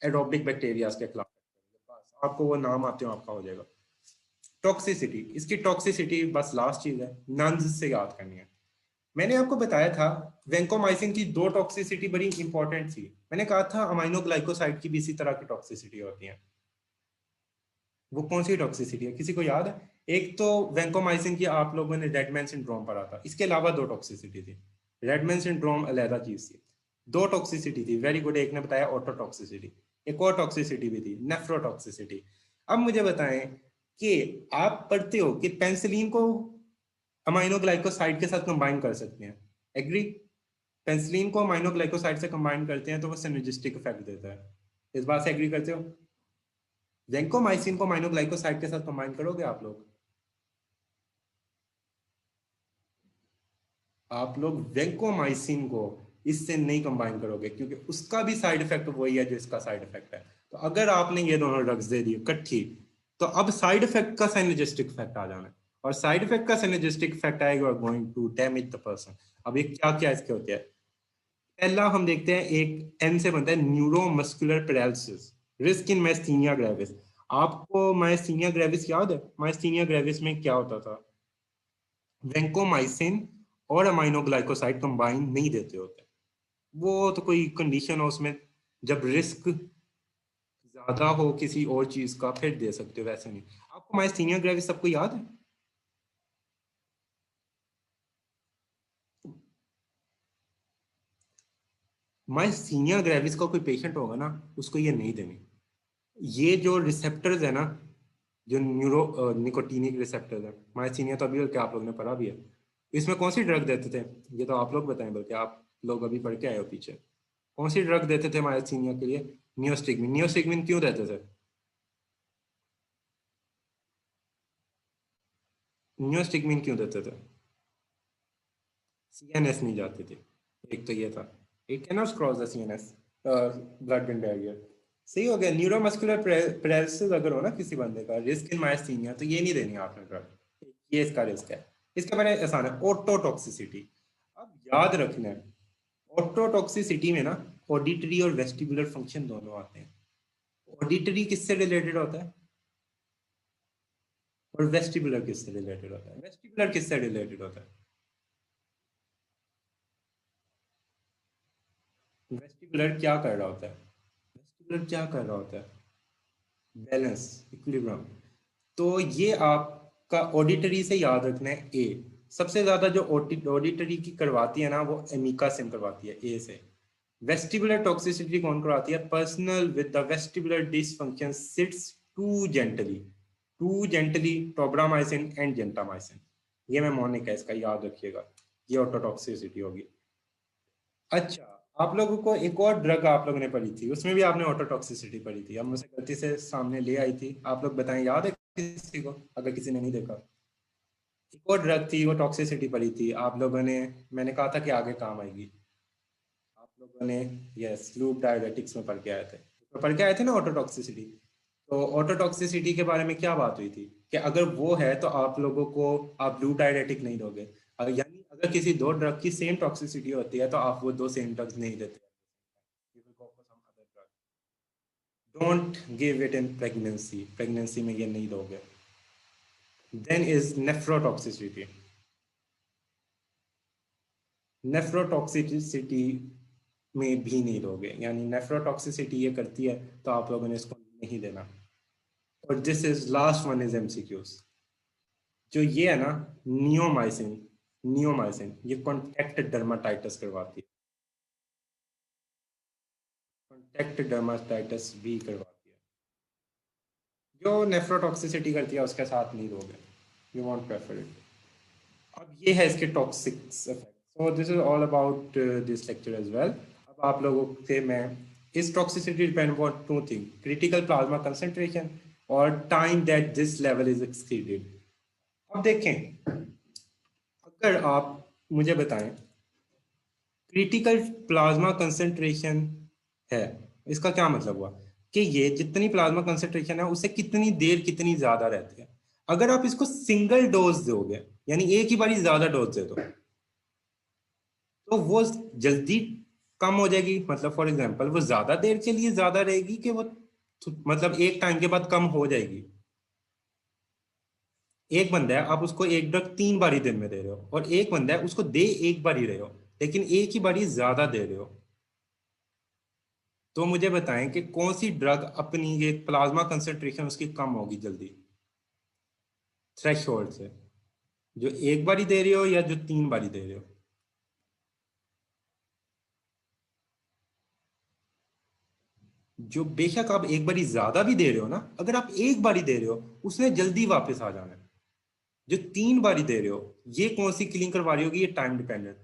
aerobic bacteria के खिलाफ आपको वो नाम आते हो आपका हो जाएगा। टॉक्सिसिटी, इसकी टॉक्सिसिटी बस लास्ट चीज है, नंस से याद करनी है। मैंने आपको बताया था वेंकोमाइसिन की 2 टॉक्सिसिटी बड़ी इंपॉर्टेंट थी। मैंने कहा था अमाइनोग्लाइकोसाइड की भी इसी तरह की टॉक्सिसिटी होती है। वो कौन सी टॉक्सिसिटी है, किसी को याद है? एक तो वेंकोमाइसिन की आप लोगों ने रेडमैन सिंड्रोम पढ़ा था, इसके अलावा 2 टॉक्सिसिटी थी। रेडमैन सिंड्रोम अलहदा चीज थी, 2 टॉक्सिसिटी थी, वेरी गुड। एक ने बताया ऑटोटॉक्सिसिटी, एक और टॉक्सिसिटी भी थी नेफ्रोटॉक्सिसिटी। अब मुझे बताएं कि आप पढ़ते हो कि पेंसिलिन को अमाइनोग्लाइकोसाइड के साथ कंबाइन कर सकते हैं, एग्री? पेंसिलिन को अमाइनोग्लाइकोसाइड से कंबाइन करते हैं तो वो सिनर्जिस्टिक इफेक्ट देता है, इस बात से एग्री करते हो? वेंकोमाइसिन को अमाइनोग्लाइकोसाइड के साथ कंबाइन करोगे आप लोग? आप लोग वेंकोमाइसिन को इससे नहीं कंबाइन करोगे क्योंकि उसका भी साइड इफेक्ट वही है जो इसका साइड इफेक्ट है। तो अगर आपने ये दोनों ड्रग्स दे दी इकट्ठी, तो अब साइड इफेक्ट का सिनर्जिस्टिक इफेक्ट आ जाना है, और साइड इफेक्ट का सिनर्जिस्टिक इफेक्ट आएगा going to damage the person. अब ये क्या क्या इसके होते हैं, पहला हम देखते हैं, एक एन से बनता है neuromuscular paralysis, risk in myasthenia gravis. आपको मायस्थीनिया ग्रेविस याद है? मायस्थीनिया ग्रेविस में क्या होता था? वेंकोमाइसिन और अमाइनोग्लाइकोसाइड कंबाइन नहीं देते होते। वो तो कोई कंडीशन हो उसमें, जब रिस्क ज्यादा हो किसी और चीज का फिर दे सकते हो, वैसे नहीं। आपको मायस्थीनिया ग्रेविस सबको याद है? मायस्थीनिया ग्रेविस का कोई पेशेंट होगा ना, उसको ये नहीं देनी। ये जो रिसेप्टर्स है ना, जो निकोटीनिक रिसेप्टर्स है, मायस्थीनिया तो अभी क्या आप लोगों ने पढ़ा भी है। इसमें कौन सी ड्रग देते थे? ये तो आप लोग बताएं, बल्कि आप लोग अभी पढ़ के आए हो पीछे। कौन सी ड्रग देते थे मायस्थीनिया के लिए? नियोस्टिगमिन। नियोस्टिगमिन क्यों देते थे? नियोस्टिगमिन क्यों देते थे? सीएनएस नहीं जाती थी, एक तो ये था। It can not cross the CNS blood brain barrier. सही हो गया। न्यूरोमस्कुलर पैरालिसिस अगर हो ना किसी बंदे का, रिस्क इन मायस्थीनिया, तो ये नहीं देनी आपने ड्रग। ये इसका रिस्क है। इसके बारे में आसान है, ओटोटॉक्सिसिटी। अब याद रखना है, ऑटोटॉक्सिसिटी में ना ऑडिटरी और वेस्टिबुलर फंक्शन दोनों आते हैं। ऑडिटरी किससे रिलेटेड होता है और वेस्टिबुलर किससे रिलेटेड होता है? वेस्टिबुलर किससे रिलेटेड होता है? वेस्टिबुलर क्या कर रहा होता है? वेस्टिबुलर क्या कर रहा होता है? Balance, equilibrium. तो ये आपका ऑडिटरी से याद रखना है। ए सबसे ज्यादा जो ऑडिटरी की करवाती है ना, वो एमिका सिम करवाती है, ए से। वेस्टिबुलर टॉक्सिसिटी कौन करवाती है? Personal with the vestibular dysfunction sits to gently tobramycin and gentamicin. ये मैं मॉनिक है, इसका याद रखिएगा। ये ऑटोटॉक्सिसिटी होगी। अच्छा, आप लोगों को एक और ड्रग आप लोगों ने पढ़ी थी, उसमें भी आपने ऑटोटॉक्सिसिटी पढ़ी थी। अब मुझे गलती से सामने ले आई थी, आप लोग बताएं, याद है किसी को, अगर किसी ने नहीं देखा? एक और ड्रग थी, वो टॉक्सिसिटी पढ़ी थी आप लोगों ने। मैंने कहा था कि आगे काम आएगी। आप लोगों ने यस लूप डायरेटिक्स में पढ़ के आए थे, तो पढ़ के आए थे ना ऑटोटॉक्सिसिटी। तो ऑटोटॉक्सिसिटी के बारे में क्या बात हुई थी कि अगर वो है तो आप लोगों को आप लूप डायरेटिक नहीं दोगे। यानी अगर किसी दो ड्रग की सेम टॉक्सिसिटी होती है तो आप वो दो सेम ड्रग्स नहीं देते। You will go for some other drug. Don't give it in pregnancy. Pregnancy में ये नहीं दोगे। Then is nephrotoxicity. नेफ्रोटॉक्सिसिटी में भी नहीं दोगे, यानी नेफ्रोटॉक्सिसिटी ये करती है तो आप लोगों ने इसको नहीं देना। और this is last one is MCQs. जो ये है ना, नियोमाइसिन, नियोमाइसिन ये कॉन्टैक्ट डर्माटाइटिस करवाती है। कॉन्टैक्ट डर्माटाइटिस भी करवाती है। जो नेफ्रोटॉक्सिसिटी करती है उसके साथ नहीं दोगे। You won't prefer it. अब ये है इसके toxic effect. So this is all about this lecture as well. अब आप लोगों से मैं, इस toxicity depend upon two thing, critical plasma concentration और time that this level is exceeded. अब देखें, अगर आप मुझे बताएं क्रिटिकल प्लाज्मा कंसंट्रेशन है, इसका क्या मतलब हुआ कि ये जितनी प्लाज्मा कंसंट्रेशन है उससे कितनी देर कितनी ज्यादा रहती है। अगर आप इसको सिंगल डोज दोगे, यानी एक ही बारी ज्यादा डोज दे दो, तो वो जल्दी कम हो जाएगी। मतलब फॉर एग्जांपल वो ज्यादा देर के लिए ज्यादा रहेगी कि वो मतलब एक टाइम के बाद कम हो जाएगी। एक बंदा है, आप उसको एक ड्रग 3 बारी दिन में दे रहे हो, और एक बंदा है उसको दे एक बारी रहे हो, लेकिन एक ही बारी ज्यादा दे रहे हो। तो मुझे बताएं कि कौन सी ड्रग अपनी ये प्लाज्मा कंसंट्रेशन उसकी कम होगी जल्दी, थ्रेशोल्ड से? जो एक बारी दे रहे हो या जो 3 बारी दे रहे हो? जो बेशक आप एक बारी ज्यादा भी दे रहे हो ना, अगर आप एक बारी दे रहे हो उसने जल्दी वापस आ जाना है। जो 3 बारी दे रहे हो, ये कौन सी किलिंग करवा रही होगी? ये टाइम डिपेंडेंट।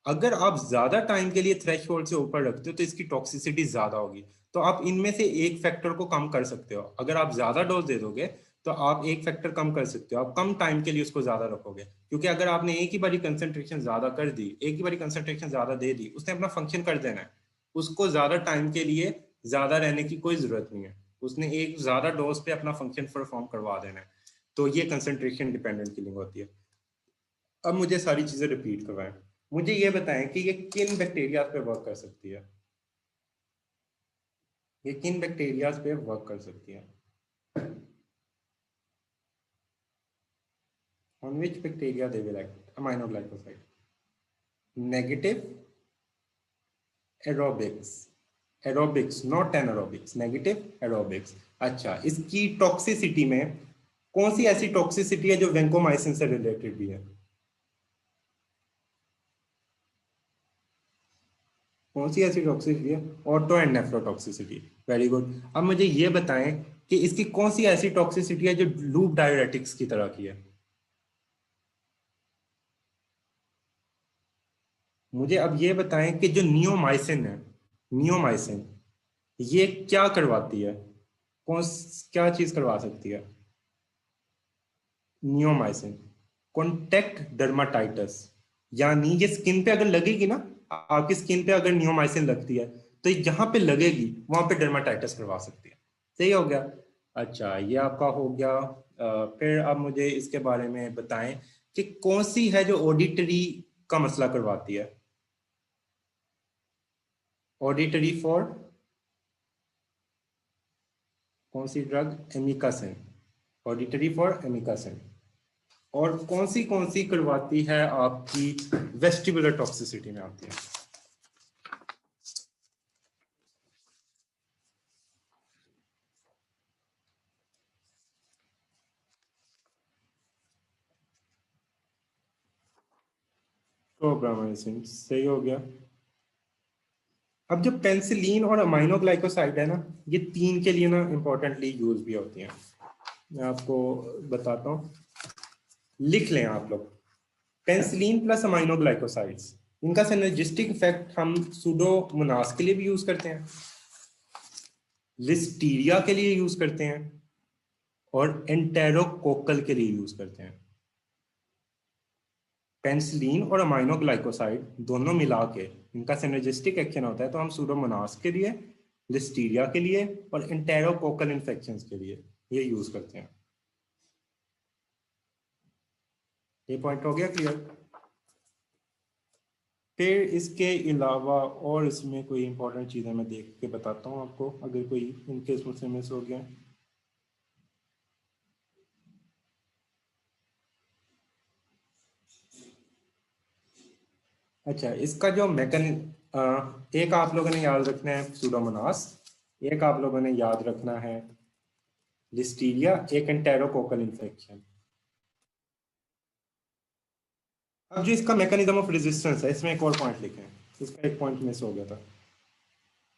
अगर आप ज्यादा टाइम के लिए थ्रेश होल्ड से ऊपर रखते हो तो इसकी टॉक्सिसिटी ज्यादा होगी। तो आप इनमें से एक फैक्टर को कम कर सकते हो। अगर आप ज्यादा डोज दे दोगे तो आप एक फैक्टर कम कर सकते हो, आप कम टाइम के लिए उसको ज्यादा रखोगे। क्योंकि अगर आपने एक ही बारी कंसेंट्रेशन ज्यादा कर दी, एक ही बारी कंसेंट्रेशन ज्यादा दे दी, उसने अपना फंक्शन कर देना है। उसको ज्यादा टाइम के लिए ज्यादा रहने की कोई जरूरत नहीं है। उसने एक ज्यादा डोज पे अपना फंक्शन परफॉर्म करवा देना है। तो ये कंसंट्रेशन डिपेंडेंट किलिंग होती है। अब मुझे सारी चीजें रिपीट करवाएं। मुझे ये बताएं कि ये किन बैक्टीरिया पे वर्क कर सकती है? ये किन बैक्टीरिया पे वर्क कर सकती है? On which bacteria they will act? Aminoglycoside. Negative aerobics, not anaerobics, negative aerobics. अच्छा, इसकी टॉक्सिसिटी में कौन सी ऐसी टॉक्सिसिटी है जो वेंकोमाइसिन से रिलेटेड भी है? कौन सी ऐसी टॉक्सिसिटी है? Auto and nephrotoxicity. Very good. अब मुझे ये बताएं कि इसकी कौन सी ऐसी टॉक्सिसिटी है जो लूप डायरेटिक्स की तरह की है? मुझे अब ये बताएं कि जो नियोमाइसिन है, नियोमाइसिन ये क्या करवाती है? कौन क्या चीज करवा सकती है? नियोमाइसिन कॉन्टेक्ट डर्माटाइटिस, यानी ये स्किन पे अगर लगेगी ना, आपकी स्किन पे अगर नियोमाइसिन लगती है तो ये जहां पे लगेगी वहां पे डर्माटाइटिस करवा सकती है। सही हो गया। अच्छा, ये आपका हो गया। फिर आप मुझे इसके बारे में बताएं कि कौन सी है जो ऑडिटरी का मसला करवाती है? ऑडिटरी फॉर कौन सी drug? Amikacin. Auditory for amikacin. और कौन सी करवाती है आपकी वेस्टिबुलर टॉक्सिसिटी में आती है? प्रोब्रामाइसिन। सही हो गया। अब जो पेंसिलिन और अमाइनोग्लाइकोसाइड है ना, ये तीन के लिए ना इंपॉर्टेंटली यूज भी होती हैं। मैं आपको बताता हूँ, लिख लें आप लोग। पेंसिलिन प्लस अमाइनोग्लाइकोसाइड्स, इनका सिनर्जिस्टिक इफेक्ट हम सुडोमोनास के लिए भी यूज करते हैं, लिस्टीरिया के लिए यूज करते हैं, और एंटेरोकोकल के लिए यूज करते हैं। पेंसिलिन और अमाइनोग्लाइकोसाइड दोनों मिला के इनका सिनर्जिस्टिक एक्शन होता है, तो हम सुडोमोनास के लिए, लिस्टीरिया के लिए और एंटेरोकोकल इन्फेक्शंस के लिए ये यूज करते हैं। ये पॉइंट हो गया क्लियर? फिर इसके अलावा और इसमें कोई इंपॉर्टेंट चीज़ें मैं देख के बताता हूँ आपको, अगर कोई इनकेस मुझसे मिस हो गया। अच्छा, इसका जो मैकेनिज्म, एक आप लोगों ने याद रखना है सुडोमोनास, एक आप लोगों ने याद रखना है लिस्टीरिया, एक एंटेरोकोकल इन्फेक्शन। अब जो इसका मैकेनिज्म ऑफ रेजिस्टेंस है, इसमें एक और पॉइंट लिखे हैं, इसका एक पॉइंट मिस हो गया था।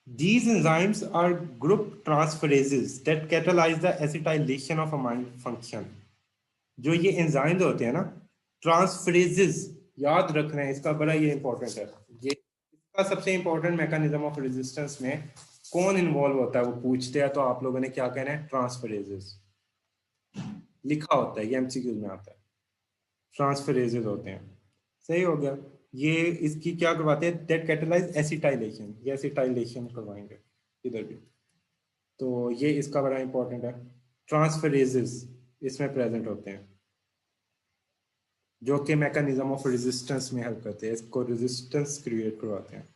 These enzymes are group transferases that catalyze the acetylation of amine function। जो ये एंजाइम्स होते हैं ना, ट्रांसफरेजेस, याद रखना है, इसका बड़ा ये इंपॉर्टेंट है। ये इसका सबसे इंपॉर्टेंट मैकेनिज्म ऑफ रेजिस्टेंस में कौन इन्वॉल्व होता है वो पूछते हैं, तो आप लोगों ने क्या कहना है? ट्रांसफरेजेस। लिखा होता है, ये एमसीक्यूज में आता है, ट्रांसफरेजेस होते हैं। सही हो गया। ये इसकी क्या करवाते हैं? दैट कैटलाइज एसिटाइलेशन, ये एसिटाइलेशन करवाएंगे इधर भी। तो ये इसका बड़ा इंपॉर्टेंट है। ट्रांसफरेजेस इसमें प्रेजेंट होते हैं जो कि मैकेनिज्म ऑफ रेजिस्टेंस में हेल्प करते हैं, इसको रेजिस्टेंस क्रिएट करवाते हैं।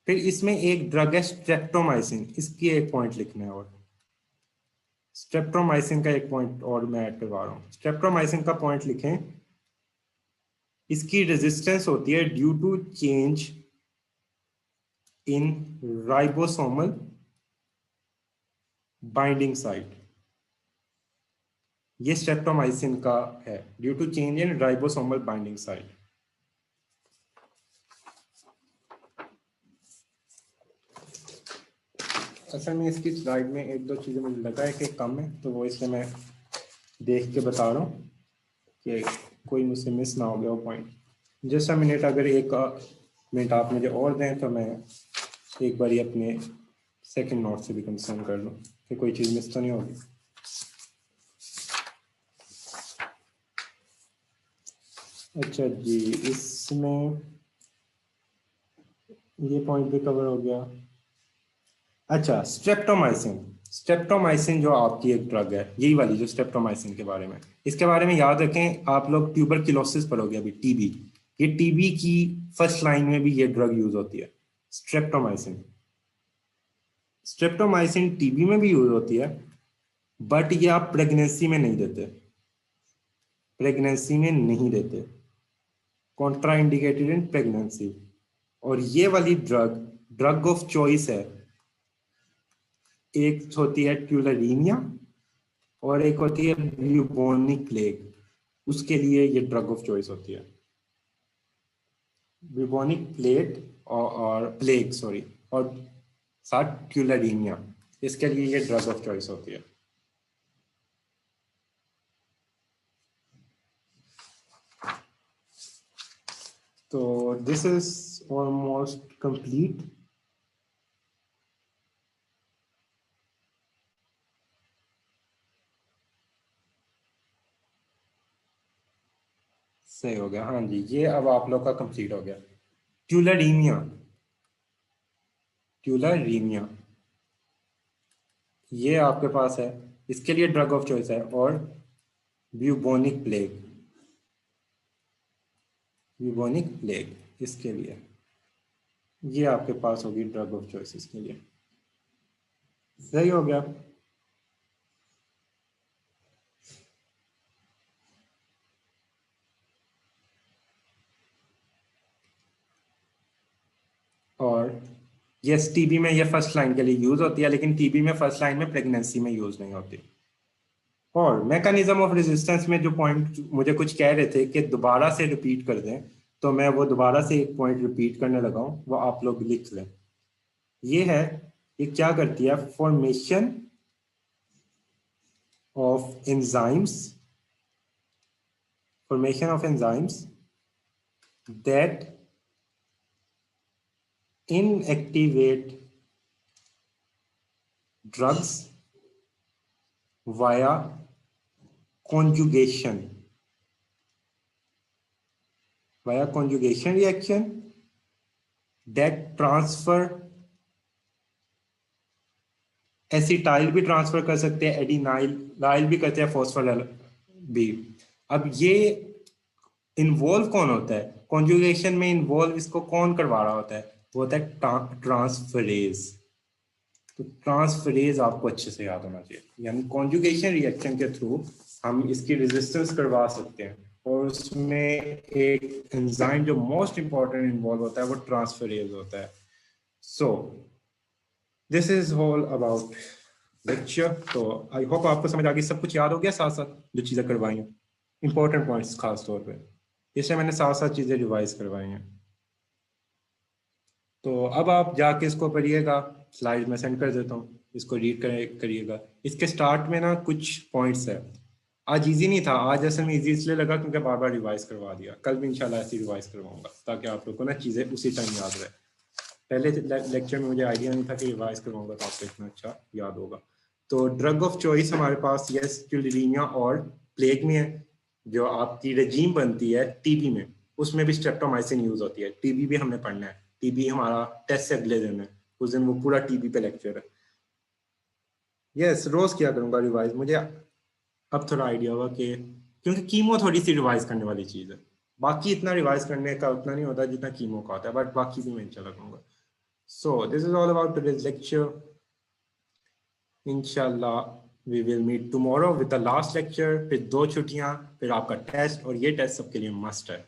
फिर इसमें एक ड्रग है स्ट्रेप्टोमाइसिन, इसकी एक पॉइंट लिखना है। और स्ट्रेप्टोमाइसिन का एक पॉइंट और मैं ऐड करवा रहा हूँ। स्ट्रेप्टोमाइसिन का पॉइंट लिखें, इसकी रेजिस्टेंस होती है due to change in ribosomal binding site. ये स्ट्रेप्टोमाइसिन का है, due to change in ribosomal binding site. असल में इसकी स्लाइड में एक दो चीज़ें मुझे लगा है कि कम है, तो वो इसलिए मैं देख के बता रहा हूँ कि कोई मुझसे मिस ना हो गया वो पॉइंट। जस्ट अ मिनट, अगर एक मिनट आप मुझे और दें तो मैं एक बार अपने सेकंड नोट से भी कंसर्न कर लूँ कि कोई चीज़ मिस तो नहीं होगी। अच्छा जी, इसमें ये पॉइंट भी कवर हो गया। अच्छा, स्ट्रेप्टोमाइसिन, स्ट्रेप्टोमाइसिन जो आपकी एक ड्रग है, यही वाली जो स्ट्रेप्टोमाइसिन के बारे में, इसके बारे में याद रखें आप लोग, ट्यूबरक्लोसिस पढ़ोगे अभी, टीबी। ये टीबी की फर्स्ट लाइन में भी ये ड्रग यूज होती है, स्ट्रेप्टोमाइसिन। स्ट्रेप्टोमाइसिन टीबी में भी यूज होती है, बट ये आप प्रेगनेंसी में नहीं देते, प्रेगनेंसी में नहीं देते, कॉन्ट्रा इंडिकेटेड इन प्रेगनेंसी। और ये वाली ड्रग ड्रग ऑफ चॉइस है, एक होती है ट्यूलरीनिया और एक होती है ब्यूबोनिक प्लेग, उसके लिए ये ड्रग ऑफ चॉइस होती है। ब्यूबोनिक प्लेग और प्लेग सॉरी, और साथ ट्यूलरीनिया, इसके लिए ये ड्रग ऑफ चॉइस होती है। तो दिस इज ऑलमोस्ट कंप्लीट। सही हो गया, हाँ जी, ये अब आप लोग का कंप्लीट हो गया। ट्यूलरीमिया, ट्यूलरीमिया ये आपके पास है, इसके लिए ड्रग ऑफ चॉइस है। और ब्यूबोनिक प्लेग, ब्यूबोनिक प्लेग इसके लिए ये आपके पास होगी ड्रग ऑफ चॉइस इसके लिए। सही हो गया। और यस, टीबी में ये फर्स्ट लाइन के लिए यूज होती है, लेकिन टीबी में फर्स्ट लाइन में प्रेगनेंसी में यूज नहीं होती। और मैकेनिज्म ऑफ रेजिस्टेंस में जो पॉइंट मुझे कुछ कह रहे थे कि दोबारा से रिपीट कर दें, तो मैं वो दोबारा से एक पॉइंट रिपीट करने लगा हूं, वो आप लोग लिख लें। ये है, ये क्या करती है, formation of enzymes, formation of enzymes that inactivate drugs via conjugation, via conjugation reaction that transfer, acetyl भी ट्रांसफर कर सकते हैं, एडिनाइल भी करते हैं, फॉस्फोराइल भी। अब ये इन्वॉल्व कौन होता है कॉन्जुगेशन में, इन्वॉल्व इसको कौन करवा रहा होता है, वो होता है ट्रांसफरेज। तो ट्रांसफरेज आपको अच्छे से याद होना चाहिए, यानी कॉन्जुगेशन रिएक्शन के थ्रू हम इसकी रेजिस्टेंस करवा सकते हैं। और उसमें एक एंजाइम जो मोस्ट इंपॉर्टेंट इन्वॉल्व होता है वो ट्रांसफरेज होता है। सो this is all about lecture. तो आई होप आपको समझ आ गई, सब कुछ याद हो गया, साथ साथ जो चीज़ें करवाई हैं इंपॉर्टेंट पॉइंट्स खास तौर पे, इसलिए मैंने साथ साथ चीज़ें रिवाइज करवाई हैं। तो अब आप जाके इसको पढ़िएगा, स्लाइड में सेंड कर देता हूँ, इसको रीड करिएगा। इसके स्टार्ट में ना कुछ पॉइंट्स है, आज इजी नहीं था, आज असल में इजी इसलिए लगा क्योंकि बार बार रिवाइज करवा दिया। कल भी इंशाल्लाह ऐसे रिवाइज करवाऊंगा ताकि आप लोग को ना चीज़ें उसी टाइम याद रहे। पहले लेक्चर में मुझे आइडिया नहीं था कि रिवाइज करवाऊंगा तो आपको इतना अच्छा याद होगा। तो ड्रग ऑफ चॉइस हमारे पास यस ट्यूलरीनिया और प्लेग में है। जो आपकी रेजीम बनती है टीबी में, उसमें भी स्ट्रेप्टोमाइसिन यूज होती है। टीबी भी हमने पढ़ना है, टीबी हमारा टेस्ट से अगले दिन है, उस दिन वो पूरा टीबी पे लेक्चर है। यस रोज किया करूंगा रिवाइज, मुझे अब थोड़ा आइडिया हुआ कि क्योंकि कीमो थोड़ी सी रिवाइज करने वाली चीज है, बाकी इतना रिवाइज करने का उतना नहीं होता जितना कीमो का होता है, बट बाकी भी मैं चला करूंगा। So this is all about today's lecture. Inshallah we will meet tomorrow with the last lecture. फिर 2 छुट्टियां, फिर आपका टेस्ट, और ये टेस्ट सबके लिए मस्ट है।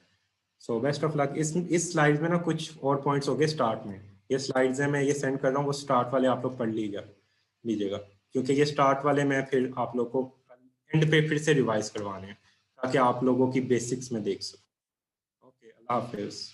So best of luck। इस स्लाइड में ना कुछ और पॉइंट्स हो गए स्टार्ट में, ये स्लाइड्स हैं मैं ये सेंड कर रहा हूँ, वो स्टार्ट वाले आप लोग पढ़ लीजिएगा, क्योंकि ये स्टार्ट वाले मैं फिर आप लोग को एंड पे फिर से रिवाइज करवाने हैं ताकि आप लोगों की बेसिक्स में देख सको। ओके, अल्लाह हाफिज।